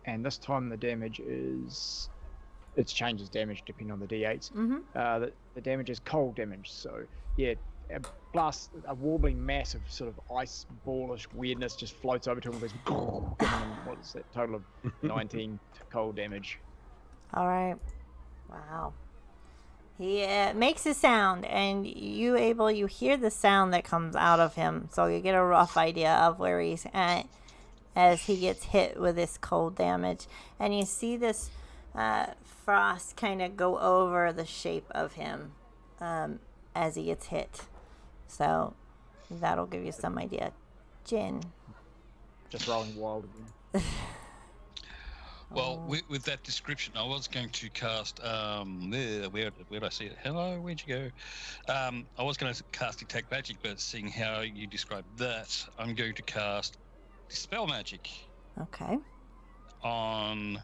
And this time the damage is, it changes damage depending on the d8s. Mm-hmm. The damage is cold damage. So yeah, a warbling mass of sort of ice ballish weirdness just floats over to him and goes, giving him, what is that, total of 19 cold damage. All right. Wow. He makes a sound, and you hear the sound that comes out of him, so you get a rough idea of where he's at as he gets hit with this cold damage. And you see this frost kind of go over the shape of him as he gets hit. So that'll give you some idea. Jin. Just rolling wild again. Well, with that description, I was going to cast where'd I see it? Hello, where'd you go? I was going to cast Detect Magic, but seeing how you described that, I'm going to cast Dispel Magic. Okay. On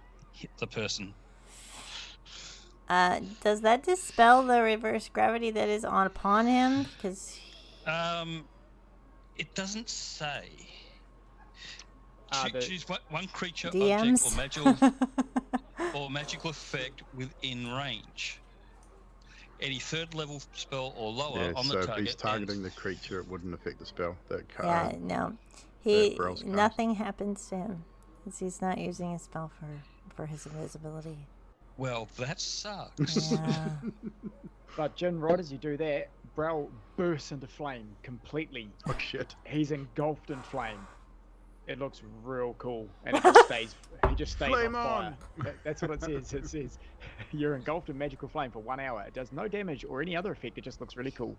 the person. Does that dispel the reverse gravity that is upon him? Because it doesn't say. Choose one creature, DMs? object, or magical effect within range. Any third level spell or lower on the target. So if he's targeting the creature, it wouldn't affect the spell. Yeah, no. Nothing happens to him. He's not using a spell for his invisibility. Well, that sucks. Yeah. But Jin, right as you do that, Brell bursts into flame completely. Oh shit. He's engulfed in flame. It looks real cool, and it just stays. He just stays Flame on fire. That's what it says. It says you're engulfed in magical flame for 1 hour. It does no damage or any other effect. It just looks really cool.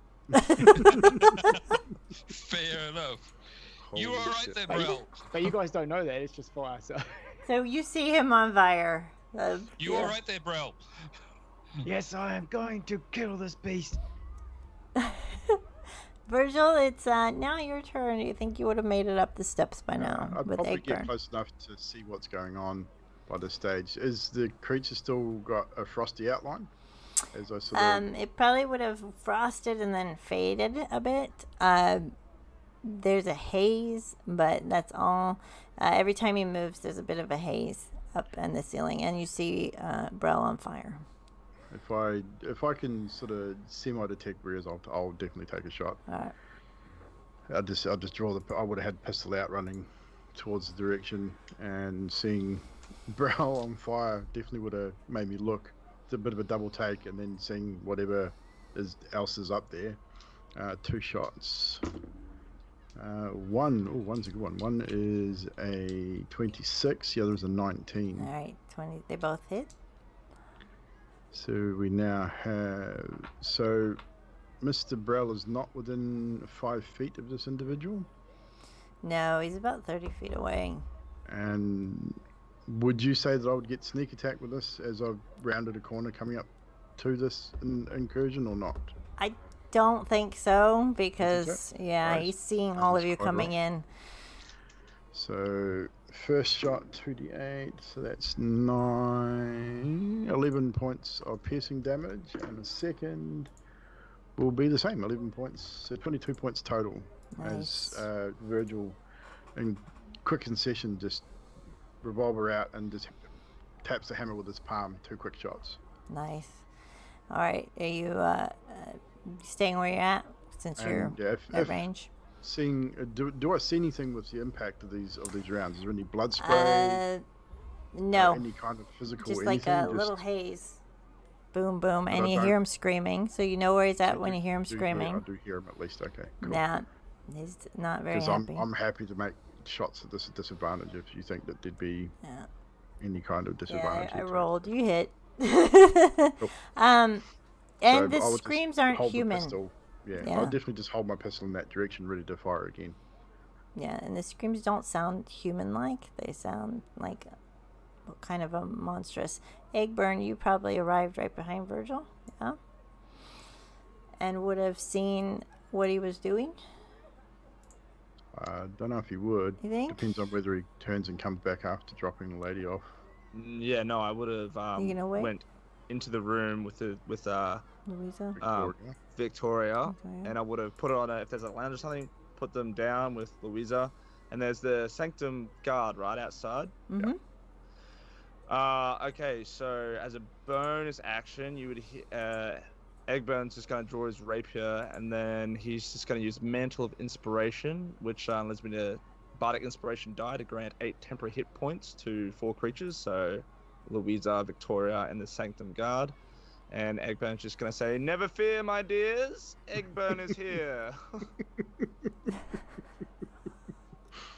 Fair enough. Holy You are right shit. there, Brell. But you guys don't know that. It's just fire. So you see him on fire. You are right there, Brell. Yes, I am going to kill this beast. Virgil, it's now your turn. You think you would have made it up the steps by now I'd with probably get Egburn? close enough to see what's going on by this stage. Is the creature still got a frosty outline? As I sort of... It probably would have frosted and then faded a bit. There's a haze, but that's all. Every time he moves, there's a bit of a haze up in the ceiling, and you see Brell on fire. If I can sort of semi-detect breeze, I'll definitely take a shot. All right. I'll just draw I would have had pistol out running towards the direction, and seeing Brell on fire definitely would have made me look. It's a bit of a double take, and then seeing whatever else is up there. 2 shots. One's a good one. One is a 26, the other is a 19. All right, 20. They both hit. So we now have. So Mr. Brell is not within 5 feet of this individual. No, he's about 30 feet away. And would you say that I would get sneak attack with this as I've rounded a corner coming up to this incursion or not? I don't think so because, yeah, Right. he's seeing all of you coming in. So first shot 2d8, so that's 11 points of piercing damage, and the second will be the same, 11 points, so 22 points total. Nice. As Virgil, in quick concession, just revolver out and just taps the hammer with his palm. 2 quick shots. Nice. All right, are you staying where you're at since you're at range? Seeing, do I see anything with the impact of these rounds? Is there any blood spray? No. Any kind of physical Just anything? like a little haze. Boom, boom, and you hear him screaming, so you know where he's at when you hear him screaming. I do hear him at least. Okay. Cool. Nah, he's not very happy. I'm happy to make shots at this disadvantage if you think that there'd be any kind of disadvantage. Yeah, I rolled. You hit. Cool. And So the I would screams just aren't hold the human. pistol. Yeah, Yeah. I'll definitely just hold my pistol in that direction, ready to fire again. Yeah, and the screams don't sound human-like. They sound like kind of a monstrous. Egburn, you probably arrived right behind Virgil, yeah? And would have seen what he was doing? I don't know if he would. You think? Depends on whether he turns and comes back after dropping the lady off. Yeah, no, I would have You gonna wait? went into the room with Louisa? Victoria, and I would have put it on if there's a lounge or something, put them down with Louisa, and there's the Sanctum guard right outside. Mm-hmm. Okay, so as a bonus action, you would Egburn's just going to draw his rapier, and then he's just going to use Mantle of Inspiration, which lets me to Bardic Inspiration die to grant 8 temporary hit points to 4 creatures, so Louisa, Victoria, and the Sanctum Guard. And Egburn's just going to say, "Never fear, my dears, Egburn is here."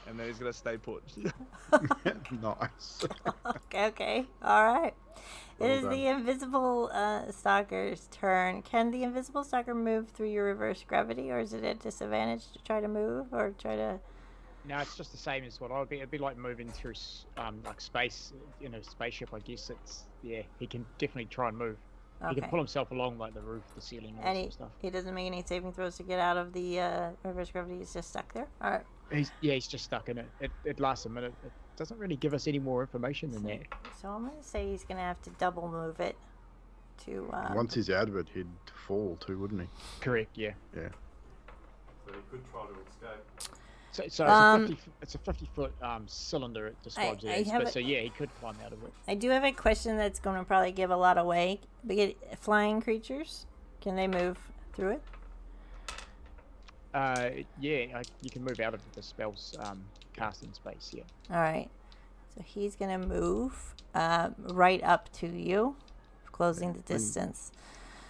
And then he's going to stay put. Nice. Okay. All right. Well It is done. the invisible stalker's turn. Can the invisible stalker move through your reverse gravity, or is it a disadvantage to try to move or try to... No, it's just the same as what I would be. It'd be like moving through like space in a spaceship, I guess. He can definitely try and move. He Okay. can pull himself along like the roof, the ceiling, all And that sort of stuff. he doesn't make any saving throws to get out of the reverse gravity. He's just stuck there. All right. He's just stuck in it. It lasts a minute. It doesn't really give us any more information than that. So I'm going to say he's going to have to double move it to... Once he's out of it, he'd fall too, wouldn't he? Correct, yeah. Yeah. So he could try to escape. So it's a 50-foot cylinder, it describes I it as. have But, it- so yeah, he could climb out of it. I do have a question that's going to probably give a lot away. Flying creatures, can they move through it? You can move out of the spell's casting space, yeah. All right. So he's going to move right up to you, closing the distance.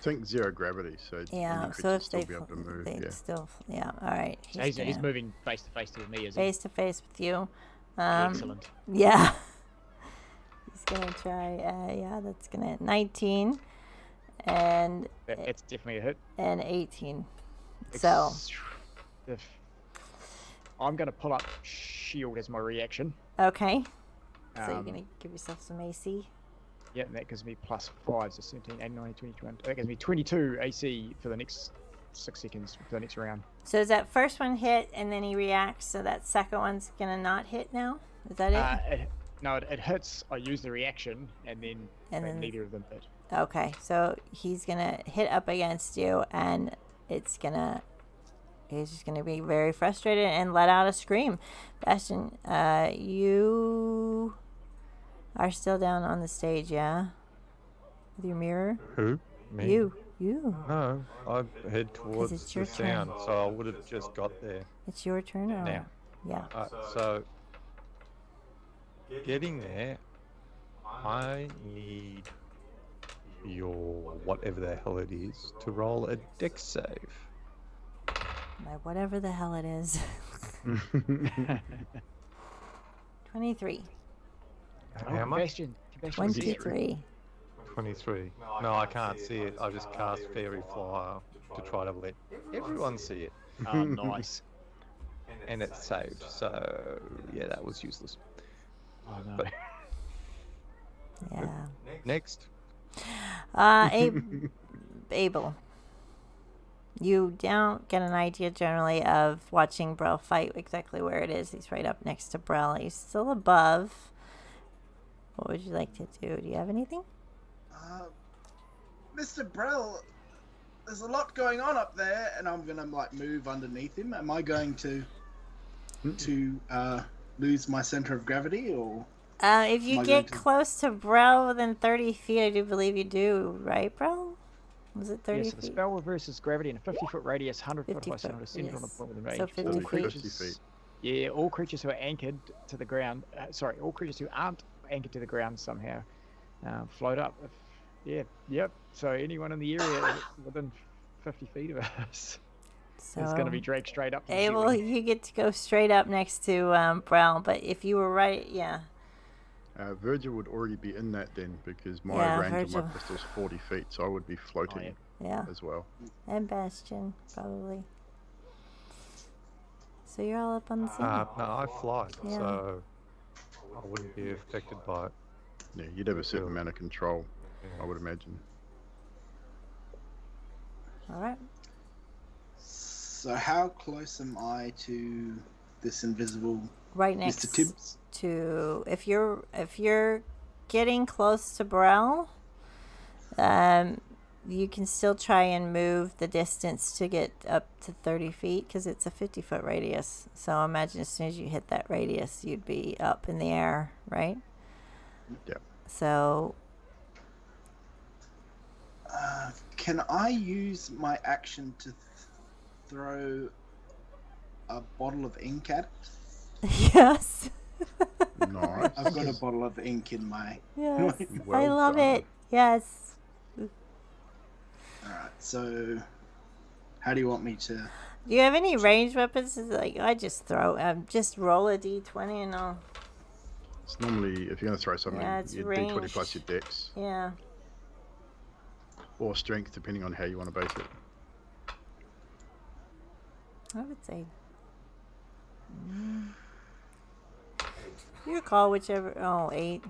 Think 0 gravity, so Yeah, any so creature if still they be able to move. they'd Yeah. still, yeah, all right. So he's gonna moving face to face with me, isn't he? face to face with you. Excellent. Yeah. He's going to try, that's going to 19 and It's definitely a hit. 18. So, I'm going to pull up shield as my reaction. okay. So you're Um, going to give yourself some AC. Yeah, and that gives me +5, so 17, 18, 19, 20, 21. That gives me 22 AC for the next 6 seconds for the next round. So does that first one hit and then he reacts, so that second one's going to not hit now? Is that it? No, it hits. I use the reaction, and then neither of them hit. Okay, so he's going to hit up against you and he's just going to be very frustrated and let out a scream. Bastion, you are still down on the stage, yeah? With your mirror? Who? Me? You. No, I head it's towards your the sound, turn. so I would have just got there. It's your turn or? Now. Yeah. So, getting there, I need your whatever the hell it is to roll a dex save. Like whatever the hell it is. 23. How much? Bastion. 23. 23. No, I can't see it. I just cast Fairy Flyer to try to let everyone see it. Oh, nice. And it's saved. So, yeah, that was useless. Oh, no. But Yeah. next. Abel. You don't get an idea generally of watching Brell fight exactly where it is. He's right up next to Brell. He's still above. What would you like to do? Do you have anything? Mr. Brell, there's a lot going on up there, and I'm gonna move underneath him. Am I going to lose my center of gravity, or? If you Am I get going to- close to Brell within 30 feet, I do believe you do, right, Brell? Was it 30 Yeah, so the feet? spell reverses gravity in a 50-foot radius, 100-foot 50 high center foot, center on the yes. point within So range. 50 All feet. 50 creatures, feet. yeah, all creatures who are anchored to the ground. All creatures who aren't anchored to the ground somehow float up. Yep. So anyone in the area within 50 feet of us is going to be dragged straight up. To the Abel, ceiling. you get to go straight up next to Brell, but if you were right, yeah. Virgil would already be in that then because my Yeah, range of Virgil. my pistol's 40 feet, so I would be floating Yeah. as well. And Bastion, probably. So you're all up on the ceiling. No, I fly, Yeah. so I wouldn't be affected by it. Yeah, you'd have a certain amount of control, I would imagine. All right. So how close am I to this invisible Right Mr. next Tibbs? to if you're getting close to Brell, you can still try and move the distance to get up to 30 feet because it's a 50-foot radius. So imagine as soon as you hit that radius, you'd be up in the air, right? Yeah. So Can I use my action to throw a bottle of ink at it? yes, Nice. I've got a bottle of ink in my. yes, I Well love done. it. Yes. Alright, so how do you want me to? Do you have any ranged weapons? It's like I just just roll a d20 and I'll. It's normally, if you're going to throw something, Yeah, it's your d20 ranged. plus your dex, Yeah. or strength, depending on how you want to base it. I would say. Your call, whichever. Oh, 8.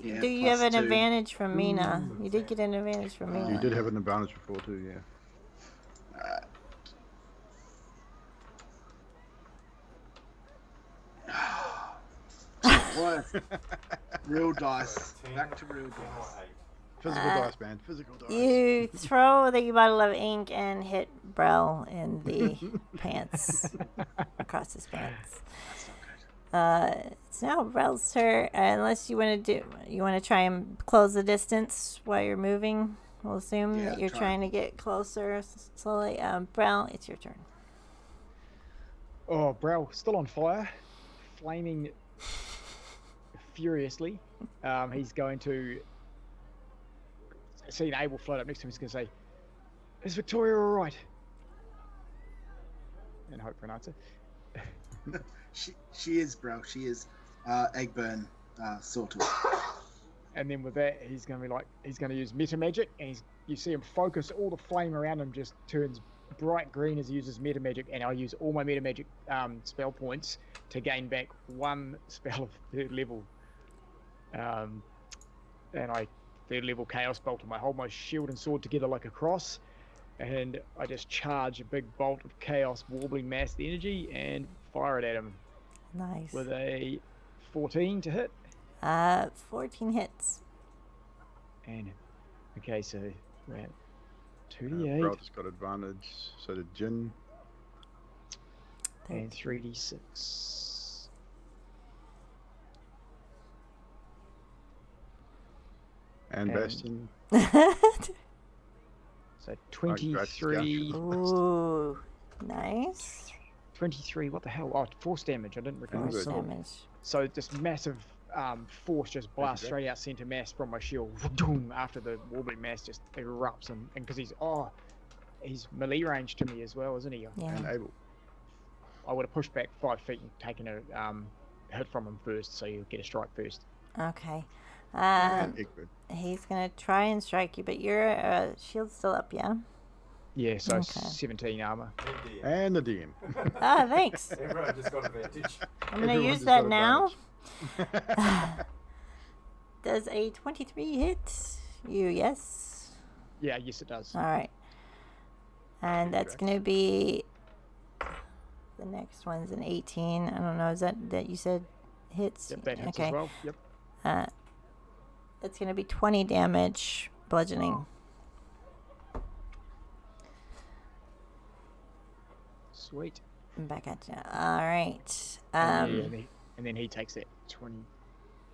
Yeah, Do you have plus an 2. advantage from Mina? You did get an advantage from Mina. You did have an advantage before too, yeah. What? Real dice. Back to real dice. Physical dice, man. Physical dice. You throw the bottle of ink and hit Brell in the pants, across his pants. It's now Brell's turn. Unless you want to try and close the distance while you're moving. We'll assume Yeah, that you're try. trying to get closer slowly. Brell, it's your turn. Oh, Brell, still on fire, flaming furiously. He's going to see an Abel float up next to him. He's going to say, "Is Victoria all right?" And hope for an answer. She is, bro. She is. Egburn, sort of. And then with that, he's going to use meta magic, and you see him focus. All the flame around him just turns bright green as he uses meta magic, and I'll use all my meta magic spell points to gain back 1 spell of 3rd level. And I 3rd level chaos bolt, and I hold my shield and sword together like a cross, and I just charge a big bolt of chaos warbling mass energy and fire it at him Nice. with a 14 to hit. 14 hits. And okay, so we're at Bro 2d8 just got advantage, so did Jin. and 3d6. And And- Bastion. So 23, Ooh, nice. 23, what the hell? Oh, force damage, I didn't recognize Force good. that. damage. So this massive force just blasts good. straight out center mass from my shield after the warbling mass just erupts, and because he's melee range to me as well, isn't he? Yeah. And able. I would have pushed back 5 feet and taken a hit from him first, so you get a strike first. Okay. And Egburn. He's gonna try and strike you, but your shield's still up, yeah? Yeah, so Okay. 17 armor. Indeed. And the DM. Ah, thanks. Everyone just got advantage. I'm gonna Everyone use just that got now. advantage. Does a 23 hit you? Yes. Yeah, yes it does. All right. And that's gonna be the next one's an 18. I don't know. Is that you said hits? Yep, that hits okay. as well. Yep. That's gonna be 20 damage, bludgeoning. Sweet. Back at you. All right. And then he takes that 20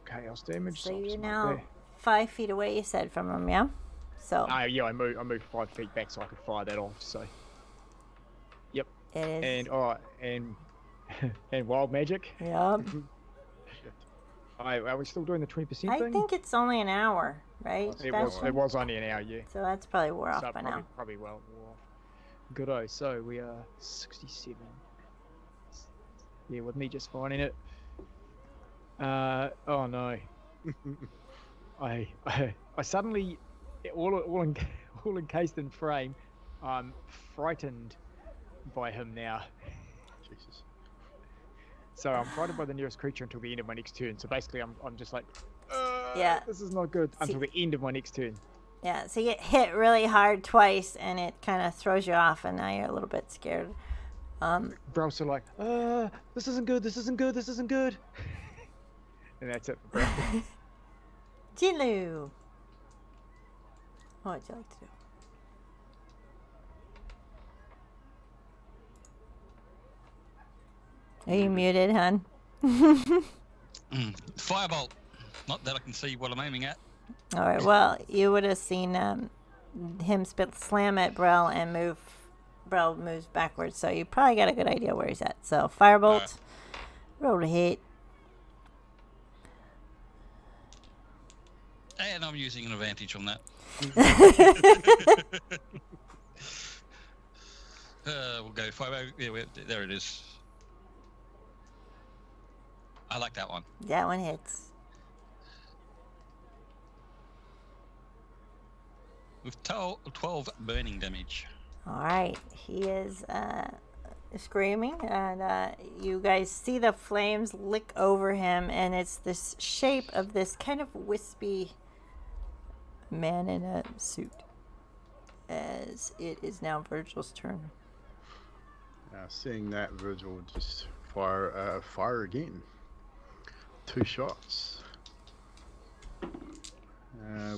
chaos damage. So I'll you're just mark now there. 5 feet away. You said from him, yeah. So Yeah, I moved 5 feet back so I could fire that off. So. Yep. it is. And and wild magic. Yep. Are we still doing the 20% I thing? think it's only an hour, right? It was Sebastian? only an hour, yeah. So that's probably wore off So by now. probably well wore off. Good-o. So we are 67. Yeah, with me just finding it. Oh no. I suddenly all encased in frame. I'm frightened by him now. Jesus. So I'm frightened by the nearest creature until the end of my next turn. So basically, I'm just like, Yeah. this is not good until the end of my next turn. Yeah, so you get hit really hard twice, and it kind of throws you off, and now you're a little bit scared. Brell's still like, this isn't good, this isn't good, this isn't good. And that's it for Brell. Jinlu, what would you like to do? Are you muted, hon? Firebolt. Not that I can see what I'm aiming at. All right. Well, you would have seen him slam at Brell and move. Brell moves backwards, so you probably got a good idea where he's at. So firebolt, roll to hit. And I'm using an advantage on that. We'll go 5. Yeah, there it is. I like that one. That one hits. With 12 burning damage. All right. He is screaming, and you guys see the flames lick over him, and it's this shape of this kind of wispy man in a suit. As it is now Virgil's turn. Seeing that, Virgil will just fire again. 2 shots.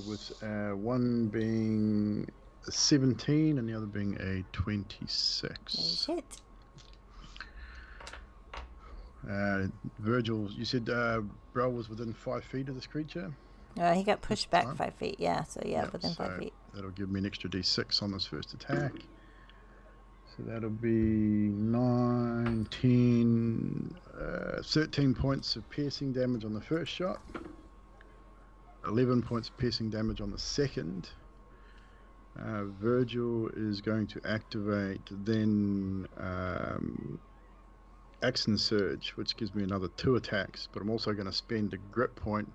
With one being a 17 and the other being a 26. Nice hit. Virgil, you said Brell was within 5 feet of this creature? He got pushed back time. 5 feet. Yeah, so yeah, Yep, within 5 so feet. That'll give me an extra d6 on this first attack. So that'll be 9, 10, 13 points of piercing damage on the first shot. 11 points of piercing damage on the second. Virgil is going to activate then Action Surge, which gives me another 2 attacks, but I'm also going to spend a grip point,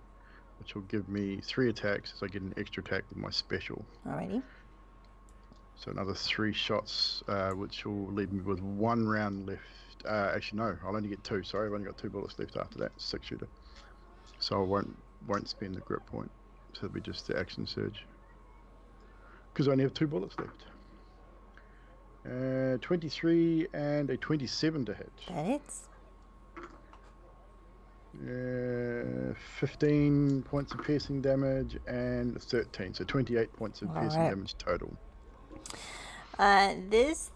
which will give me 3 attacks as I get an extra attack with my special. Alrighty. So another 3 shots, which will leave me with 1 round left. Actually, no, I'll only get 2. Sorry, I've only got 2 bullets left after that 6-shooter. So I won't spend the grip point. So it'll be just the Action Surge. Because I only have 2 bullets left. 23 and a 27 to hit. That hits. 15 points of piercing damage and 13. So 28 points of piercing damage total. This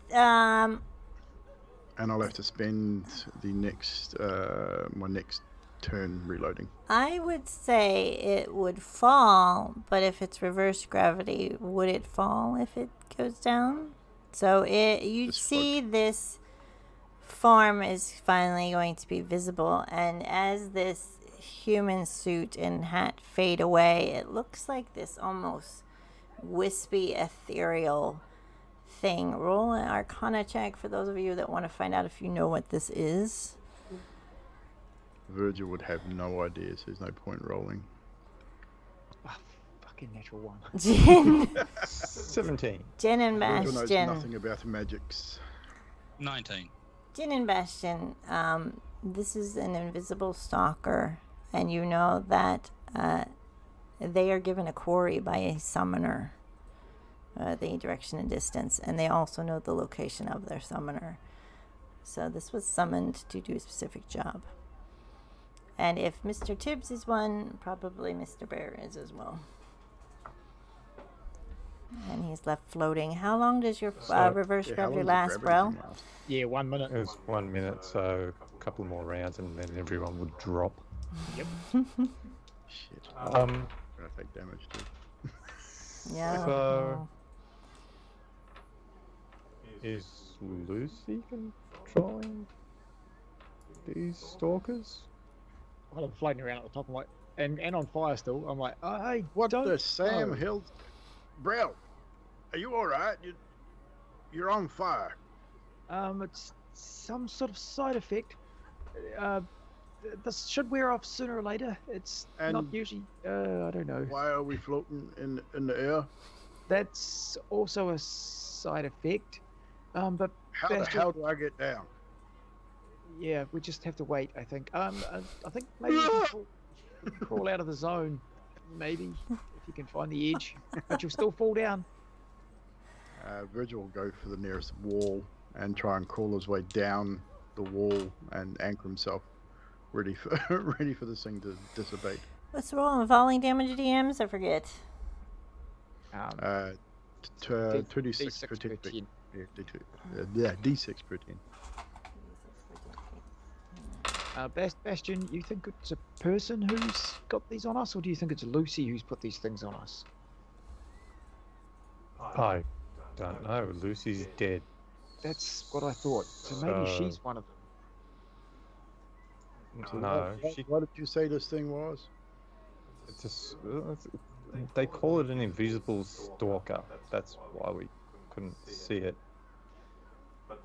And I'll have to spend the next my next turn reloading. I would say it would fall, but if it's reverse gravity, would it fall if it goes down? So you Just see this form is finally going to be visible, and as this human suit and hat fade away, it looks like this almost wispy, ethereal thing. Roll an Arcana check for those of you that want to find out if you know what this is. Virgil would have no idea, so there's no point rolling. Ah, fucking natural one. Jin, 17. Jin and Virgil knows Bastion. nothing about magics. 19. Jin and Bastion, this is an invisible stalker, and you know that they are given a quarry by a summoner, the direction and distance, and they also know the location of their summoner. So this was summoned to do a specific job. And if Mr. Tibbs is one, probably Mr. Bear is as well. And he's left floating. How long does your reverse Yeah, how gravity long does last, gravity Brell? thing last? Yeah, 1 minute. It was 1 minute, so a couple more rounds and then everyone would drop. Yep. Shit. Um, I'm gonna take damage too. Yeah. So- is Lucy controlling these stalkers? While I'm floating around at the top, I'm like, and on fire still. I'm like, oh, hey, What don't. the Sam oh. Hill? Brell, are you all right? You're on fire. It's some sort of side effect. This should wear off sooner or later. It's not And- usually. I don't know. Why are we floating in the air? That's also a side effect. But How the Bastard- hell do I get down? yeah, we just have to wait. I think. I think maybe you can crawl out of the zone. Maybe if you can find the edge, but you'll still fall down. Virgil will go for the nearest wall and try and crawl his way down the wall and anchor himself, ready for this thing to dissipate. What's the roll on falling damage DMs? I forget. 2d6 per 10. Yeah, D2. Yeah, d6 per 10. Bastion, you think it's a person who's got these on us, or do you think it's Lucy who's put these things on us? I don't know. Lucy's dead. That's what I thought. So maybe So- she's one of. No, What did you say this thing was? they call it an invisible stalker. That's why we couldn't see it.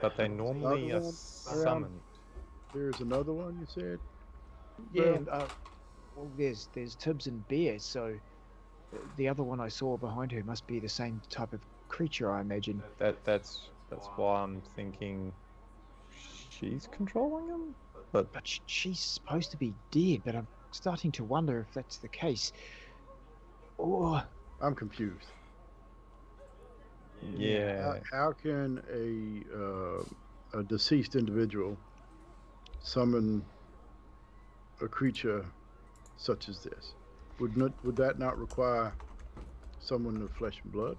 But they normally are Another one summoned. There's another one you said? Yeah. Well- Well, there's Tibbs and Bear. So the other one I saw behind her must be the same type of creature, I imagine. That's why I'm thinking she's controlling them. But But she's supposed to be dead. But I'm starting to wonder if that's the case. Or I'm confused. yeah, How can a deceased individual summon a creature such as this? Would that not require someone of flesh and blood?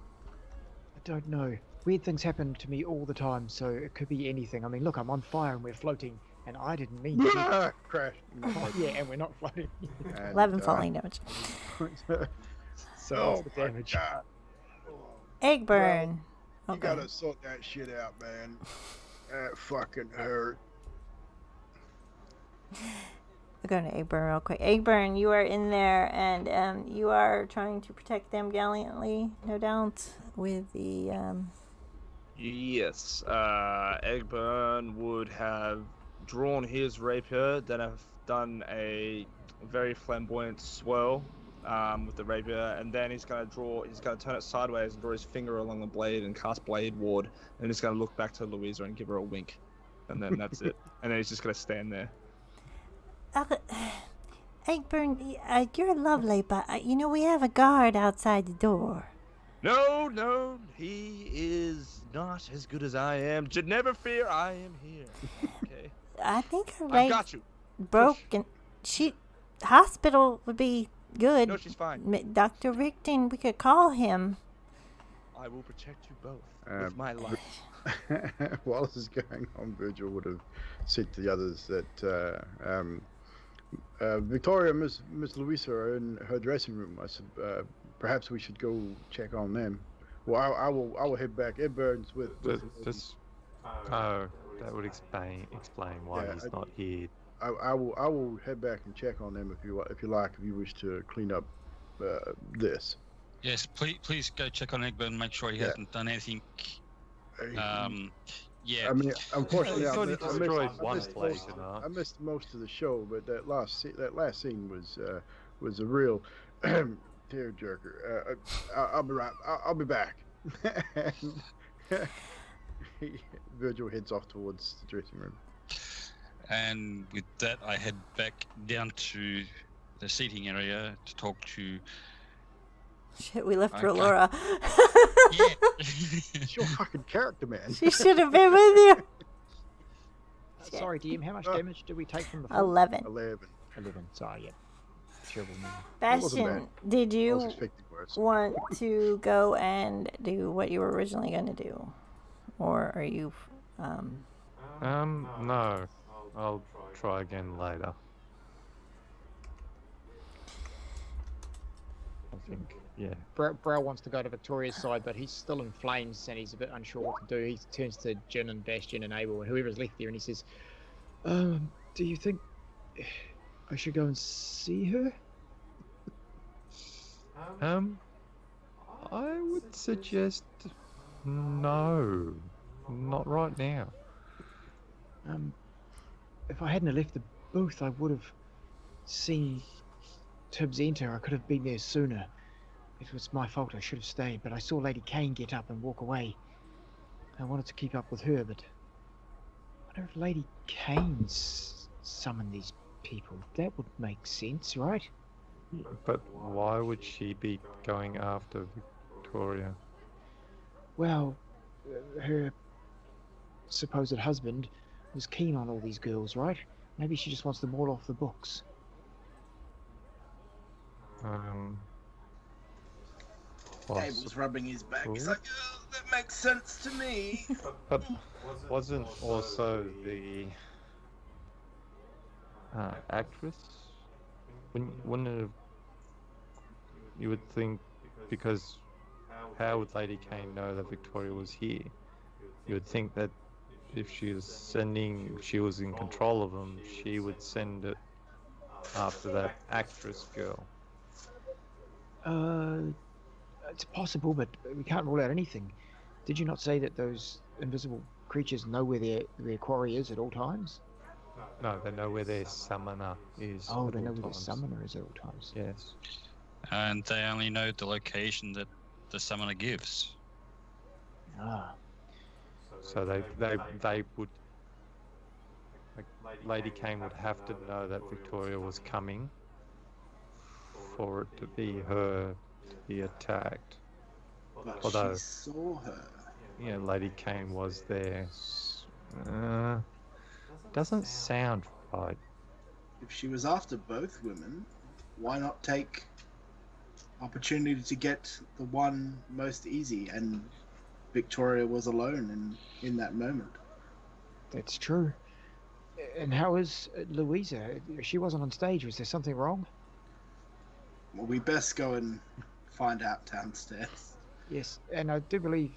I don't know. Weird things happen to me all the time, so it could be anything. I mean, look, I'm on fire and we're floating, and I didn't mean to. Crash. Yeah, and we're not floating. And, 11 falling damage. So oh what's the my damage? God. Egburn. You Okay. gotta sort that shit out, man. That fucking hurt. We're going to Egburn real quick. Egburn, you are in there, and you are trying to protect them gallantly, no doubt, with the... Yes, Egburn would have drawn his rapier, then have done a very flamboyant swirl with the rapier, and then he's gonna turn it sideways and draw his finger along the blade and cast Blade Ward, and he's gonna look back to Louisa and give her a wink, and then that's it. And then he's just gonna stand there. Egburn, you're lovely, but, we have a guard outside the door. No, he is not as good as I am. Never fear, I am here. Okay, I think her I've leg got you. broken. Hospital would be good. No, she's fine. Dr. Rickton, we could call him. I will protect you both Um, with my life. While this is going on, Virgil would have said to the others that Victoria and Miss Louisa are in her dressing room. I said perhaps we should go check on them. Well, I will head back. Edburn's with this. Oh, that would explain why Yeah, he's not here. I will head back and check on them if you wish to clean up this. Yes, please go check on Egburn and make sure he Yeah. hasn't done anything Yeah. I mean, unfortunately, He's I, only mi- I destroyed missed, I one missed place, most. you know. I missed most of the show, but that last scene was a real tearjerker. I'll be right. I'll be back. And Virgil heads off towards the dressing room. And with that, I head back down to the seating area to talk to. Shit, we left Okay. Rolora. Yeah. It's your fucking character, man. She should have been with you. Sorry, DM, how much damage did we take from the fall? 11. 11. 11. Sorry, yeah. Terrible man. wasn't Bastion, did I was you expecting worse. want to go and do what you were originally going to do? Or are you... No. I'll try again later. I think, yeah. Brell wants to go to Victoria's side, but he's still in flames and he's a bit unsure what to do. He turns to Jin and Bastion and Abel and whoever's left there and he says, do you think I should go and see her? I would suggest no, not right now. If I hadn't have left the booth, I would have seen Tibbs enter. I could have been there sooner. It was my fault. I should have stayed, but I saw Lady Kane get up and walk away. I wanted to keep up with her, but I wonder if Lady Kane summoned these people. That would make sense, right? But why would she be going after Victoria? Well, her supposed husband was keen on all these girls, right? Maybe she just wants them all off the books. Abel's rubbing his back. He's like, oh, that makes sense to me. But wasn't also the actress? Wouldn't it have, you would think, because how would Lady Kane know that Victoria was here? You would think that if she was in control of them, she would send it after that actress girl. It's possible, but we can't rule out anything. Did you not say that those invisible creatures know where their quarry is at all times? No, they know where their summoner is. Oh, at they all know where their times. summoner is at all times. Yes. And they only know the location that the summoner gives. Ah, So they would, like, Lady Kane would have to know that Victoria was coming for it to be her to be attacked. But Although- she saw her. Yeah, Lady Kane was there. Doesn't sound right. If she was after both women, why not take opportunity to get the one most easy? And Victoria was alone in that moment. that's true. And how is Louisa? She wasn't on stage. Was there something wrong? Well, we best go and find out downstairs. Yes, and I do believe,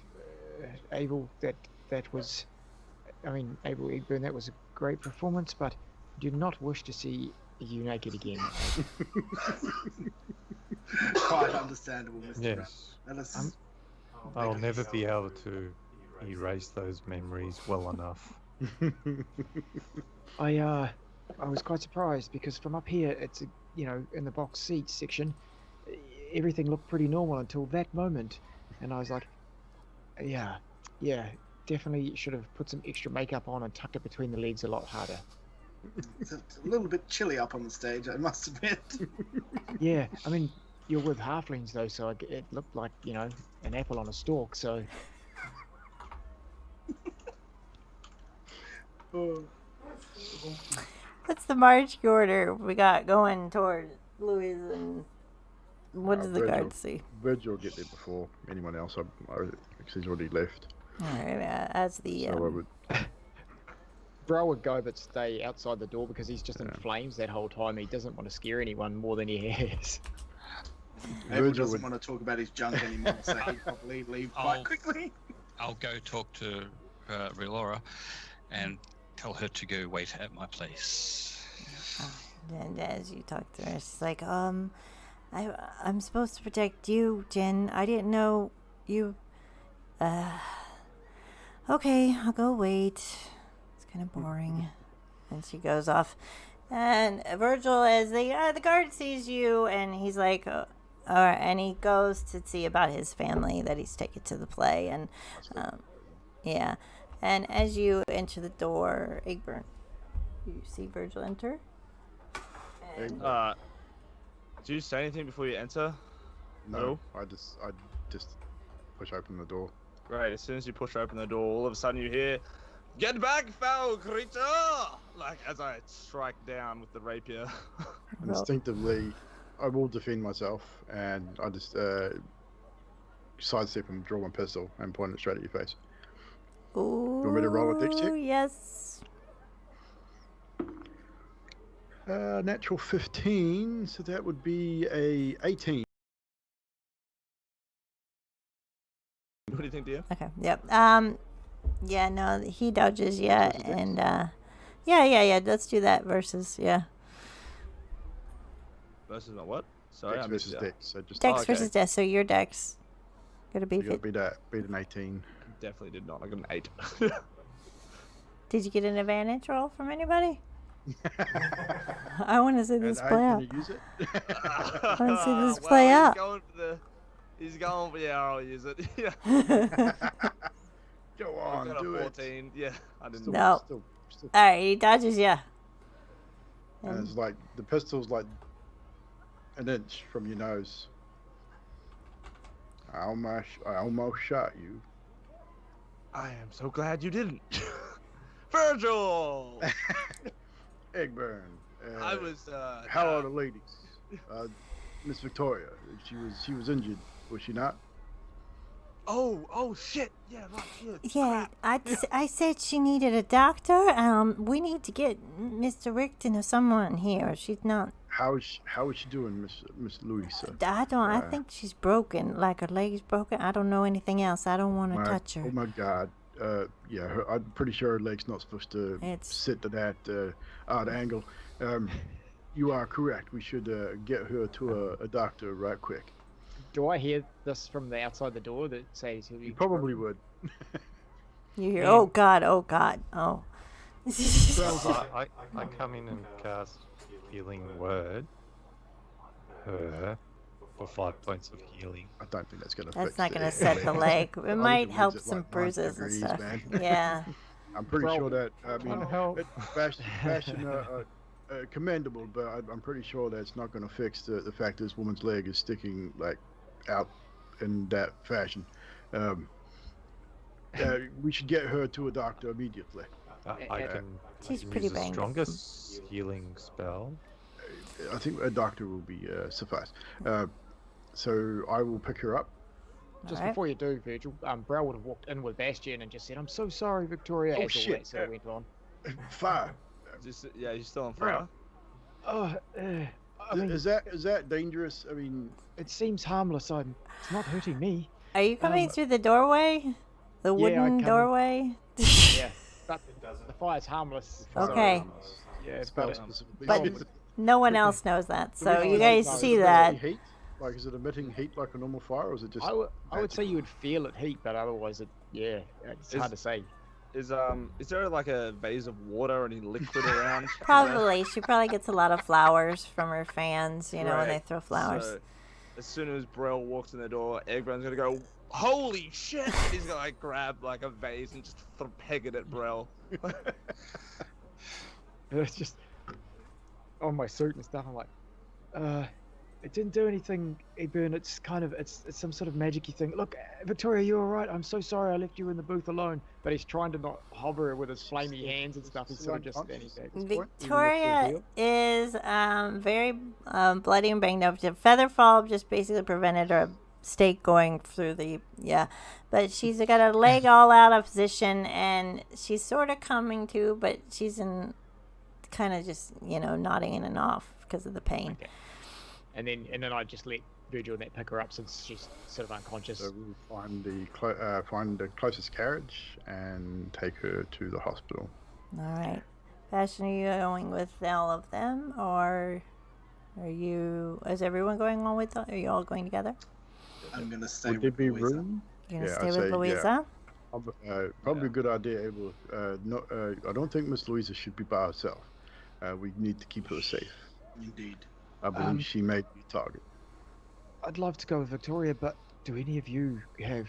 Abel, that was, I mean, Abel Egburn, that was a great performance, but I do not wish to see you naked again. Quite understandable, Mr. Brell. Yes. Let us I'll never be able to erase those memories well enough. I was quite surprised because from up here, it's in the box seats section, everything looked pretty normal until that moment, and I was like, yeah, definitely should have put some extra makeup on and tucked it between the legs a lot harder. It's a little bit chilly up on the stage, I must admit. Yeah, I mean, you're with halflings though, so it looked like an apple on a stalk. So Oh. What's the march order we got going toward Louis, and what does the Virgil. guard see? Virgil will get there before anyone else. Because he's already left. All right, as the So I would. Brell would go but stay outside the door because he's just in flames that whole time. He doesn't want to scare anyone more than he has. Abel Virgil doesn't would- want to talk about his junk anymore, so he'd probably leave quite quickly. I'll go talk to Relora and tell her to go wait at my place. And as you talk to her, she's like, I'm supposed to protect you, Jen. I didn't know you. Okay, I'll go wait. It's kind of boring. And she goes off. And Virgil, as the guard sees you, and he's like, and he goes to see about his family that he's taken to the play. And yeah. And as you enter the door, Egburn, you see Virgil enter. And Do you say anything before you enter? No, I just push open the door. Right, as soon as you push open the door, all of a sudden you hear, "Get back, foul creature!" Like, as I strike down with the rapier. Instinctively, I will defend myself, and I just sidestep and draw my pistol and point it straight at your face. Ooh, You want me to roll a dex check? Yes. Natural 15, so that would be a 18. What do you think, dear? Okay. Yep. Yeah. No, he dodges. Yeah, and yeah. Let's do that versus Versus my what? Sorry, Dex I versus missed that. dex. So just Dex okay. versus Dex. So your Dex gotta be. you got to beat an 18. Definitely did not. I got an 8. Did you get an advantage roll from anybody? I want to see this play out. Can you use it? I want to see this play out. He's going for, yeah, I'll use it. Yeah. Go I on, got a do it. 14. Yeah, I didn't. No. Still, All right, he dodges you. and it's like the pistol's like an inch from your nose. I almost shot you. I am so glad you didn't. Virgil! Egburn. I was, How are the ladies? Miss Victoria. She was injured, was she not? Oh, shit. Yeah, right, Yeah, I said she needed a doctor. We need to get Mr. Rickton or someone here. She's not. How is she doing, Miss Louisa? I think she's broken. Like her leg's broken. I don't know anything else. I don't want to touch her. Oh my God. Yeah, I'm pretty sure her leg's not supposed to sit to that odd angle. You are correct. We should get her to a doctor right quick. Do I hear this from the outside the door that says he'll be... You probably would. You hear, oh God, oh. I come in and cast Healing Word. Her. For 5 points of healing. I don't think that's going to That's not going to set the leg. It might help some bruises and stuff. Man. Yeah. I'm pretty sure that, I mean, fashion commendable, but I'm pretty sure that's not going to fix the fact this woman's leg is sticking like out in that fashion. We should get her to a doctor immediately. I can She's use pretty the banged. strongest healing spell. I think a doctor will be suffice. So I will pick her up. Just Alright. before you do, Virgil, Brell would have walked in with Bastion and just said, "I'm so sorry, Victoria," Oh, as all shit. that sort of went on. Fire. Yeah, you're still on fire. I mean, Is that dangerous? I mean, it seems harmless. It's not hurting me. Are you coming through the doorway? The Yeah, I wooden come in. doorway? Yeah, but the fire's harmless. Okay. Yeah, spell but, specifically. But no one else knows that, so we you don't guys know. see Is it that. any heat? Like, is it emitting heat like a normal fire, or is it just? I would say you would feel it heat, but otherwise, it's hard to say. Is there like a vase of water or any liquid around? Probably. She probably gets a lot of flowers from her fans, when Right. they throw flowers. So, as soon as Brell walks in the door, Egburn's gonna go, "Holy shit!" And he's gonna like grab like a vase and just peg it at Brell. It's just on my suit and stuff. I'm like, it didn't do anything, Egburn. It's some sort of magic-y thing. Look, Victoria, you all right? I'm so sorry I left you in the booth alone. But he's trying to not hover with his flamey hands and stuff. He's sort of just standing back. Victoria is very bloody and banged up. The feather fall just basically prevented her stake going through the but she's got her leg all out of position and she's sort of coming to, but she's in kind of just nodding in and off because of the pain. Okay. And then I just let Virgil and that pick her up since she's sort of unconscious. So we'll find the closest carriage and take her to the hospital. All right. Fashion, are you going with all of them, or is everyone going on are you all going together? I'm gonna stay Would there with be Louisa. room? You're going to Yeah, stay I'd with say, Louisa? Probably a good idea, Abel. No, I don't think Miss Louisa should be by herself. We need to keep her safe. Indeed. I believe she may be a target. I'd love to go with Victoria, but do any of you have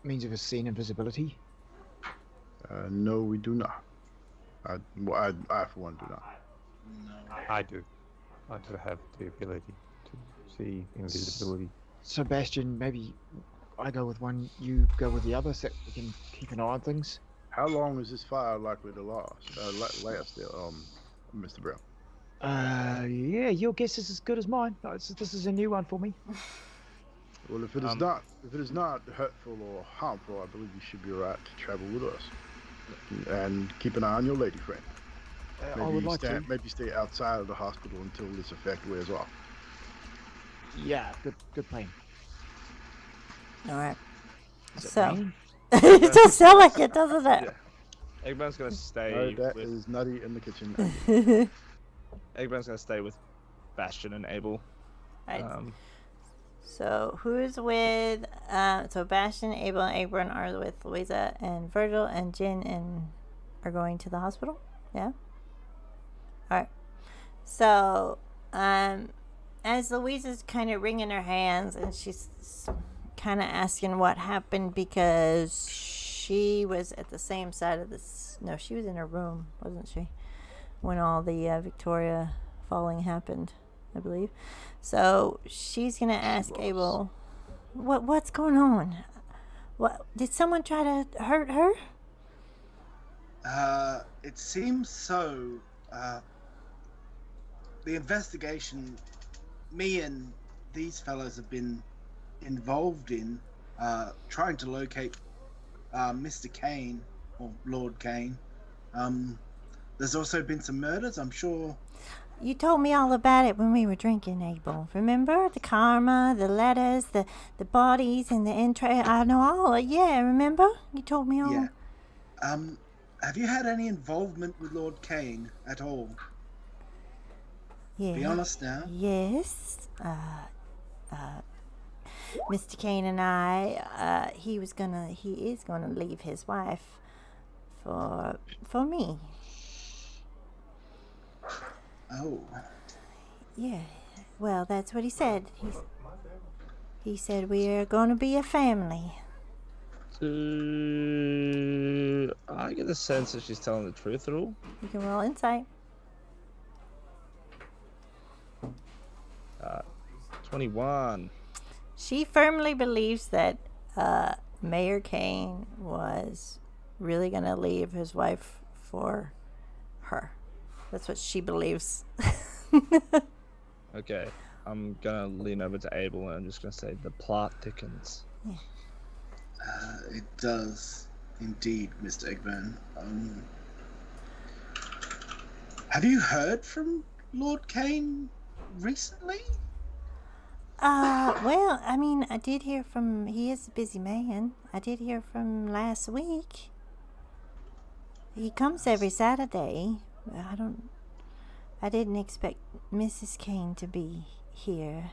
means of seeing invisibility? No, we do not. I for one do not. No. I do. I do have the ability to see invisibility. Sebastian, maybe I go with one, you go with the other, so we can keep an eye on things. How long is this fire likely to last? Mr. Brell. Yeah, your guess is as good as mine. This is a new one for me. Well, if it is not hurtful or harmful, I believe you should be right to travel with us and keep an eye on your lady friend. I would like to. Maybe stay outside of the hospital until this effect wears off. Yeah, good plan. All right. Is it So raining? it does sound like it, doesn't it? Yeah. Eggman's gonna stay. No, that with... is Nutty in the kitchen. Eggman's gonna stay with Bastion and Abel. Right. So who's with? So Bastion, Abel, and Egburn are with Louisa, and Virgil and Jin and are going to the hospital. Yeah. All right. So, as Louisa's kind of wringing her hands and she's kind of asking what happened because she was at the same side of this. No, she was in her room, wasn't she? When all the Victoria falling happened, I believe. So she's gonna ask Abel, what's going on? What did someone try to hurt her? It seems so. The investigation me and these fellows have been involved in, trying to locate Mr. Kane, or Lord Kane. There's also been some murders, I'm sure. You told me all about it when we were drinking, Abel. Remember? The karma, the letters, the bodies, and the entrail. I know all. Yeah, remember? You told me all. Yeah. Have you had any involvement with Lord Kane at all? Yeah. Be honest now. Yes. Mr. Kane and I, he is gonna leave his wife for me. Oh. Yeah. Well, that's what he said. He said we are gonna be a family. I get the sense that she's telling the truth at all. You can roll insight. 21. She firmly believes that Mayor Kane was really gonna leave his wife for her. That's what she believes. Okay, I'm gonna lean over to Abel and I'm just gonna say the plot thickens. Yeah. It does, indeed, Mr. Egburn. Have you heard from Lord Kane recently? Well, I mean, I did hear from. He is a busy man. I did hear from last week. He comes every Saturday. I didn't expect Mrs. Kane to be here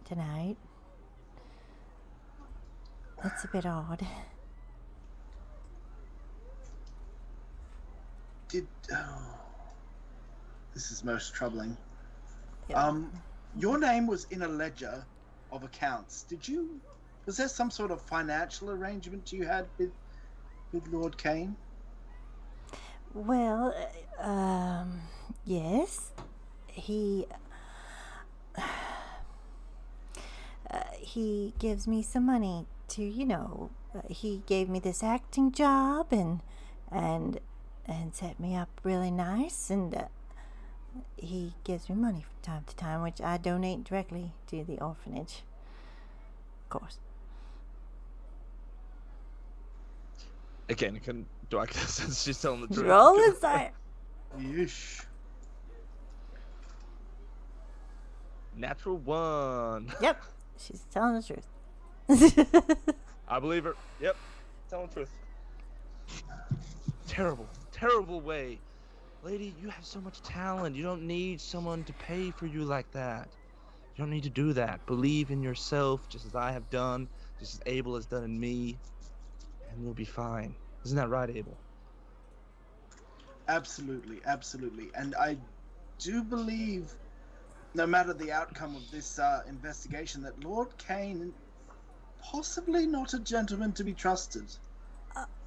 tonight. That's a bit odd. This is most troubling. Yeah. Your name was in a ledger of accounts. Was there some sort of financial arrangement you had with Lord Kane? Well, yes. He gives me some money to, he gave me this acting job and set me up really nice, and he gives me money from time to time, which I donate directly to the orphanage, of course. Again, do I get a sense she's telling the truth? Roll inside. Yeesh. Natural 1. Yep, she's telling the truth. I believe her. Yep, telling the truth. Terrible way. Lady, you have so much talent. You don't need someone to pay for you like that. You don't need to do that. Believe in yourself, just as I have done, just as Abel has done in me. and we'll be fine. Isn't that right, Abel? Absolutely, absolutely. And I do believe, no matter the outcome of this investigation, that Lord Kane, possibly not a gentleman to be trusted.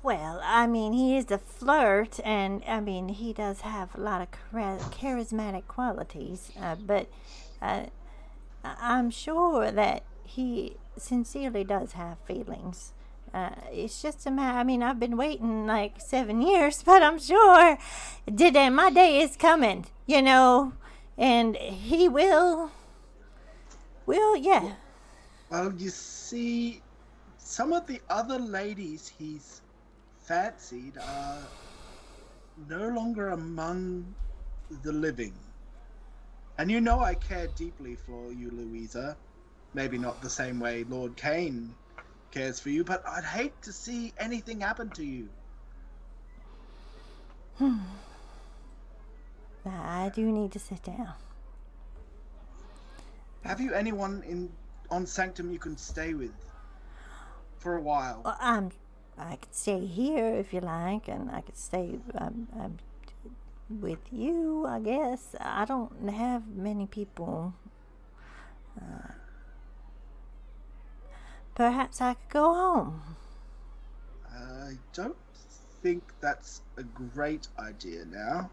Well, I mean, he is a flirt, and I mean, he does have a lot of charismatic qualities, but I'm sure that he sincerely does have feelings. It's just a matter. I mean, I've been waiting like 7 years, but I'm sure my day is coming, and he will. Yeah. Well, you see, some of the other ladies he's fancied are no longer among the living. And you know I care deeply for you, Louisa. Maybe not the same way Lord Kane cares for you, but I'd hate to see anything happen to you. I do need to sit down. Have you anyone on Sanctum you can stay with for a while? Well, I could stay here if you like, and I could stay with you, I guess. I don't have many people. Perhaps I could go home. I don't think that's a great idea now.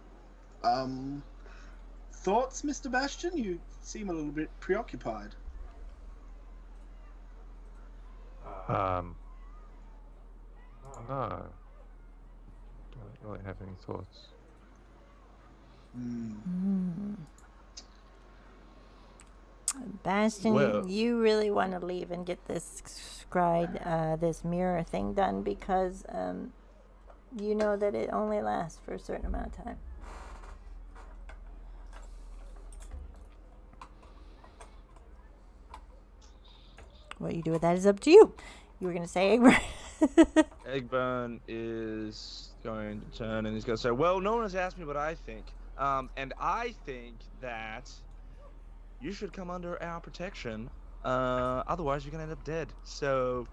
Thoughts, Mr. Bastion? You seem a little bit preoccupied. No. Don't really have any thoughts. Bastion, Well- you really want to leave and get this this mirror thing done, because you know that it only lasts for a certain amount of time. What you do with that is up to you. You were going to say Egburn. Egburn is going to turn and he's going to say, well, no one has asked me what I think. And I think that you should come under our protection. Otherwise, you're going to end up dead. So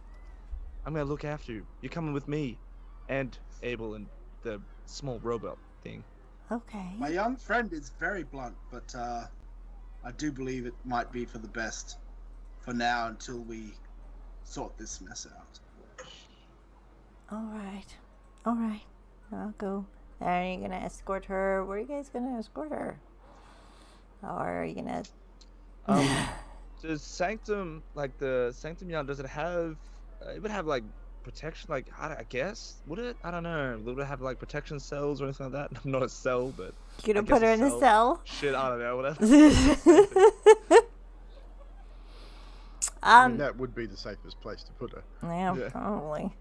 I'm going to look after you. You're coming with me and Abel and the small robot thing. Okay. My young friend is very blunt, but I do believe it might be for the best for now until we sort this mess out. All right. I'll go. Are you going to escort her? Where are you guys going to escort her? Or are you going to... Does Sanctum, like the Sanctum Yard, does it have, it would have like protection, like, I guess, would it? I don't know. Would it have like protection cells or anything like that? Not a cell, but... You going I to guess put her in a cell? Shit, I don't know, whatever. I mean, that would be the safest place to put her. Yeah, Yeah. probably.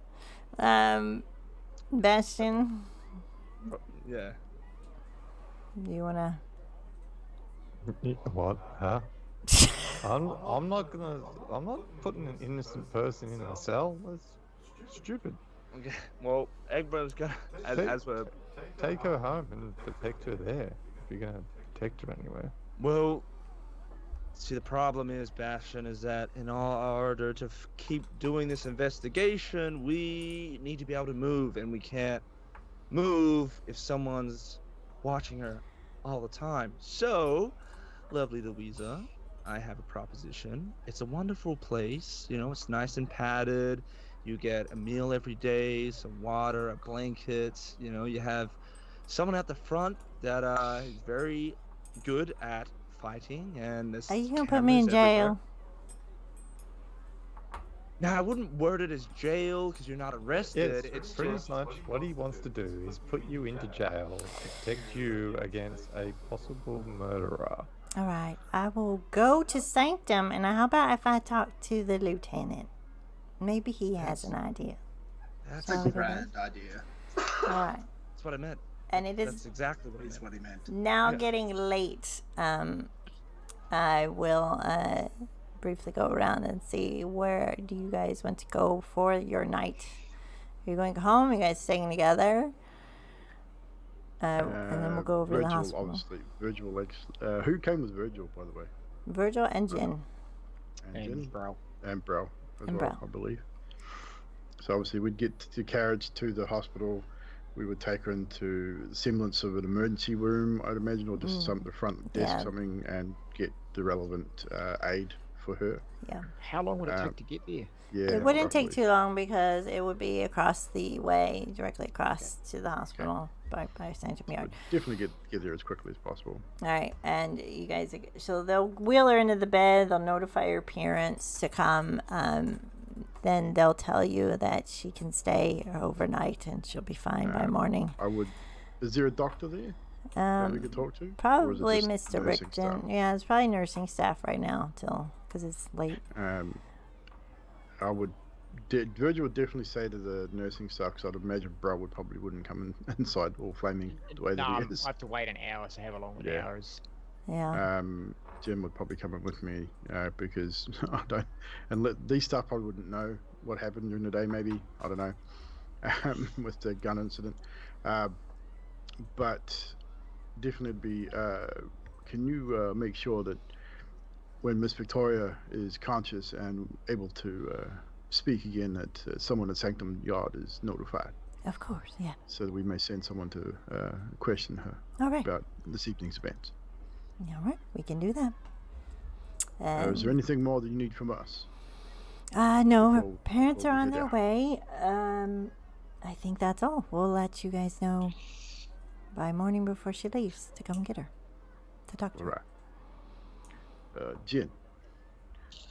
Bastion, Yeah. do you want to... What? Huh? I'm not putting an innocent person in a cell. That's stupid. Okay. Well, Egburn's gonna, as we're... Take her home and protect her there. If you're gonna protect her anywhere. Well, see, the problem is, Bastion, is that in order to keep doing this investigation, we need to be able to move, and we can't move if someone's watching her all the time. So, lovely Louisa, I have a proposition. It's a wonderful place, it's nice and padded. You get a meal every day, some water, a blanket, you have someone at the front that is very good at fighting, and there's Are you going to put me in cameras everywhere. jail? Now, I wouldn't word it as jail because you're not arrested. Yes, It's pretty just much what he wants to do is put you into jail, protect you against a possible murderer. All right. I will go to Sanctum, and how about if I talk to the lieutenant? Maybe he has an idea. that's, That's a Okay. grand idea. All right. that's what I meant. And it That's is exactly what I Is meant. what he meant. now Yeah. getting late. I will briefly go around and see where do you guys want to go for your night. Are you going to go home? Are you guys staying together? And then we'll go over to the Virgil, hospital. obviously. Virgil, who came with Virgil, by the way? Virgil and Jin. Jin? Brell. And Brell as And well, Brell. I believe. So obviously we'd get the carriage to the hospital. We would take her into the semblance of an emergency room, I'd imagine, or just the front desk or something, and get the relevant aid for her. Yeah. How long would it take to get there? Yeah, It wouldn't take roughly. too long because it would be across the way, directly across to the hospital by Sanctum Yard. Definitely get there as quickly as possible. All right, and you guys, so they'll wheel her into the bed. They'll notify her parents to come. Then they'll tell you that she can stay overnight and she'll be fine by morning. Is there a doctor there that we could talk to? Or is it Probably just Mr. nursing Rickton. staff? Yeah, it's probably nursing staff right now because it's late. I would. Virgil would definitely say to the nursing staff, because I'd imagine Brell wouldn't come inside all flaming the way that he is. I have to wait an hour, so however long an hour is. Yeah. Jim would probably come in with me because I don't. And these staff probably wouldn't know what happened during the day. Maybe I don't know with the gun incident. But definitely be. Can you make sure that when Miss Victoria is conscious and able to speak again, that someone at Sanctum Yard is notified? Of course, yeah. So that we may send someone to question her All right. about this evening's events. All right, we can do that. Is there anything more that you need from us? No, her before- parents before are we on head their out? way. I think that's all. We'll let you guys know by morning before she leaves to come get her. To talk to All her. right. Jin,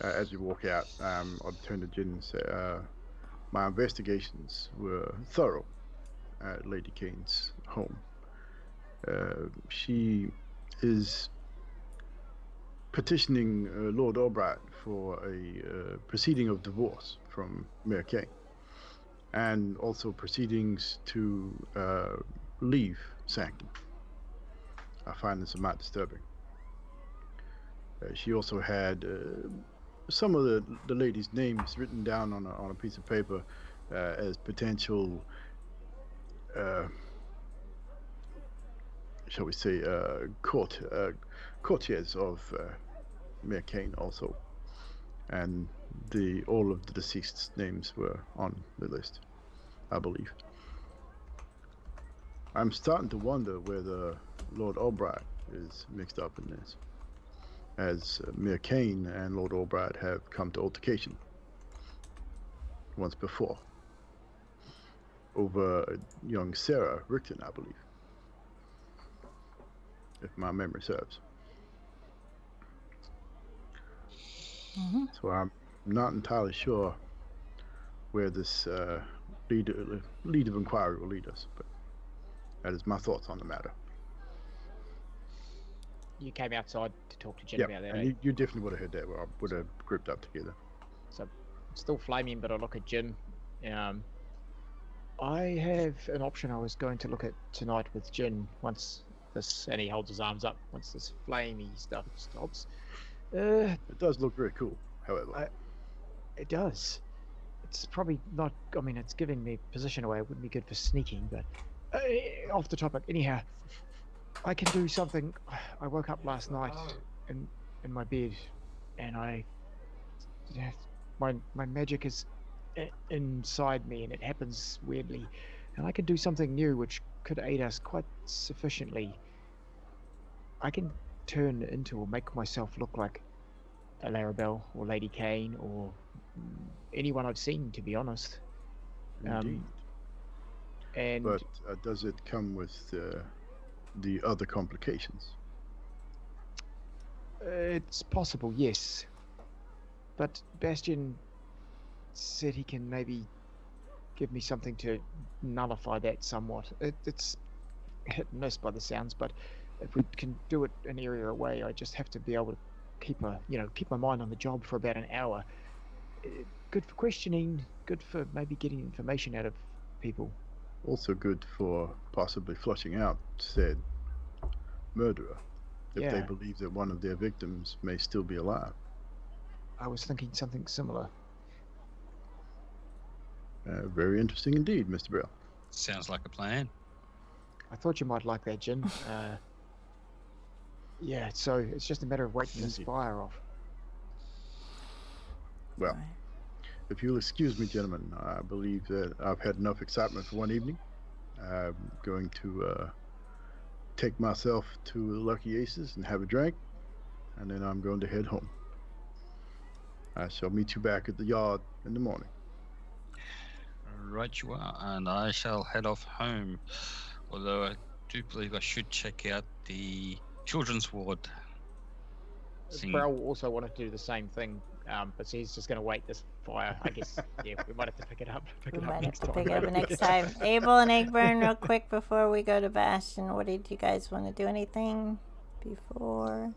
as we walk out, I'll turn to Jin and say, my investigations were thorough at Lady Kane's home. She is petitioning Lord Albright for a proceeding of divorce from Mayor Kane, and also proceedings to leave Sanctum. I find this somewhat disturbing. She also had some of the ladies' names written down on a piece of paper as potential, shall we say, courtiers of Mayor Kane also, and all of the deceased's names were on the list, I believe. I'm starting to wonder whether Lord Albright is mixed up in this, as Mayor Kane and Lord Albright have come to altercation once before over young Sarah Rickton, I believe, if my memory serves. So I'm not entirely sure where this lead of inquiry will lead us, but that is my thoughts on the matter. You came outside to talk to Jen about that. And you definitely would have heard that. I would have grouped up together. So it's still flaming, but I look at Jin. I have an option I was going to look at tonight with Jin once this, and he holds his arms up, once this flamey stuff stops. It does look very cool, however. It does. It's probably not, I mean, it's giving me position away. It wouldn't be good for sneaking, but off the topic. Anyhow, I can do something. I woke up last night in my bed, and my magic is inside me, and it happens weirdly, and I can do something new which could aid us quite sufficiently. I can turn into or make myself look like a Larabelle or Lady Kane or anyone I've seen, to be honest. Indeed. And But does it come with the other complications? It's possible, yes. But Bastion said he can maybe give me something to nullify that somewhat. It's hit and miss by the sounds, but if we can do it an area away, I just have to be able to keep my mind on the job for about an hour. Good for questioning, good for maybe getting information out of people. Also good for possibly flushing out said murderer, if they believe that one of their victims may still be alive. I was thinking something similar. Very interesting indeed, Mr. Brell. Sounds like a plan. I thought you might like that, Jin. Yeah, so it's just a matter of waiting this fire off. Well, if you'll excuse me, gentlemen, I believe that I've had enough excitement for one evening. I'm going to take myself to Lucky Aces and have a drink, and then I'm going to head home. I shall meet you back at the yard in the morning. Right you are, and I shall head off home. Although I do believe I should check out the children's ward. Brell also wanted to do the same thing, but he's just going to wait this fire. I guess, yeah, we might have to pick it up. We might have next to time. pick it up next time. Abel and Egburn, real quick before we go to Bastion. What did you guys want to do? Anything before?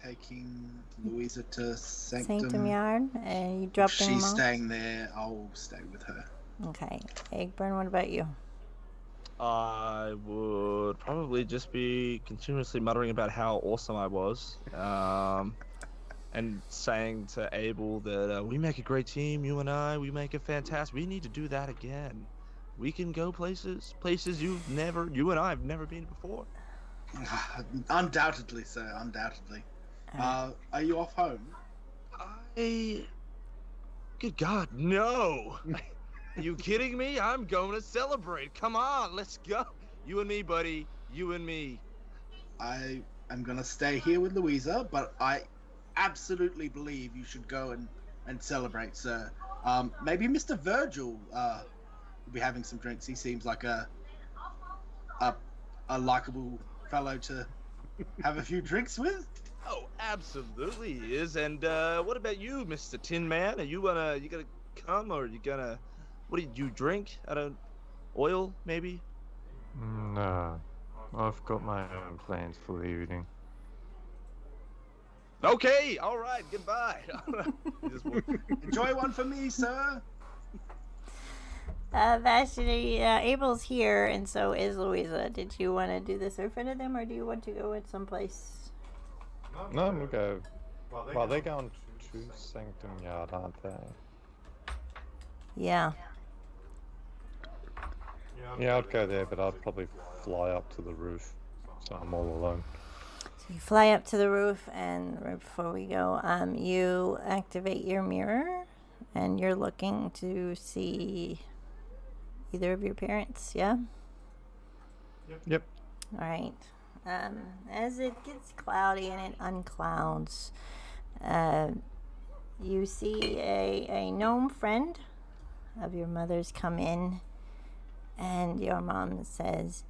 Taking Louisa to Sanctum. Sanctum Yard, and you dropped them She's off? staying there. I'll stay with her. Okay. Egburn, what about you? I would probably just be continuously muttering about how awesome I was, and saying to Abel that we make a great team, you and I, we make a fantastic. We need to do that again. We can go places you and I have never been before. Undoubtedly, sir. Undoubtedly. Are you off home? Good God, no! Are you kidding me? I'm going to celebrate. Come on, let's go. You and me, buddy. You and me. I am going to stay here with Louisa, but I absolutely believe you should go and celebrate, sir. Maybe Mr. Virgil will be having some drinks. He seems like a likable fellow to have a few drinks with. Oh, absolutely he is. And what about you, Mr. Tin Man? Are you gonna come, or are you gonna... What did you drink? Oil, maybe? No, I've got my own plans for the evening. Okay, all right, goodbye. Enjoy one for me, sir. Bastion, Abel's here, and so is Louisa. Did you want to do this in front of them, or do you want to go in someplace? No, we'll go. Well, they're going to Sanctum Yard, aren't they? Yeah. Yeah, I'd go there, but I'd probably fly up to the roof, so I'm all alone. So you fly up to the roof, and right before we go, you activate your mirror, and you're looking to see either of your parents, yeah? Yep. All right. As it gets cloudy and it unclouds, you see a gnome friend of your mother's come in, and your mom says,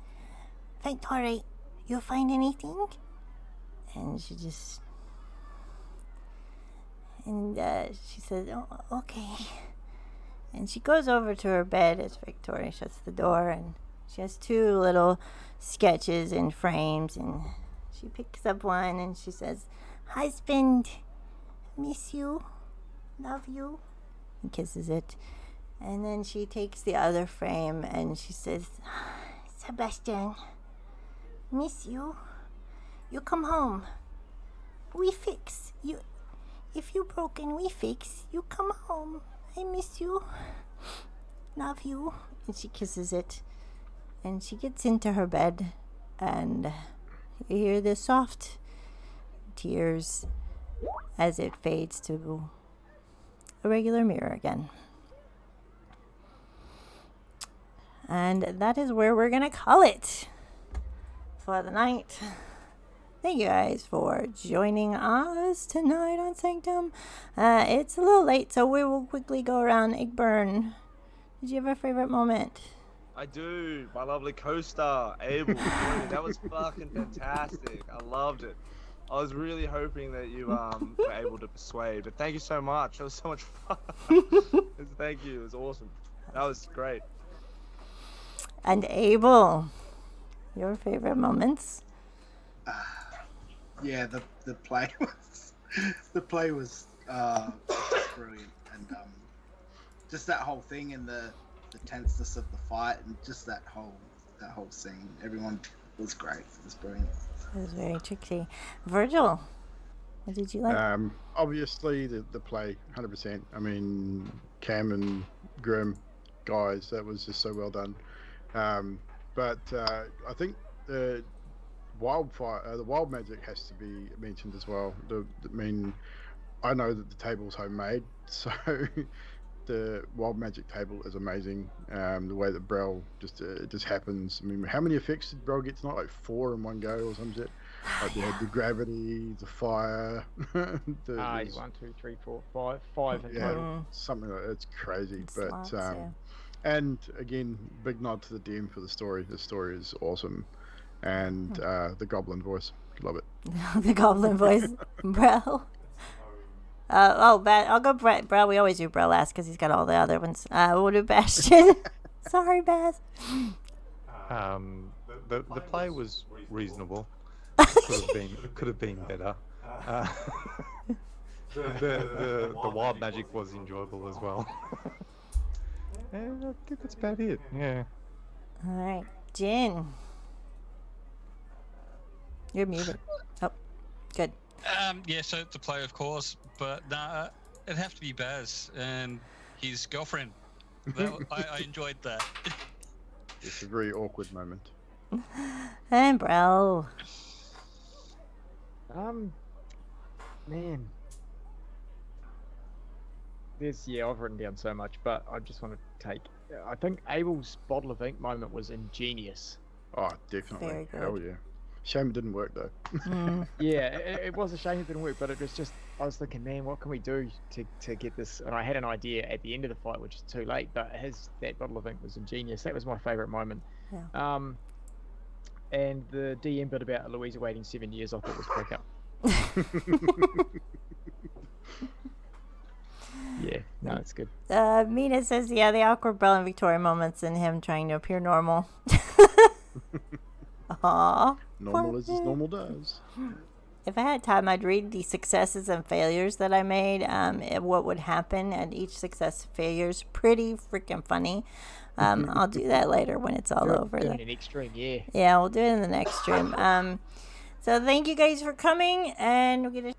"Victoria, you find anything?" And she just... And she says, "Oh, okay." And she goes over to her bed as Victoria shuts the door, and she has two little sketches in frames, and she picks up one and she says, "Husband, miss you, love you," and kisses it. And then she takes the other frame and she says, "Sebastian, miss you. You come home. We fix. You, if you broken, we fix. You come home. I miss you. Love you." And she kisses it. And she gets into her bed, and you hear the soft tears as it fades to a regular mirror again. And that is where we're going to call it for the night. Thank you guys for joining us tonight on Sanctum. It's a little late, so we will quickly go around. Egburn, did you have a favorite moment? I do. My lovely co-star, Abel. That was fucking fantastic. I loved it. I was really hoping that you were able to persuade, but thank you so much. It was so much fun. Thank you. It was awesome. That was great. And Abel, your favorite moments? Yeah, the play was brilliant, and just that whole thing and the tenseness of the fight and just that whole scene. Everyone was great. It was brilliant. It was very tricky. Virgil, what did you like? Obviously the play, 100%. I mean, Cam and Grim, guys, that was just so well done. But I think the wild magic has to be mentioned as well. I mean, I know that the table's homemade, so the wild magic table is amazing. The way that Brell just it just happens. I mean, how many effects did Brell get tonight? Like 4 in one go or some shit. Like they had the gravity, the fire. He's 1, 2, 3, 4, 5 in total. Something like that's crazy. It's But lots, yeah. and again, big nod to the DM for the story. The story is awesome, and the goblin voice, love it. The goblin voice, Brell. I'll go Brell. We always do Brell last because he's got all the other ones. We'll do Bastion. Sorry, Baz. The play was reasonable. Could have been better. The wild magic was enjoyable as well. And I think that's about it. Yeah. All right, Jin. You're muted. Oh, good. Yeah, so the play, of course, but nah, it'd have to be Baz and his girlfriend. I enjoyed that. It's a very awkward moment. And Brell. Man. I've written down so much, but I just want to take. I think Abel's bottle of ink moment was ingenious. Oh, definitely. Very good. Hell yeah. Shame it didn't work though. Yeah, it was a shame it didn't work, but it was just, I was thinking, man, what can we do to get this? And I had an idea at the end of the fight, which is too late, but that bottle of ink was ingenious. That was my favourite moment. Yeah. And the DM bit about Louisa waiting 7 years, I thought was quick up. Yeah, no, it's good. Mina says, yeah, the awkward Brell and Victoria moments and him trying to appear normal. Aww. Normal as normal does. If I had time, I'd read the successes and failures that I made. What would happen at each success failures. Pretty freaking funny. I'll do that later when it's all over. Do it in the next stream, yeah. Yeah, we'll do it in the next stream. So thank you guys for coming, and we'll get